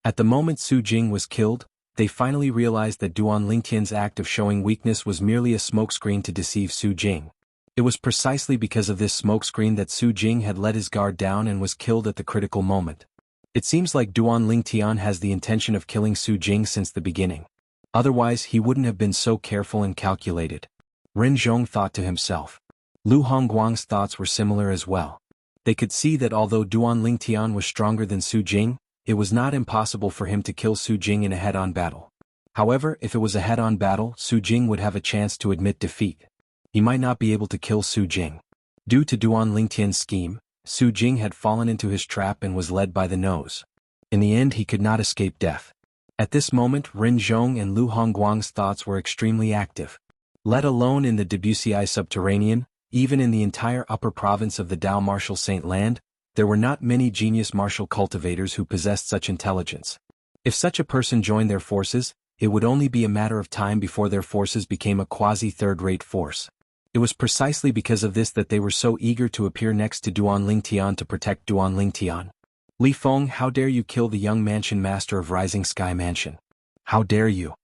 At the moment Su Jing was killed, they finally realized that Duan Lingtian's act of showing weakness was merely a smokescreen to deceive Su Jing. It was precisely because of this smokescreen that Su Jing had let his guard down and was killed at the critical moment. It seems like Duan Lingtian has the intention of killing Su Jing since the beginning. Otherwise he wouldn't have been so careful and calculated. Rending thought to himself. Lu Hongguang's thoughts were similar as well. They could see that although Duan Lingtian was stronger than Su Jing, it was not impossible for him to kill Su Jing in a head-on battle. However, if it was a head-on battle, Su Jing would have a chance to admit defeat. He might not be able to kill Su Jing. Due to Duan Lingtian's scheme, Su Jing had fallen into his trap and was led by the nose. In the end, he could not escape death. At this moment, Rending and Lu Hongguang's thoughts were extremely active. Let alone in the Debussyi subterranean, even in the entire upper province of the Dao Martial Saint Land, there were not many genius martial cultivators who possessed such intelligence. If such a person joined their forces, it would only be a matter of time before their forces became a quasi-third-rate force. It was precisely because of this that they were so eager to appear next to Duan Lingtian to protect Duan Lingtian. Li Feng, how dare you kill the young mansion master of Rising Sky Mansion? How dare you?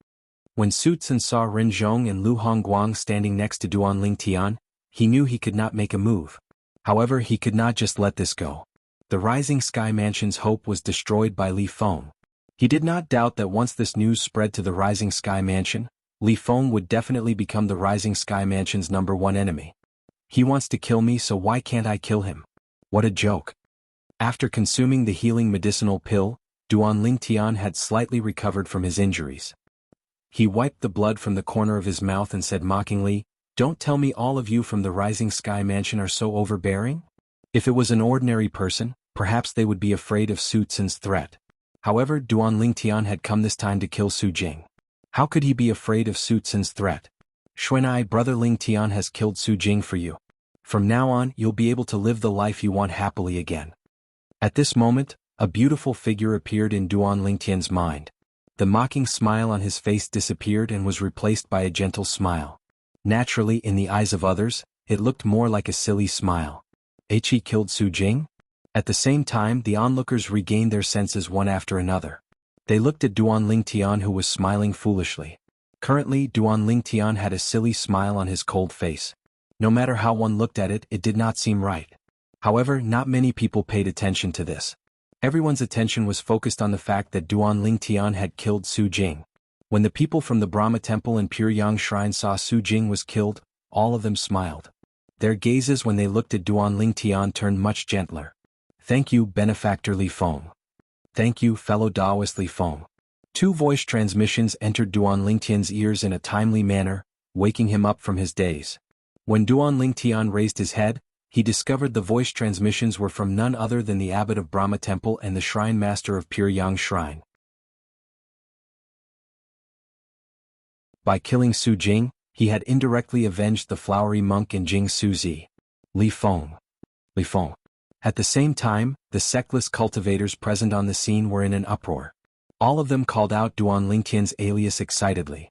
When Su Tsun saw Rending and Lu Hongguang standing next to Duan Lingtian, he knew he could not make a move. However, he could not just let this go. The Rising Sky Mansion's hope was destroyed by Li Feng. He did not doubt that once this news spread to the Rising Sky Mansion, Li Feng would definitely become the Rising Sky Mansion's #1 enemy. He wants to kill me, so why can't I kill him? What a joke. After consuming the healing medicinal pill, Duan Lingtian had slightly recovered from his injuries. He wiped the blood from the corner of his mouth and said mockingly, "Don't tell me all of you from the Rising Sky Mansion are so overbearing? If it was an ordinary person, perhaps they would be afraid of Su Tsin's threat. However, Duan Lingtian had come this time to kill Su Jing. How could he be afraid of Su Tsin's threat? Xuanai, brother Lingtian has killed Su Jing for you. From now on, you'll be able to live the life you want happily again." At this moment, a beautiful figure appeared in Duan Lingtian's mind. The mocking smile on his face disappeared and was replaced by a gentle smile. Naturally, in the eyes of others, it looked more like a silly smile. He killed Su Jing? At the same time, the onlookers regained their senses one after another. They looked at Duan Lingtian, who was smiling foolishly. Currently, Duan Lingtian had a silly smile on his cold face. No matter how one looked at it, it did not seem right. However, not many people paid attention to this. Everyone's attention was focused on the fact that Duan Lingtian had killed Su Jing. When the people from the Brahma Temple and Pure Yang Shrine saw Su Jing was killed, all of them smiled. Their gazes when they looked at Duan Lingtian turned much gentler. "Thank you, benefactor Li Feng. Thank you, fellow Taoist Li Feng." Two voice transmissions entered Duan Lingtian's ears in a timely manner, waking him up from his daze. When Duan Lingtian raised his head, he discovered the voice transmissions were from none other than the abbot of Brahma Temple and the shrine master of Pure Yang Shrine. By killing Su Jing, he had indirectly avenged the flowery monk and Jing Suzi. Li Feng. Li Feng. At the same time, the sectless cultivators present on the scene were in an uproar. All of them called out Duan Lingtian's alias excitedly.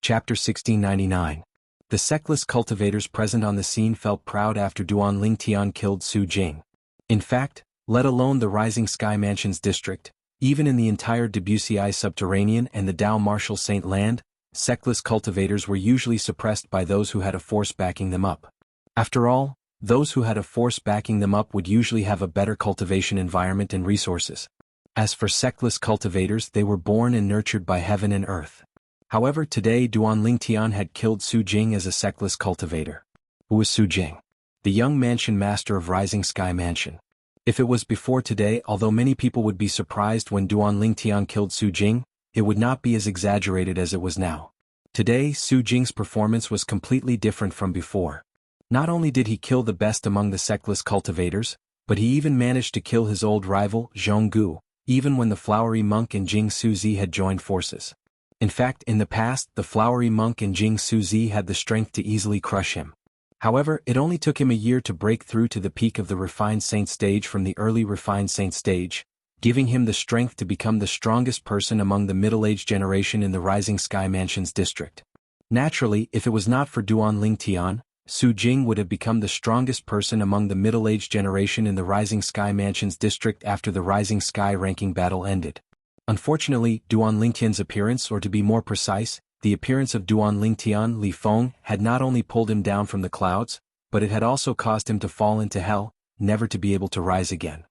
Chapter 1699. The sectless cultivators present on the scene felt proud after Duan Lingtian killed Su Jing. In fact, let alone the Rising Sky Mansions district, even in the entire Debussy subterranean and the Dao Marshal Saint land, sectless cultivators were usually suppressed by those who had a force backing them up. After all, those who had a force backing them up would usually have a better cultivation environment and resources. As for sectless cultivators, they were born and nurtured by heaven and earth. However, today Duan Lingtian had killed Su Jing as a sectless cultivator. Who was Su Jing? The young mansion master of Rising Sky Mansion. If it was before today, although many people would be surprised when Duan Lingtian killed Su Jing, it would not be as exaggerated as it was now. Today, Su Jing's performance was completely different from before. Not only did he kill the best among the sectless cultivators, but he even managed to kill his old rival, Jianghu, even when the flowery monk and Jing Suzi had joined forces. In fact, in the past, the flowery monk and Jing Suzi had the strength to easily crush him. However, it only took him a year to break through to the peak of the refined saint stage from the early refined saint stage, giving him the strength to become the strongest person among the middle-aged generation in the Rising Sky Mansions district. Naturally, if it was not for Duan Lingtian, Su Jing would have become the strongest person among the middle-aged generation in the Rising Sky Mansions district after the Rising Sky ranking battle ended. Unfortunately, Duan Lingtian's appearance, or to be more precise, the appearance of Duan Lingtian Li Feng, had not only pulled him down from the clouds, but it had also caused him to fall into hell, never to be able to rise again.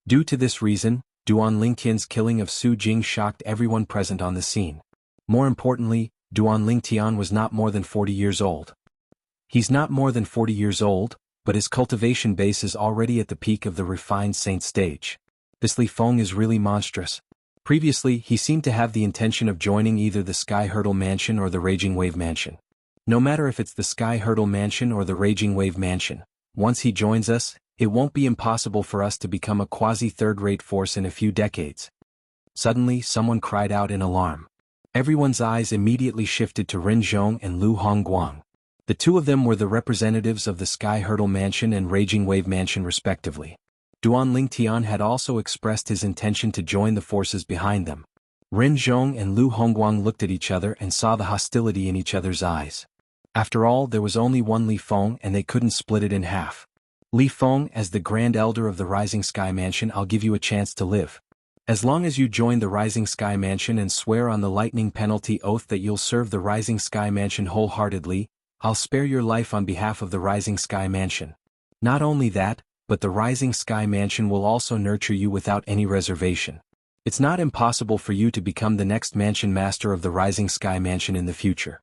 Due to this reason, Duan Lingtian's killing of Su Jing shocked everyone present on the scene. More importantly, Duan Lingtian was not more than 40 years old. He's not more than 40 years old, but his cultivation base is already at the peak of the refined saint stage. This Li Feng is really monstrous. Previously, he seemed to have the intention of joining either the Sky Hurdle Mansion or the Raging Wave Mansion. No matter if it's the Sky Hurdle Mansion or the Raging Wave Mansion, once he joins us, it won't be impossible for us to become a quasi-third-rate force in a few decades. Suddenly, someone cried out in alarm. Everyone's eyes immediately shifted to Ren Zhong and Lu Hongguang. The two of them were the representatives of the Sky Hurdle Mansion and Raging Wave Mansion respectively. Duan Lingtian had also expressed his intention to join the forces behind them. Ren Zhong and Lu Hongguang looked at each other and saw the hostility in each other's eyes. After all, there was only one Li Feng and they couldn't split it in half. Li Feng, as the Grand Elder of the Rising Sky Mansion, I'll give you a chance to live. As long as you join the Rising Sky Mansion and swear on the lightning penalty oath that you'll serve the Rising Sky Mansion wholeheartedly, I'll spare your life on behalf of the Rising Sky Mansion. Not only that, but the Rising Sky Mansion will also nurture you without any reservation. It's not impossible for you to become the next mansion master of the Rising Sky Mansion in the future.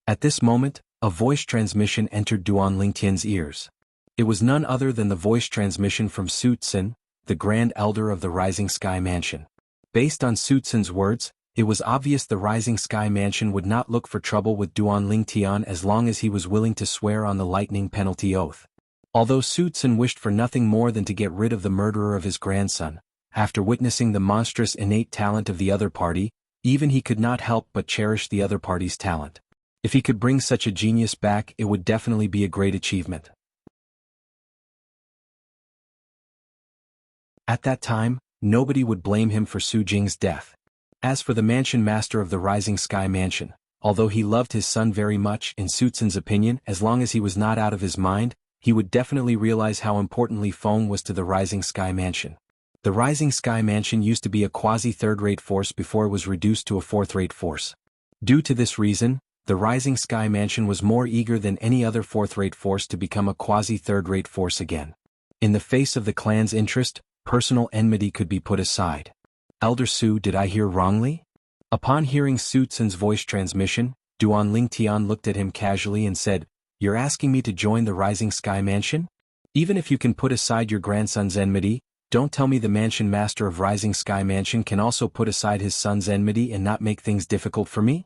At this moment, a voice transmission entered Duan Lingtian's ears. It was none other than the voice transmission from Su Tsin, the Grand Elder of the Rising Sky Mansion. Based on Su Tsin's words, it was obvious the Rising Sky Mansion would not look for trouble with Duan Lingtian as long as he was willing to swear on the lightning penalty oath. Although Su Tsin wished for nothing more than to get rid of the murderer of his grandson, after witnessing the monstrous innate talent of the other party, even he could not help but cherish the other party's talent. If he could bring such a genius back, it would definitely be a great achievement. At that time, nobody would blame him for Su Jing's death. As for the mansion master of the Rising Sky Mansion, although he loved his son very much, in Su Tsin's opinion, as long as he was not out of his mind, he would definitely realize how important Li Feng was to the Rising Sky Mansion. The Rising Sky Mansion used to be a quasi-third-rate force before it was reduced to a fourth-rate force. Due to this reason, the Rising Sky Mansion was more eager than any other fourth-rate force to become a quasi-third-rate force again. In the face of the clan's interest, personal enmity could be put aside. Elder Su, did I hear wrongly? Upon hearing Su Tsin's voice transmission, Duan Lingtian looked at him casually and said, "You're asking me to join the Rising Sky Mansion? Even if you can put aside your grandson's enmity, don't tell me the mansion master of Rising Sky Mansion can also put aside his son's enmity and not make things difficult for me?"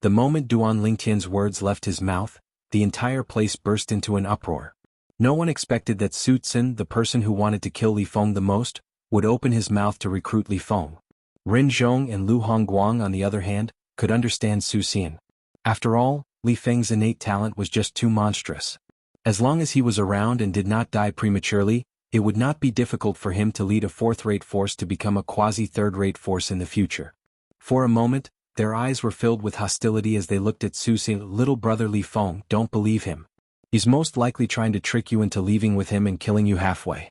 The moment Duan Lingtian's words left his mouth, the entire place burst into an uproar. No one expected that Su Tsin, the person who wanted to kill Li Feng the most, would open his mouth to recruit Li Feng. Ren Zhong and Lu Hongguang, on the other hand, could understand Su Xian. After all, Li Feng's innate talent was just too monstrous. As long as he was around and did not die prematurely, it would not be difficult for him to lead a fourth-rate force to become a quasi-third-rate force in the future. For a moment, their eyes were filled with hostility as they looked at Su Xian. "Little brother Li Feng, don't believe him. He's most likely trying to trick you into leaving with him and killing you halfway."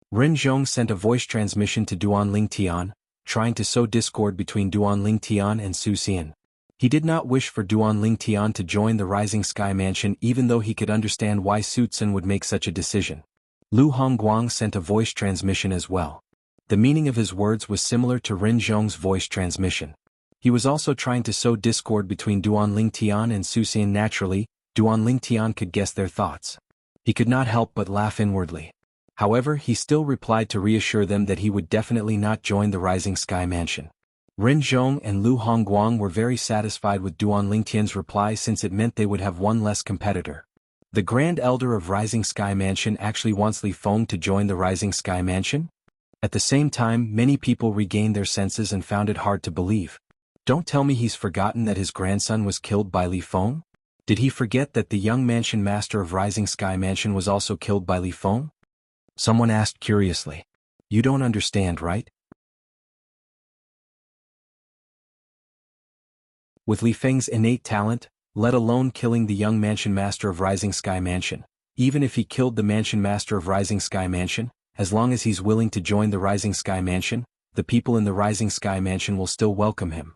Ren Zhong sent a voice transmission to Duan Lingtian, trying to sow discord between Duan Lingtian and Su Xian. He did not wish for Duan Lingtian to join the Rising Sky Mansion, even though he could understand why Su Tsin would make such a decision. Lu Hongguang sent a voice transmission as well. The meaning of his words was similar to Ren Zhong's voice transmission. He was also trying to sow discord between Duan Lingtian and Su Xian. Naturally, Duan Lingtian could guess their thoughts. He could not help but laugh inwardly. However, he still replied to reassure them that he would definitely not join the Rising Sky Mansion. Ren Zhong and Lu Hongguang were very satisfied with Duan Lingtian's reply, since it meant they would have one less competitor. The Grand Elder of Rising Sky Mansion actually wants Li Feng to join the Rising Sky Mansion? At the same time, many people regained their senses and found it hard to believe. Don't tell me he's forgotten that his grandson was killed by Li Feng? Did he forget that the young mansion master of Rising Sky Mansion was also killed by Li Feng? Someone asked curiously. You don't understand, right? With Li Feng's innate talent, let alone killing the young mansion master of Rising Sky Mansion, even if he killed the mansion master of Rising Sky Mansion, as long as he's willing to join the Rising Sky Mansion, the people in the Rising Sky Mansion will still welcome him.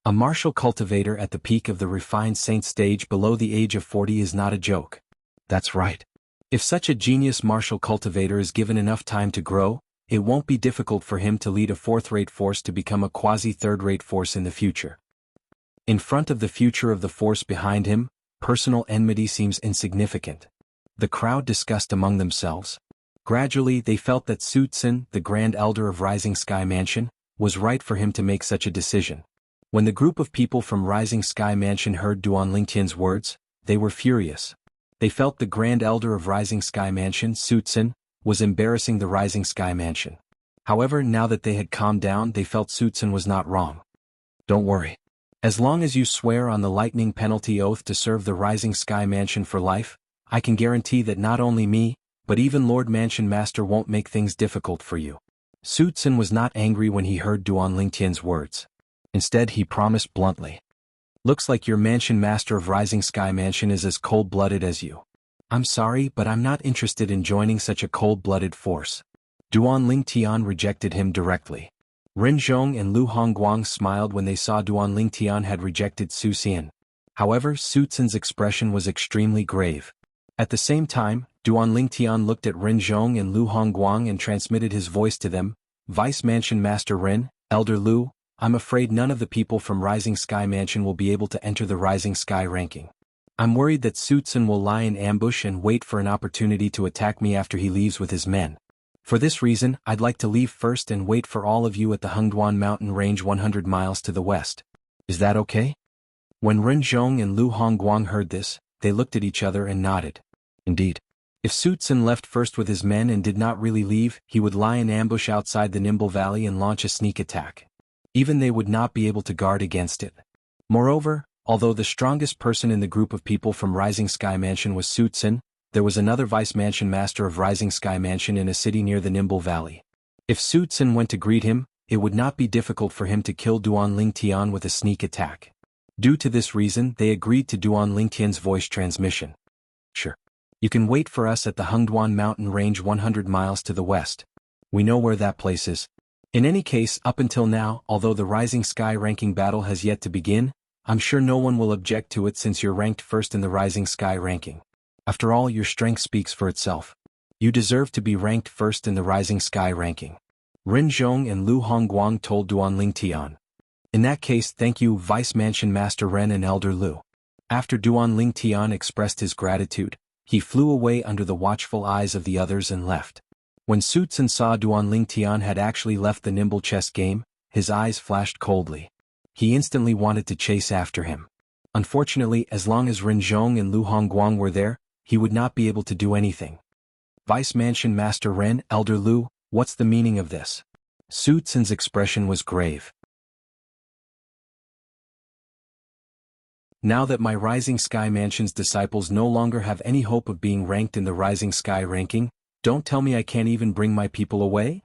A martial cultivator at the peak of the refined saint stage below the age of 40 is not a joke. That's right. If such a genius martial cultivator is given enough time to grow, it won't be difficult for him to lead a fourth-rate force to become a quasi-third-rate force in the future. In front of the future of the force behind him, personal enmity seems insignificant. The crowd discussed among themselves. Gradually they felt that Su Tsin, the Grand Elder of Rising Sky Mansion, was right for him to make such a decision. When the group of people from Rising Sky Mansion heard Duan Lingtian's words, they were furious. They felt the Grand Elder of Rising Sky Mansion, Su Tsin, was embarrassing the Rising Sky Mansion. However, now that they had calmed down, they felt Su Tsin was not wrong. Don't worry. As long as you swear on the lightning penalty oath to serve the Rising Sky Mansion for life, I can guarantee that not only me, but even Lord Mansion Master won't make things difficult for you. Su Tsin was not angry when he heard Duan Lingtian's words. Instead, he promised bluntly. Looks like your mansion master of Rising Sky Mansion is as cold-blooded as you. I'm sorry, but I'm not interested in joining such a cold-blooded force. Duan Lingtian rejected him directly. Ren Zhong and Lu Hongguang smiled when they saw Duan Lingtian had rejected Su Xian. However, Su Tsin's expression was extremely grave. At the same time, Duan Lingtian looked at Ren Zhong and Lu Hongguang and transmitted his voice to them. Vice Mansion Master Ren, Elder Lu, I'm afraid none of the people from Rising Sky Mansion will be able to enter the Rising Sky ranking. I'm worried that Sutsun will lie in ambush and wait for an opportunity to attack me after he leaves with his men. For this reason, I'd like to leave first and wait for all of you at the Hengduan mountain range 100 miles to the west. Is that okay? When Ren Zhong and Lu Hongguang heard this, they looked at each other and nodded. Indeed. If Sutsun left first with his men and did not really leave, he would lie in ambush outside the Nimble Valley and launch a sneak attack. Even they would not be able to guard against it. Moreover, although the strongest person in the group of people from Rising Sky Mansion was Sutsun, there was another vice mansion master of Rising Sky Mansion in a city near the Nimble Valley. If Sutsun went to greet him, it would not be difficult for him to kill Duan Lingtian with a sneak attack. Due to this reason, they agreed to Duan Lingtian's voice transmission. Sure. You can wait for us at the Hengduan mountain range 100 miles to the west. We know where that place is. In any case, up until now, although the Rising Sky ranking battle has yet to begin, I'm sure no one will object to it since you're ranked first in the Rising Sky ranking. After all, your strength speaks for itself. You deserve to be ranked first in the Rising Sky ranking. Ren Zhong and Lu Hongguang told Duan Lingtian. In that case, thank you, Vice Mansion Master Ren and Elder Lu. After Duan Lingtian expressed his gratitude, he flew away under the watchful eyes of the others and left. When Sutsun saw Duan Lingtian had actually left the nimble chess game, his eyes flashed coldly. He instantly wanted to chase after him. Unfortunately, as long as Ren Zhong and Lu Hongguang were there, he would not be able to do anything. Vice Mansion Master Ren, Elder Lu, what's the meaning of this? Sutsun's expression was grave. Now that my Rising Sky Mansion's disciples no longer have any hope of being ranked in the Rising Sky ranking, don't tell me I can't even bring my people away?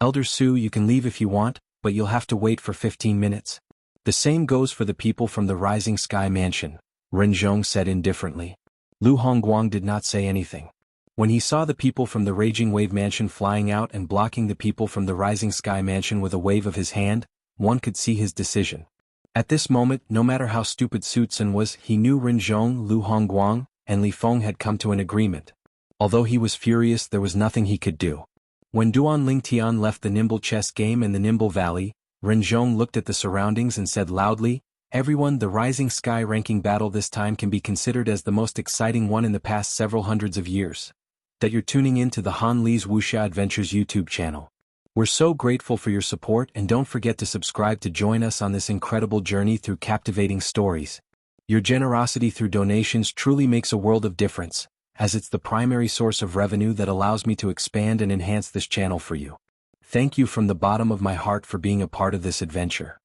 Elder Su, you can leave if you want, but you'll have to wait for 15 minutes. The same goes for the people from the Rising Sky Mansion, Ren Zhong said indifferently. Lu Hongguang did not say anything. When he saw the people from the Raging Wave Mansion flying out and blocking the people from the Rising Sky Mansion with a wave of his hand, one could see his decision. At this moment, no matter how stupid Sutsun was, he knew Ren Zhong, Lu Hongguang, and Li Feng had come to an agreement. Although he was furious, there was nothing he could do. When Duan Lingtian left the Nimble chess game in the Nimble Valley, Ren Zhong looked at the surroundings and said loudly, "Everyone, the Rising Sky ranking battle this time can be considered as the most exciting one in the past several hundreds of years. That you're tuning in to the Han Li's Wuxia Adventures YouTube channel. We're so grateful for your support, and don't forget to subscribe to join us on this incredible journey through captivating stories. Your generosity through donations truly makes a world of difference, as it's the primary source of revenue that allows me to expand and enhance this channel for you. Thank you from the bottom of my heart for being a part of this adventure."